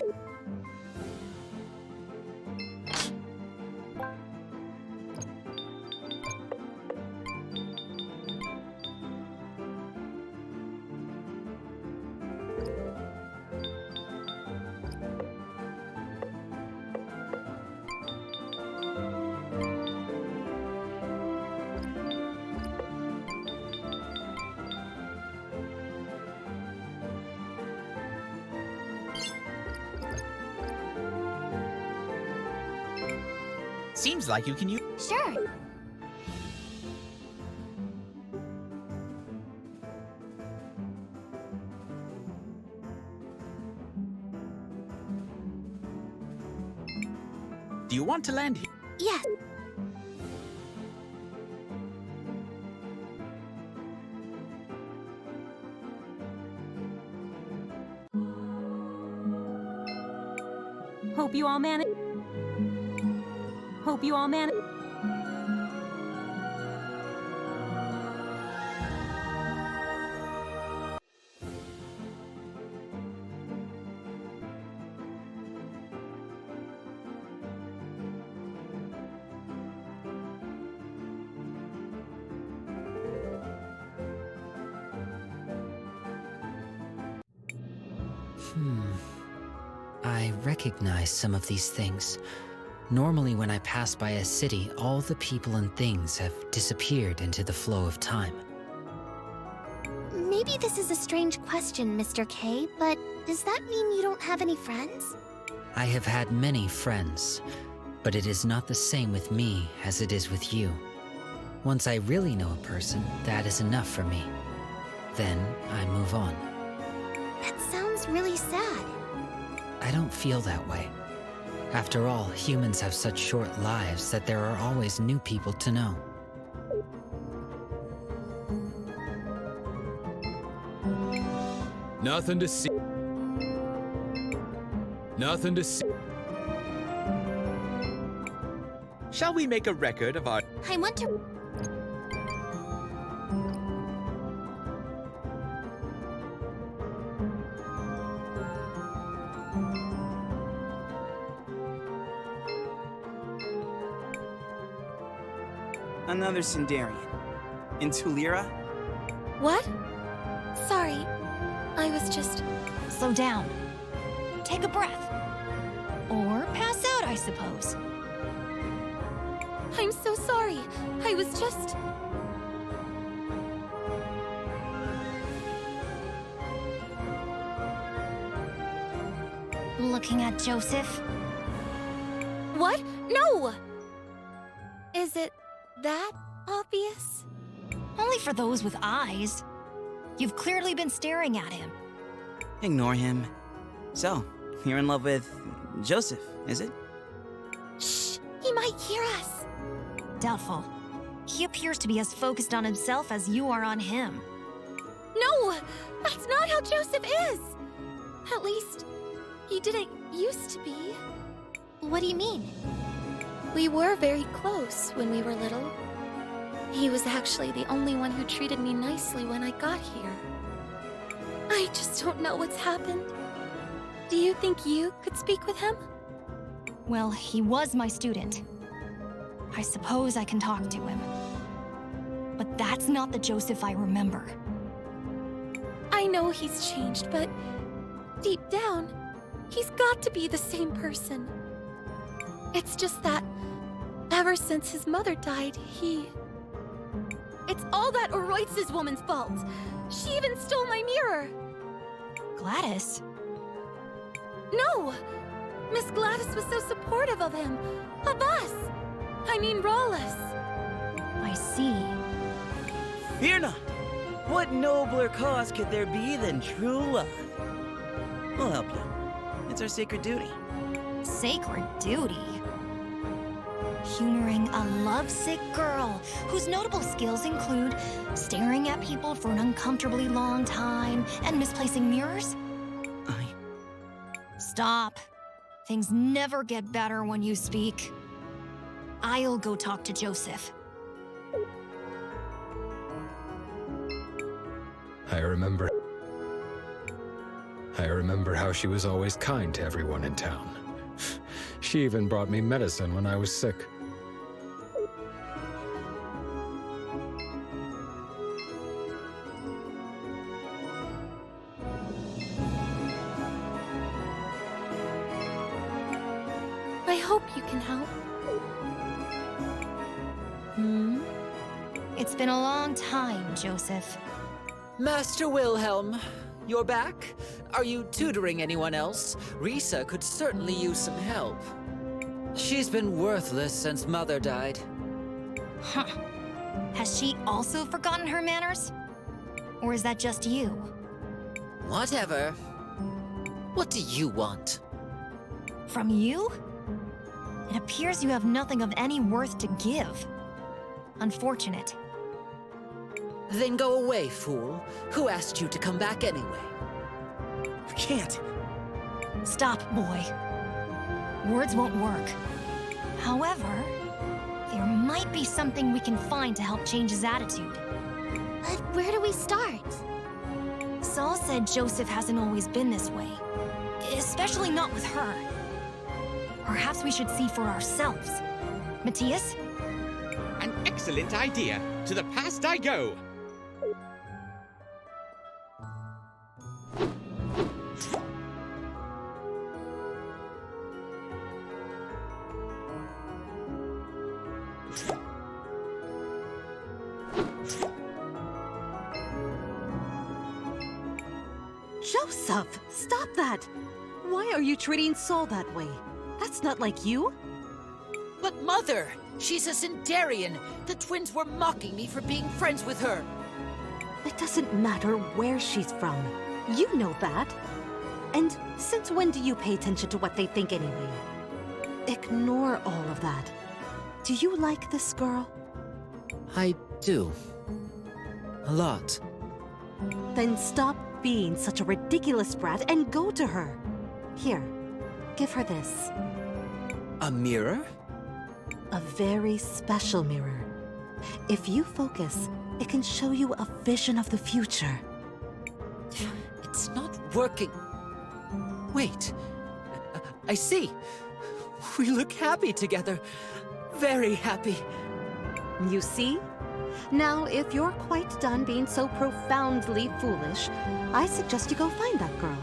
Seems like you can use. Sure. Do you want to land here? Yes. Hope you all manage. Hope you all manage. I recognize some of these things. Normally, when I pass by a city, all the people and things have disappeared into the flow of time. Maybe this is a strange question, Mr. K, but does that mean you don't have any friends? I have had many friends, but it is not the same with me as it is with you. Once I really know a person, that is enough for me. Then I move on. That sounds really sad. I don't feel that way. After all, humans have such short lives that there are always new people to know. Nothing to see. Nothing to see. Shall we make a record of our... I want to... Another Sindarian. In Tulira? What? Sorry, I was just... Slow down. Take a breath. Or pass out, I suppose. I'm so sorry. I was just... Looking at Joseph? What? No! Is it that obvious? Only for those with eyes. You've clearly been staring at him. Ignore him. So, you're in love with Joseph, is it? Shh! He might hear us. Doubtful. He appears to be as focused on himself as you are on him. No! That's not how Joseph is! At least, he didn't used to be. What do you mean? We were very close when we were little. He was actually the only one who treated me nicely when I got here. I just don't know what's happened. Do you think you could speak with him? Well, he was my student. I suppose I can talk to him. But that's not the Joseph I remember. I know he's changed, but deep down, he's got to be the same person. It's just that, ever since his mother died, It's all that Oroitz's woman's fault! She even stole my mirror! Gladys? No! Miss Gladys was so supportive of him. Of us! I mean, Rawless. I see. Fear not! What nobler cause could there be than true love? We'll help you. It's our sacred duty. Sacred duty? Humoring a lovesick girl whose notable skills include staring at people for an uncomfortably long time and misplacing mirrors? Stop. Things never get better when you speak. I'll go talk to Joseph. I remember how she was always kind to everyone in town. She even brought me medicine when I was sick. I hope you can help. It's been a long time, Joseph. Master Wilhelm, you're back? Are you tutoring anyone else? Risa could certainly use some help. She's been worthless since Mother died. Huh. Has she also forgotten her manners? Or is that just you? Whatever. What do you want? From you? It appears you have nothing of any worth to give. Unfortunate. Then go away, fool. Who asked you to come back anyway? You can't. Stop, boy. Words won't work. However, there might be something we can find to help change his attitude. But where do we start? Saul said Joseph hasn't always been this way. Especially not with her. Perhaps we should see for ourselves. Matthias? An excellent idea. To the past I go. Joseph, stop that! Why are you treating Saul that way? That's not like you. But Mother, she's a Sindarian. The twins were mocking me for being friends with her. It doesn't matter where she's from. You know that. And since when do you pay attention to what they think anyway? Ignore all of that. Do you like this girl? I do. A lot. Then stop being such a ridiculous brat and go to her. Here, give her this. A mirror? A very special mirror. If you focus, it can show you a vision of the future. It's not working. Wait. I see. We look happy together. Very happy. You see? Now, if you're quite done being so profoundly foolish, I suggest you go find that girl.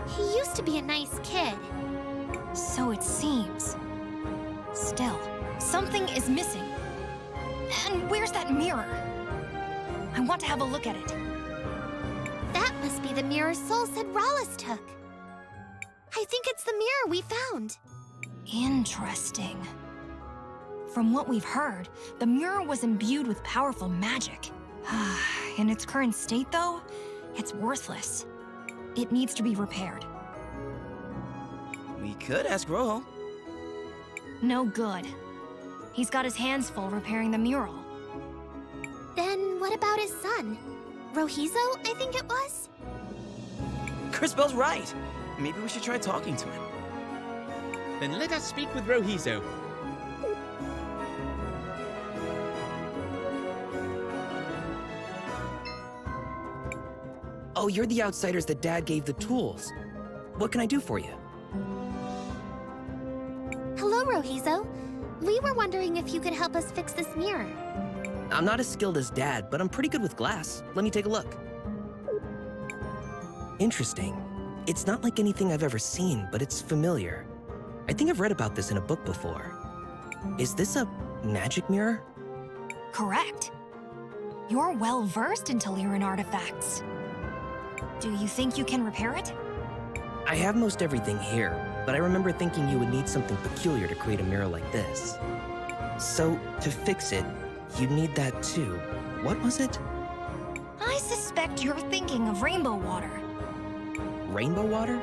He used to be a nice kid. So it seems. Still, something is missing. And where's that mirror? I want to have a look at it. That must be the mirror Soul said Rallis took. I think it's the mirror we found. Interesting. From what we've heard, the mirror was imbued with powerful magic. In its current state, though, it's worthless. It needs to be repaired. We could ask Rojo. No good. He's got his hands full repairing the mural. Then what about his son? Rohizo, I think it was? Crispell's right. Maybe we should try talking to him. Then let us speak with Rohizo. Oh, you're the outsiders that Dad gave the tools. What can I do for you? Hello, Rohizo. We were wondering if you could help us fix this mirror. I'm not as skilled as Dad, but I'm pretty good with glass. Let me take a look. Interesting. It's not like anything I've ever seen, but it's familiar. I think I've read about this in a book before. Is this a magic mirror? Correct. You're well-versed in Teliran artifacts. Do you think you can repair it? I have most everything here, but I remember thinking you would need something peculiar to create a mirror like this. So, to fix it, you'd need that too. What was it? I suspect you're thinking of rainbow water. Rainbow water?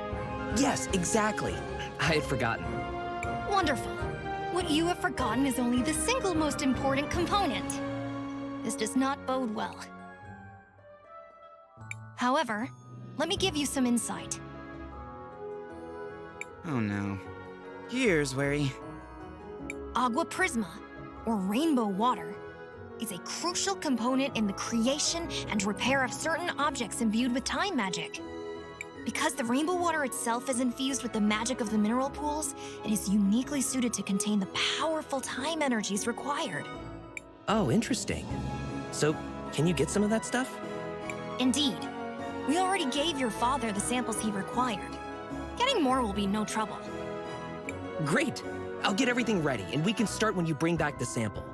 Yes, exactly. I had forgotten. Wonderful. What you have forgotten is only the single most important component. This does not bode well. However, let me give you some insight. Oh no. Here's Wary. Agua Prisma, or rainbow water, is a crucial component in the creation and repair of certain objects imbued with time magic. Because the rainbow water itself is infused with the magic of the mineral pools, it is uniquely suited to contain the powerful time energies required. Oh, interesting. So, can you get some of that stuff? Indeed. We already gave your father the samples he required. Getting more will be no trouble. Great! I'll get everything ready, and we can start when you bring back the sample.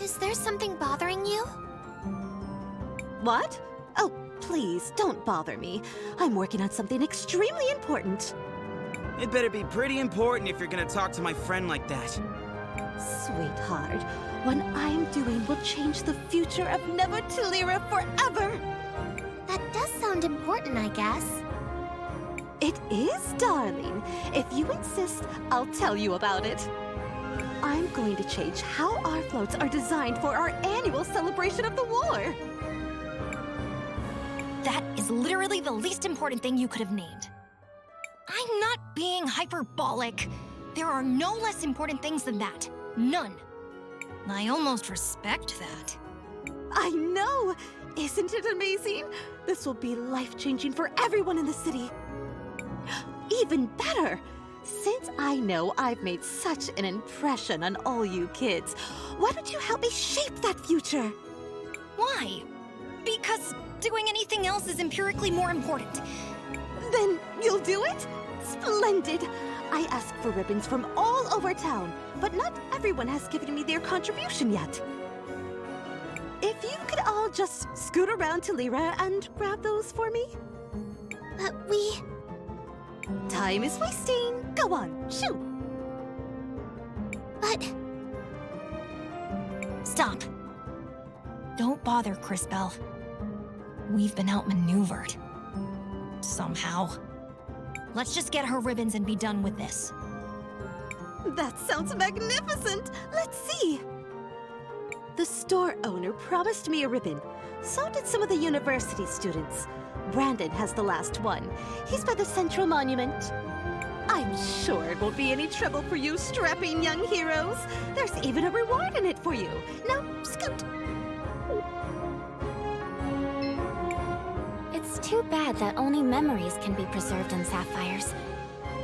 Is there something bothering you? What? Oh, please, don't bother me. I'm working on something extremely important. It better be pretty important if you're gonna talk to my friend like that. Sweetheart, what I'm doing will change the future of Never Talira forever! That does sound important, I guess. It is, darling. If you insist, I'll tell you about it. I'm going to change how our floats are designed for our annual celebration of the war. That is literally the least important thing you could have named. I'm not being hyperbolic. There are no less important things than that. None. I almost respect that. I know! Isn't it amazing? This will be life-changing for everyone in the city. Even better! Since I know I've made such an impression on all you kids, why don't you help me shape that future? Why? Because doing anything else is empirically more important. Then you'll do it? Splendid! I asked for ribbons from all over town, but not everyone has given me their contribution yet. If you could all just scoot around to Lyra and grab those for me? But Time is wasting. Go on, shoot! But... Stop. Don't bother, Crisbell. We've been outmaneuvered. Somehow. Let's just get her ribbons and be done with this. That sounds magnificent! Let's see! The store owner promised me a ribbon. So did some of the university students. Brandon has the last one. He's by the Central Monument. I'm sure it won't be any trouble for you strapping young heroes. There's even a reward in it for you. Now, scoot! It's too bad that only memories can be preserved in sapphires.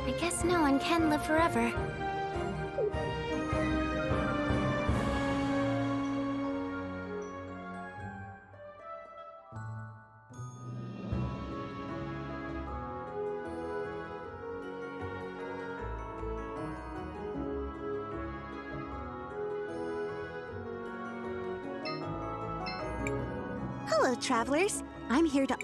I guess no one can live forever. Hello, travelers. I'm here to...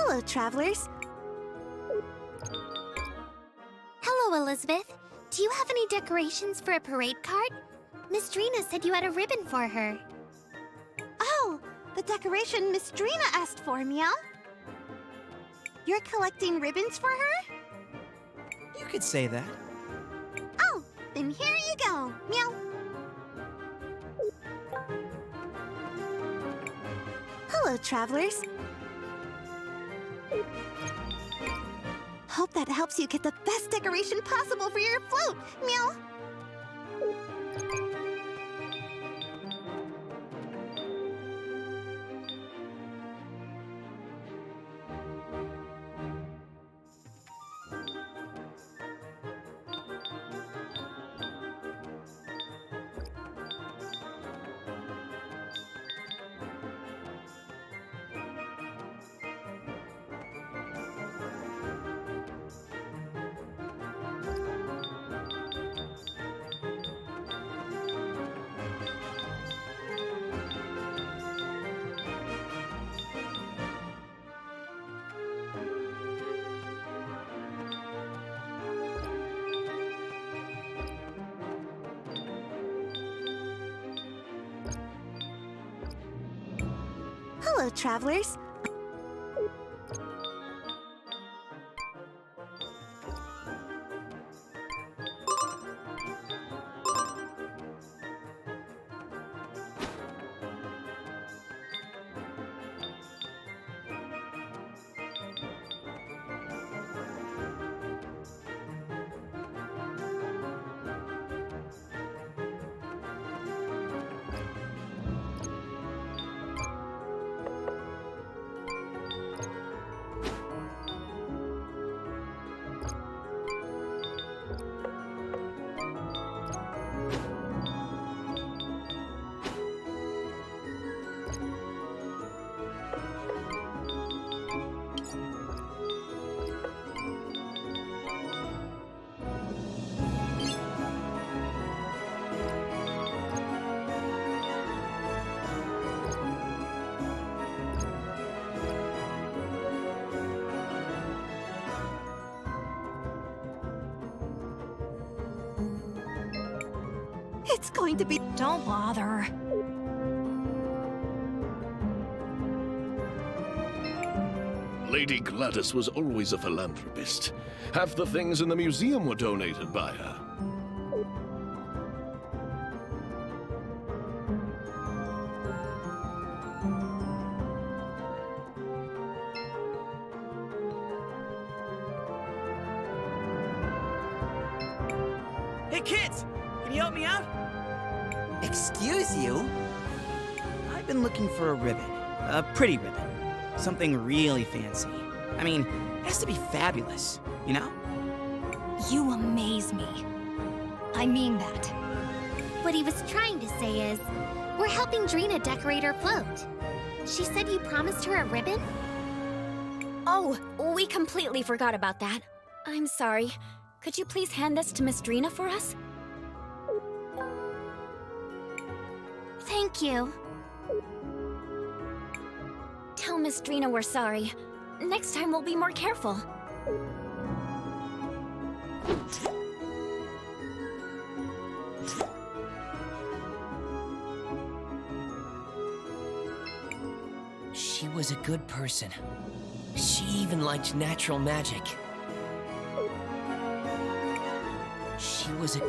Hello, travelers. Hello, Elizabeth. Do you have any decorations for a parade cart? Miss Drina said you had a ribbon for her. Oh, the decoration Miss Drina asked for, Meow. You're collecting ribbons for her? You could say that. Oh, then here you go, Meow. Hello, travelers. Hope that helps you get the best decoration possible for your float, Meow. Hello, travelers. It's going to be... Don't bother. Lady Gladys was always a philanthropist. Half the things in the museum were donated by her. Hey kids! Can you help me out? Excuse you? I've been looking for a ribbon. A pretty ribbon. Something really fancy. I mean, it has to be fabulous, you know? You amaze me. I mean that. What he was trying to say is, we're helping Drina decorate her float. She said you promised her a ribbon? Oh, we completely forgot about that. I'm sorry. Could you please hand this to Miss Drina for us? Thank you. Tell Miss Drina we're sorry. Next time we'll be more careful. She was a good person. She even liked natural magic. She was a...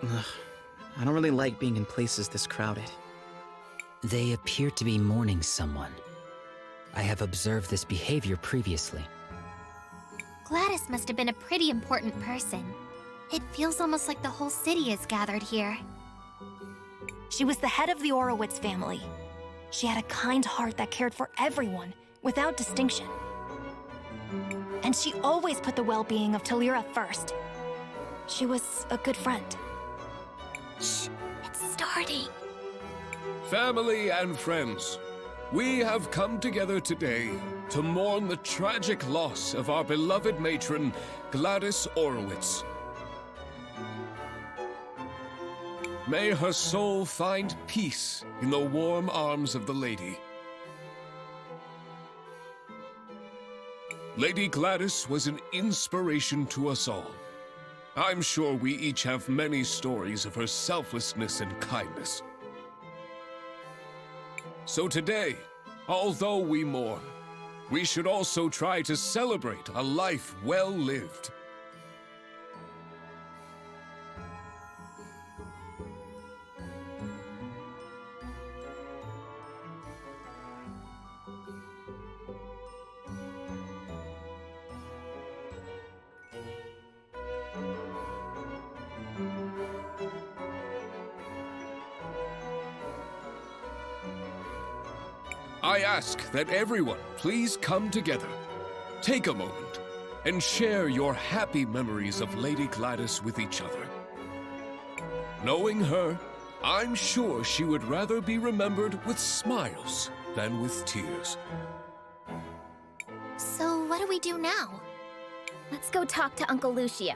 Ugh, I don't really like being in places this crowded. They appear to be mourning someone. I have observed this behavior previously. Gladys must have been a pretty important person. It feels almost like the whole city is gathered here. She was the head of the Orowitz family. She had a kind heart that cared for everyone, without distinction. And she always put the well-being of Talira first. She was a good friend. Shh, it's starting. Family and friends, we have come together today to mourn the tragic loss of our beloved matron, Gladys Orowitz. May her soul find peace in the warm arms of the Lady. Lady Gladys was an inspiration to us all. I'm sure we each have many stories of her selflessness and kindness. So today, although we mourn, we should also try to celebrate a life well lived. I ask that everyone please come together, take a moment, and share your happy memories of Lady Gladys with each other. Knowing her, I'm sure she would rather be remembered with smiles than with tears. So what do we do now? Let's go talk to Uncle Lucio.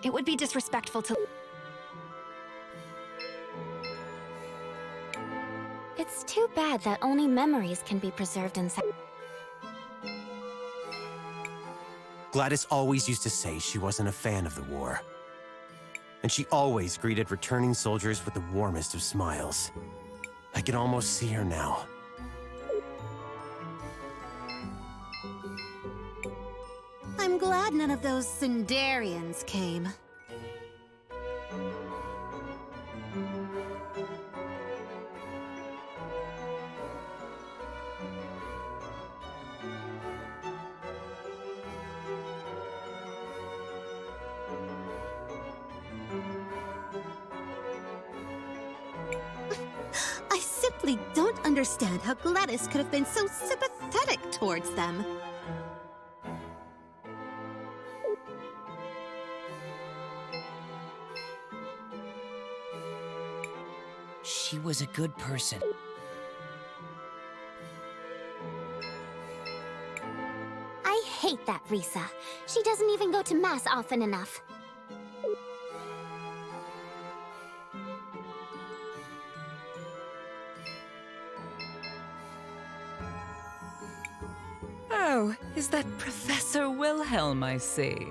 It would be disrespectful to... It's too bad that only memories can be preserved inside. Gladys always used to say she wasn't a fan of the war. And she always greeted returning soldiers with the warmest of smiles. I can almost see her now. I'm glad none of those Sindarians came. I simply don't understand how Gladys could have been so sympathetic towards them. She was a good person. I hate that Risa. She doesn't even go to Mass often enough. Oh, is that Professor Wilhelm I see?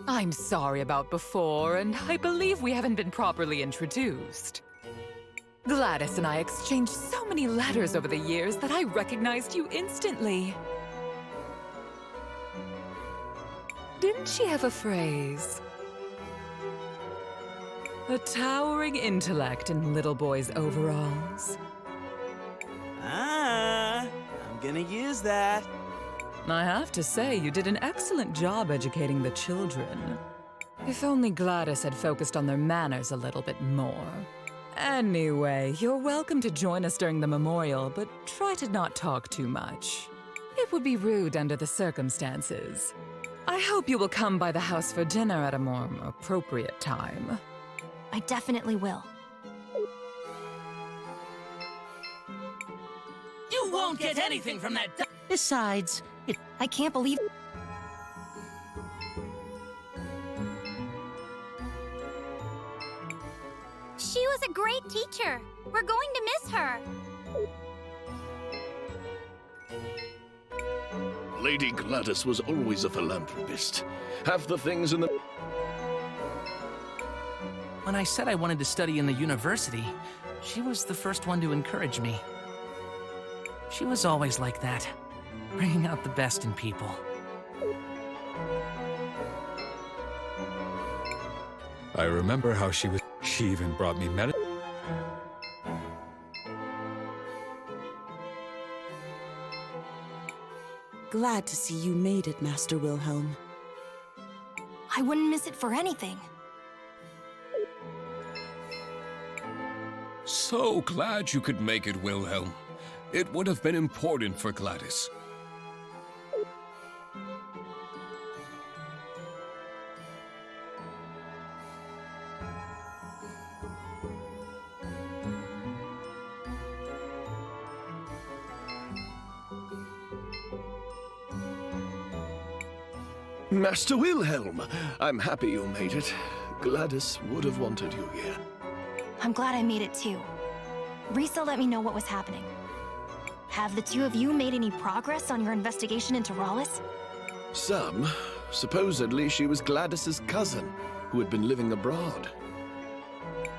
I'm sorry about before, and I believe we haven't been properly introduced. Gladys and I exchanged so many letters over the years that I recognized you instantly. Didn't she have a phrase? A towering intellect in little boys' overalls. I'm gonna use that. I have to say, you did an excellent job educating the children. If only Gladys had focused on their manners a little bit more. Anyway, you're welcome to join us during the memorial, but try to not talk too much. It would be rude under the circumstances. I hope you will come by the house for dinner at a more appropriate time. I definitely will. You won't get anything from that. Besides, I can't believe... She was a great teacher. We're going to miss her. Lady Gladys was always a philanthropist. Half the things in the... When I said I wanted to study in the university, she was the first one to encourage me. She was always like that, bringing out the best in people. I remember how she even brought me medicine. Glad to see you made it, Master Wilhelm. I wouldn't miss it for anything. So glad you could make it, Wilhelm. It would have been important for Gladys. Master Wilhelm, I'm happy you made it. Gladys would have wanted you here. I'm glad I made it too. Risa let me know what was happening. Have the two of you made any progress on your investigation into Rallis? Some. Supposedly, she was Gladys's cousin, who had been living abroad.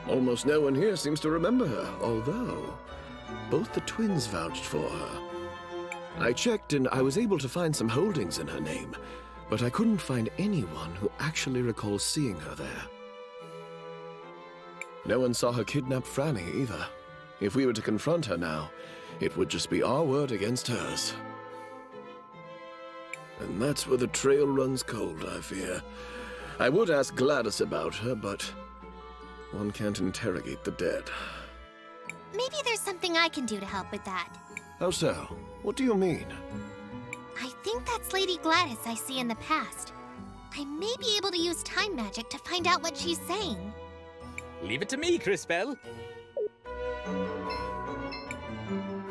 Almost no one here seems to remember her, although both the twins vouched for her. I checked and I was able to find some holdings in her name, but I couldn't find anyone who actually recalls seeing her there. No one saw her kidnap Franny either. If we were to confront her now, it would just be our word against hers. And that's where the trail runs cold, I fear. I would ask Gladys about her, but one can't interrogate the dead. Maybe there's something I can do to help with that. How so? What do you mean? I think that's Lady Gladys I see in the past. I may be able to use time magic to find out what she's saying. Leave it to me, Cris Bell.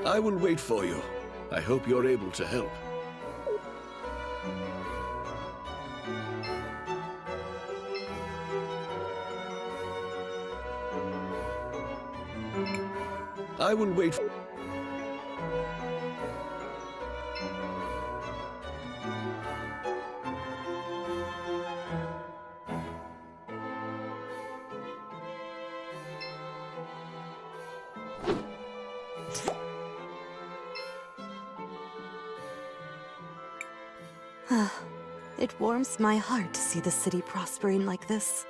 I will wait for you. I hope you're able to help. I will wait. It warms my heart to see the city prospering like this.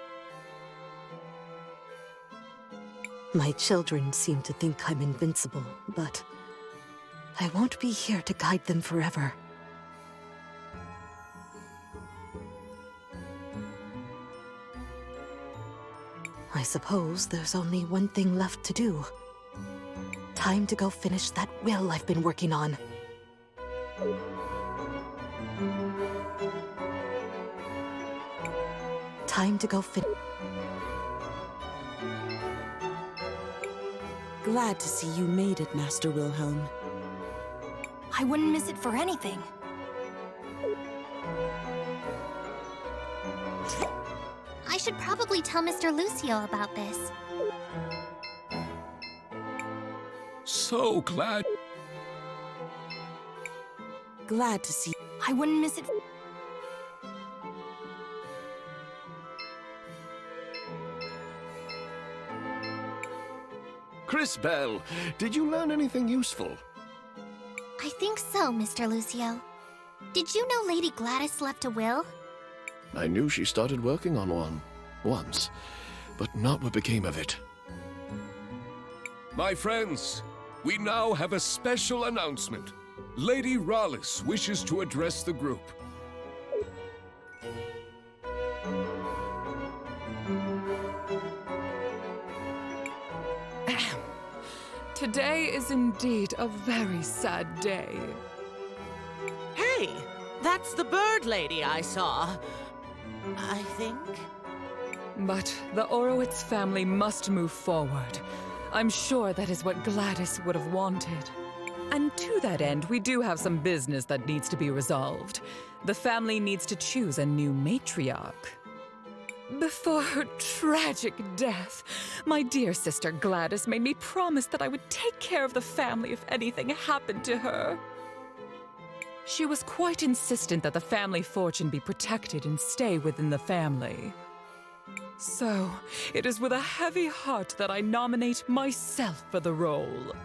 My children seem to think I'm invincible, but I won't be here to guide them forever. I suppose there's only one thing left to do. Time to go finish that will I've been working on. Time to go finish. Glad to see you made it, Master Wilhelm. I wouldn't miss it for anything. I should probably tell Mr. Lucio about this. So glad. Glad to see. I wouldn't miss it. Cris Bell, did you learn anything useful? I think so, Mr. Lucio. Did you know Lady Gladys left a will? I knew she started working on one, once, but not what became of it. My friends, we now have a special announcement. Lady Rallis wishes to address the group. Today is indeed a very sad day. Hey, that's the bird lady I saw. I think. But the Orowitz family must move forward. I'm sure that is what Gladys would have wanted. And to that end, we do have some business that needs to be resolved. The family needs to choose a new matriarch. Before her tragic death, my dear sister Gladys made me promise that I would take care of the family if anything happened to her. She was quite insistent that the family fortune be protected and stay within the family. So, it is with a heavy heart that I nominate myself for the role.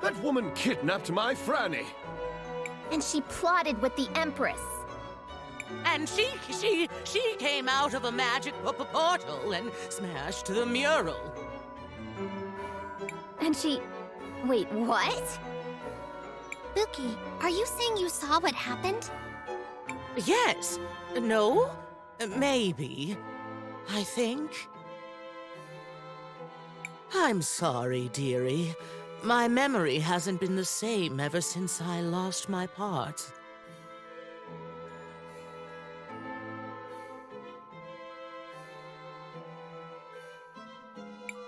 That woman kidnapped my Franny! And she plotted with the Empress. And she came out of a magic portal and smashed the mural. And she... Wait, what? Buki, are you saying you saw what happened? Yes. No? Maybe. I think. I'm sorry, dearie. My memory hasn't been the same ever since I lost my part.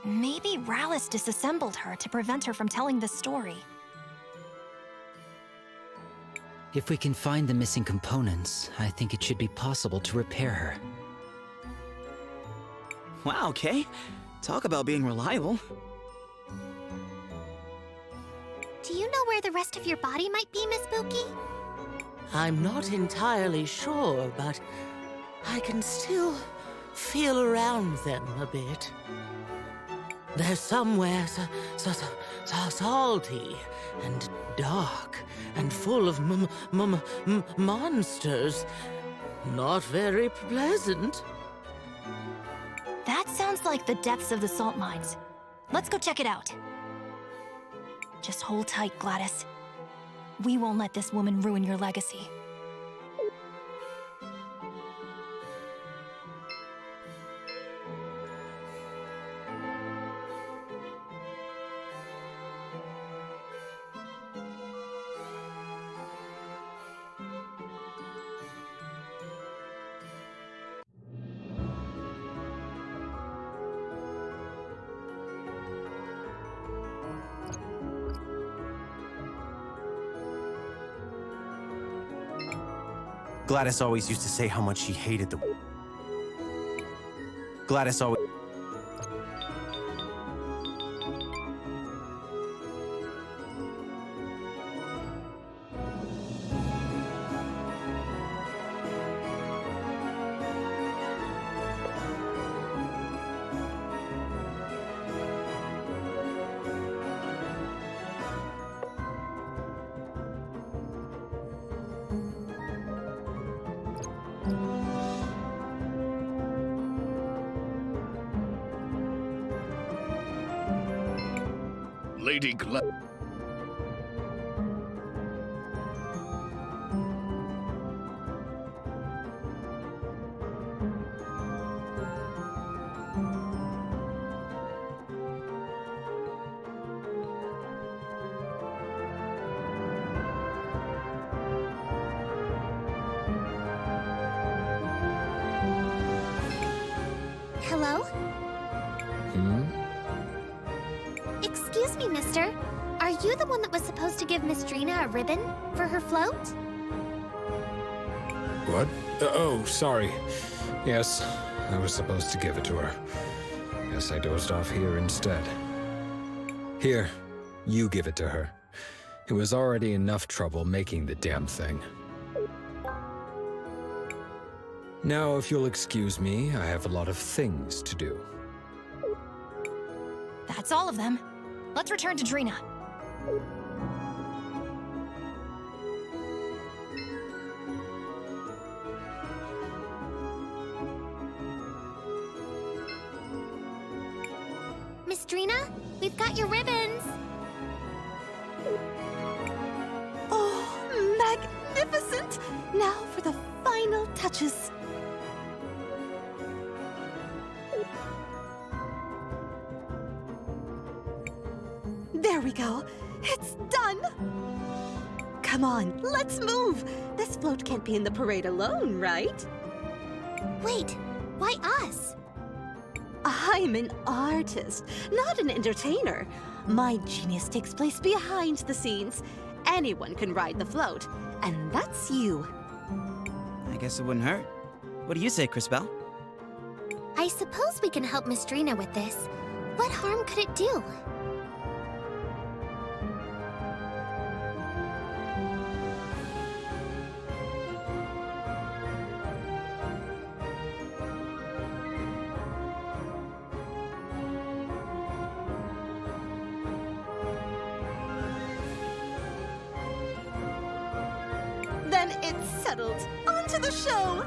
Maybe Rallis disassembled her to prevent her from telling the story. If we can find the missing components, I think it should be possible to repair her. Wow, Kay. Talk about being reliable. Do you know where the rest of your body might be, Miss Spooky? I'm not entirely sure, but I can still feel around them a bit. They're somewhere salty and dark and full of monsters. Not very pleasant. That sounds like the depths of the salt mines. Let's go check it out. Just hold tight, Gladys. We won't let this woman ruin your legacy. Gladys always used to say how much she hated the... Gladys always... Lady Gladys. Hello? Excuse me, mister. Are you the one that was supposed to give Miss Drina a ribbon for her float? What? Oh, sorry. Yes, I was supposed to give it to her. Guess I dozed off here instead. Here, you give it to her. It was already enough trouble making the damn thing. Now, if you'll excuse me, I have a lot of things to do. That's all of them. Let's return to Drina. Miss Drina, we've got your ribbons. Oh, magnificent! Now for the final touches. There we go. It's done! Come on, let's move! This float can't be in the parade alone, right? Wait, why us? I'm an artist, not an entertainer. My genius takes place behind the scenes. Anyone can ride the float, and that's you. I guess it wouldn't hurt. What do you say, Cris Belle? I suppose we can help Miss Drina with this. What harm could it do? Then it's settled. On to the show!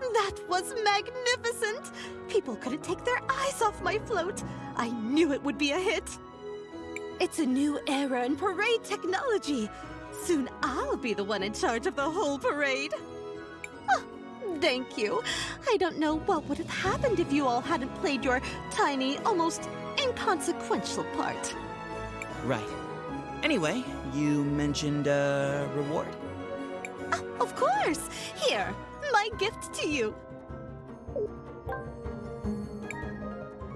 That was magnificent! People couldn't take their eyes off my float. I knew it would be a hit. It's a new era in parade technology. Soon I'll be the one in charge of the whole parade. Oh, thank you. I don't know what would have happened if you all hadn't played your tiny, almost inconsequential part. Right. Anyway, you mentioned reward? Of course! Here, my gift to you.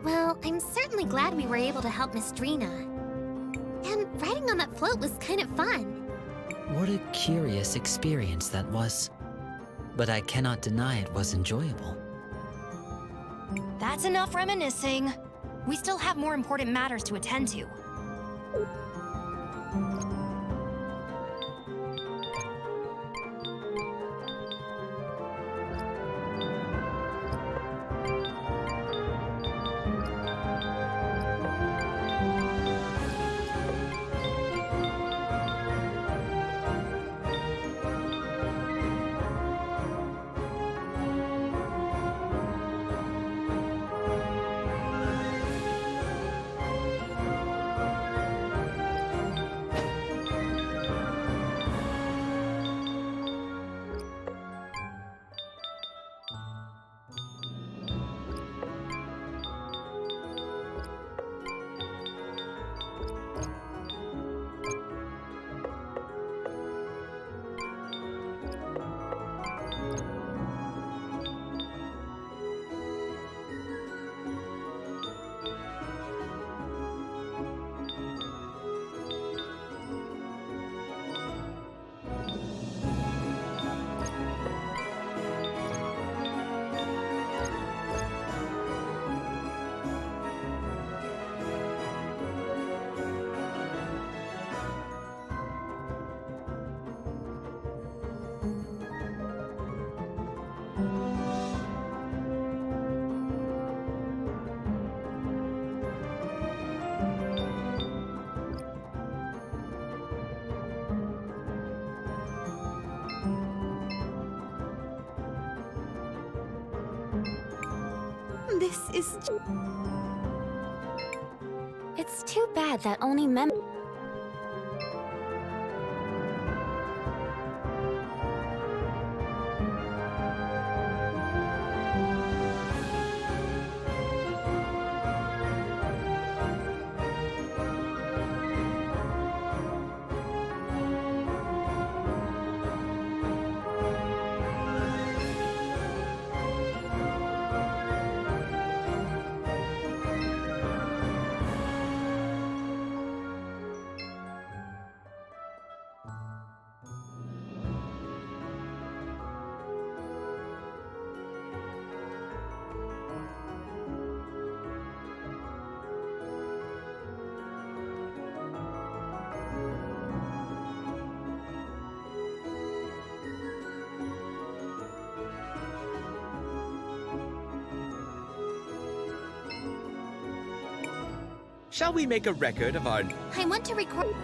Well, I'm certainly glad we were able to help Miss Drina. And riding on that float was kind of fun. What a curious experience that was. But I cannot deny it was enjoyable. That's enough reminiscing. We still have more important matters to attend to. This is... It's too bad that only Shall we make a record of our... I want to record...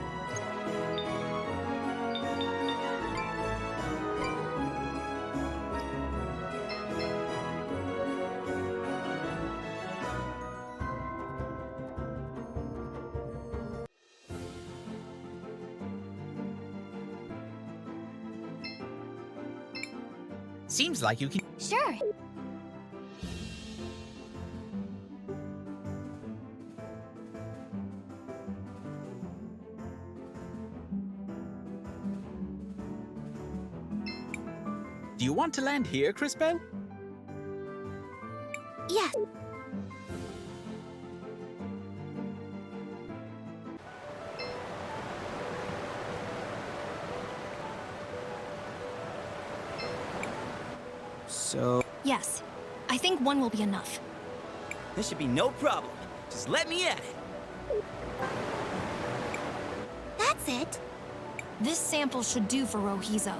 Seems like you can... Sure. Do you want to land here, Cris? Yes. So... Yes. I think one will be enough. This should be no problem. Just let me at it. That's it. This sample should do for Rohizo.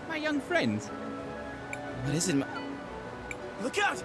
My young friends. What is it? Look out!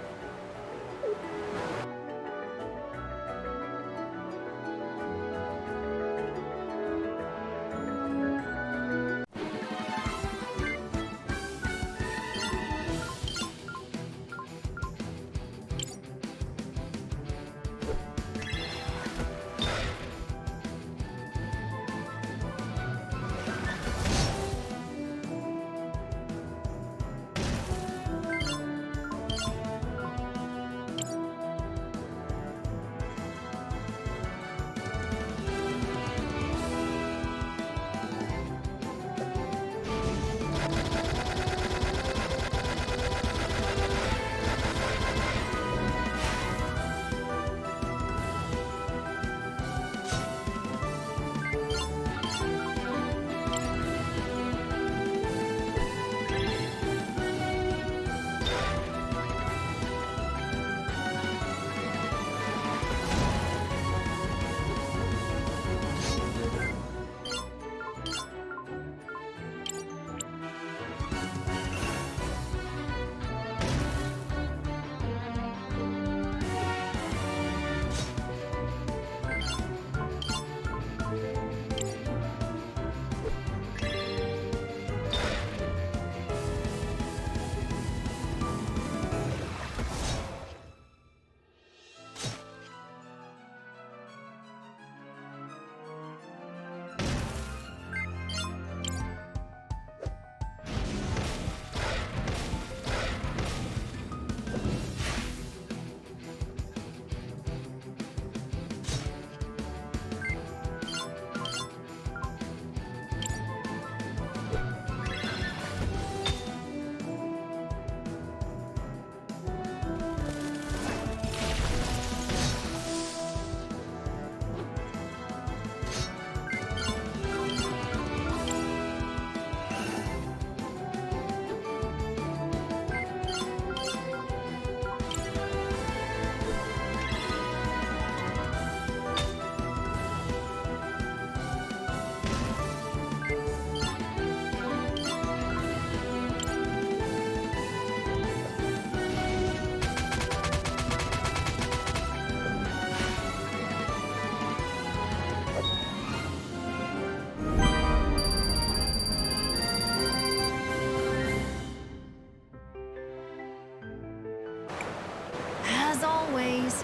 apologies.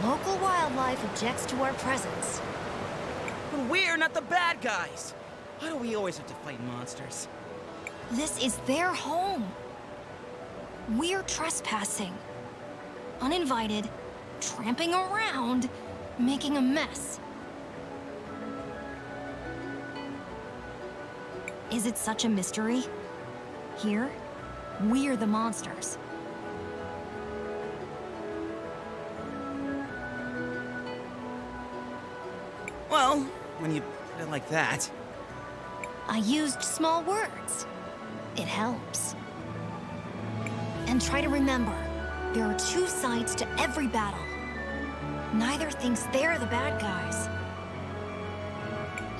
Local wildlife objects to our presence. But we're not the bad guys. Why do we always have to fight monsters? This is their home. We're trespassing. Uninvited, tramping around, making a mess. Is it such a mystery? Here, we're the monsters. Well, when you put it like that. I used small words. It helps. And try to remember, there are two sides to every battle. Neither thinks they're the bad guys.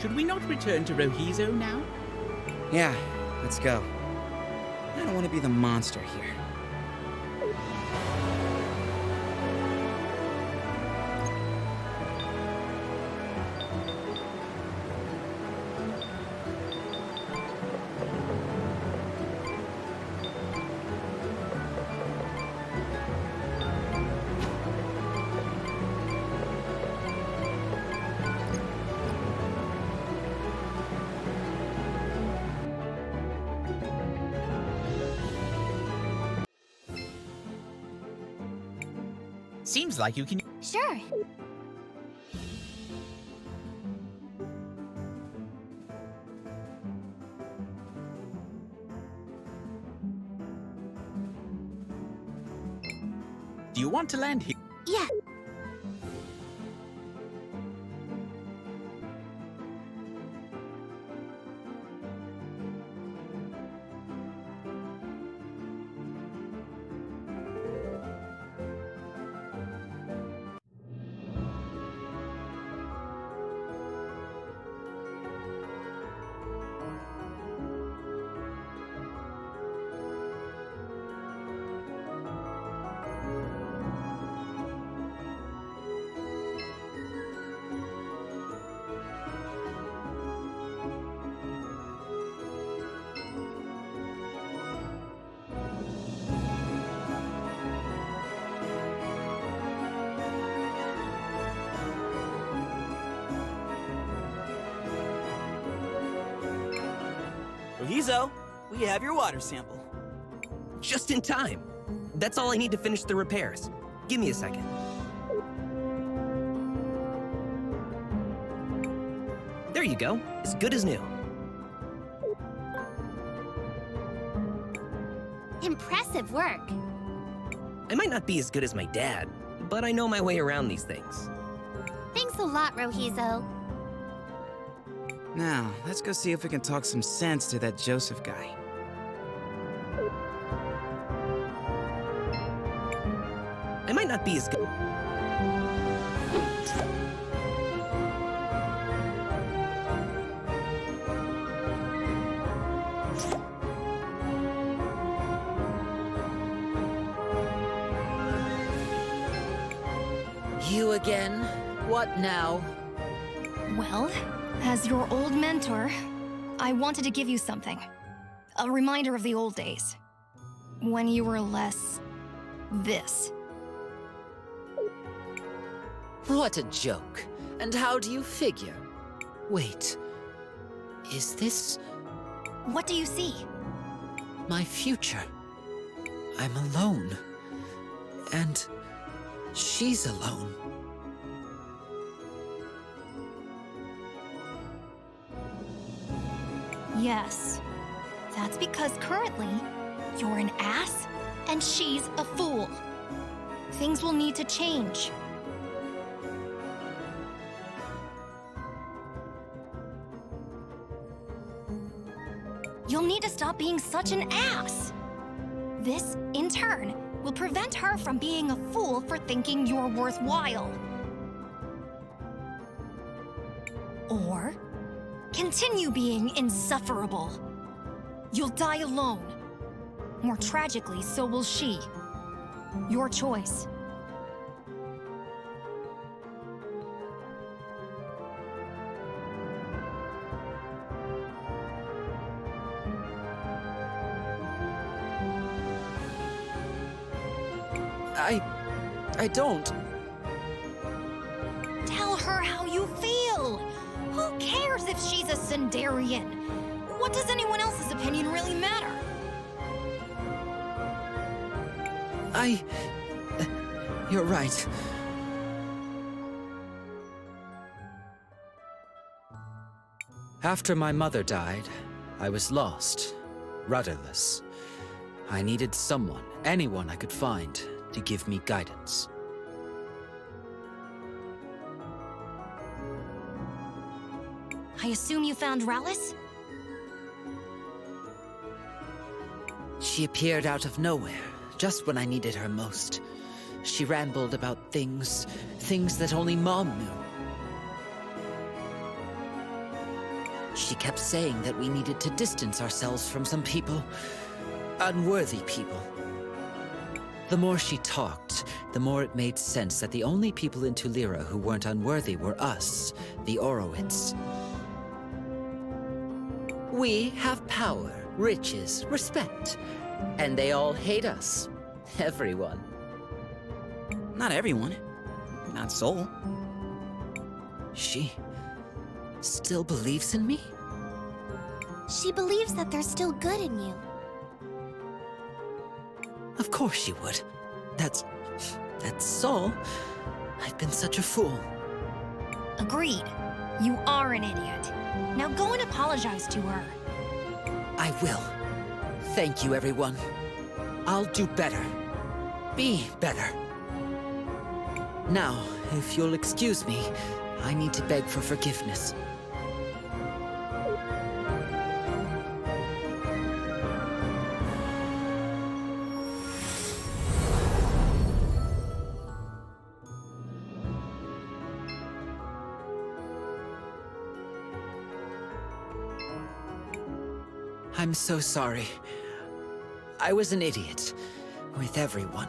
Should we not return to Rohizo now? Yeah, let's go. I don't want to be the monster here. Seems like you can... Sure. Do you want to land here? Yeah. Rohizo, we have your water sample. Just in time. That's all I need to finish the repairs. Give me a second. There you go. As good as new. Impressive work. I might not be as good as my dad, but I know my way around these things. Thanks a lot, Rohizo. Now, let's go see if we can talk some sense to that Joseph guy. I might not be as good. You again? What now? Well, as your old mentor, I wanted to give you something. A reminder of the old days. When you were less... this. What a joke. And how do you figure? Wait. Is this... What do you see? my future? I'm alone. And she's alone. Yes. That's because currently, you're an ass, and she's a fool. Things will need to change. You'll need to stop being such an ass. This, in turn, will prevent her from being a fool for thinking you're worthwhile. Or continue being insufferable. You'll die alone. More tragically, so will she. Your choice. I don't. Tell her how you feel. Who cares if she's a Sindarian? What does anyone else's opinion really matter? You're right. After my mother died, I was lost, rudderless. I needed someone, anyone I could find, to give me guidance. I assume you found Rallis? She appeared out of nowhere, just when I needed her most. She rambled about things that only Mom knew. She kept saying that we needed to distance ourselves from some people, unworthy people. The more she talked, the more it made sense that the only people in Tulira who weren't unworthy were us, the Oroids. We have power, riches, respect, and they all hate us. Everyone. Not everyone. Not Soul. She still believes in me? She believes that there's still good in you. Of course she would. That's Soul. I've been such a fool. Agreed. You are an idiot. Now go and apologize to her. I will. Thank you, everyone. I'll do better. Be better. Now, if you'll excuse me, I need to beg for forgiveness. I'm so sorry. I was an idiot. With everyone.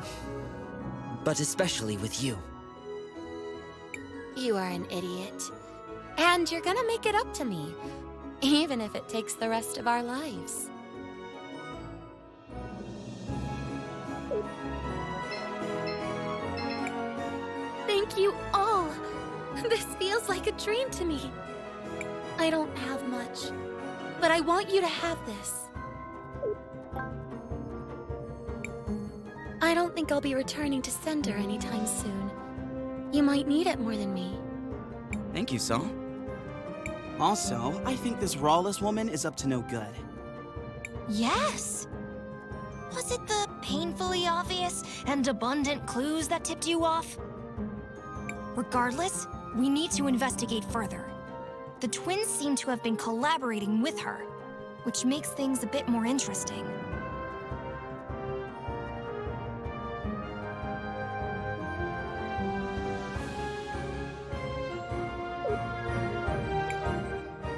But especially with you. You are an idiot. And you're gonna make it up to me. Even if it takes the rest of our lives. Thank you all. This feels like a dream to me. I don't have much. But I want you to have this. I don't think I'll be returning to Cinder anytime soon. You might need it more than me. Thank you, Saul. Also, I think this Rawless woman is up to no good. Yes! Was it the painfully obvious and abundant clues that tipped you off? Regardless, we need to investigate further. The twins seem to have been collaborating with her, which makes things a bit more interesting.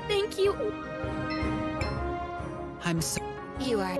Thank you. I'm so... You are...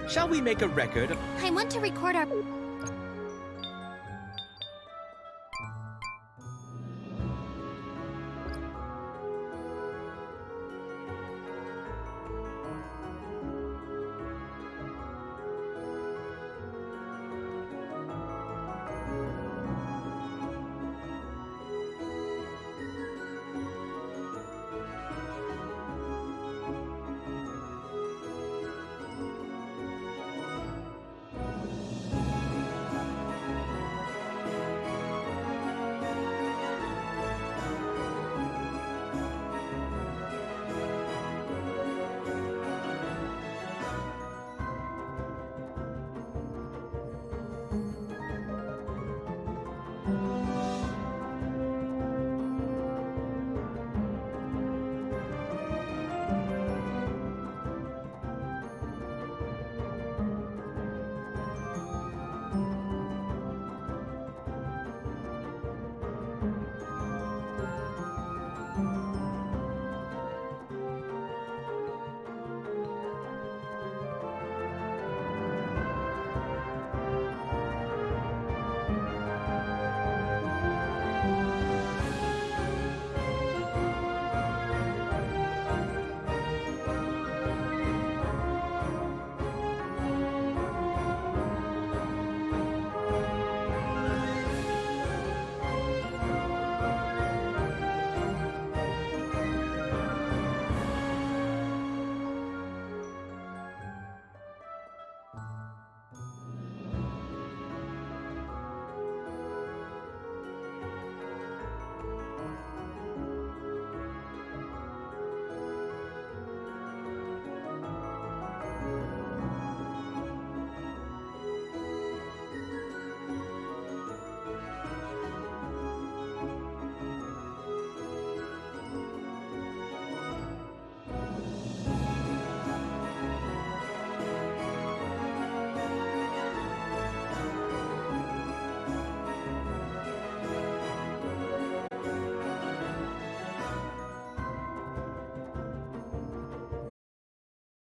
Shall we make a record of... I want to record our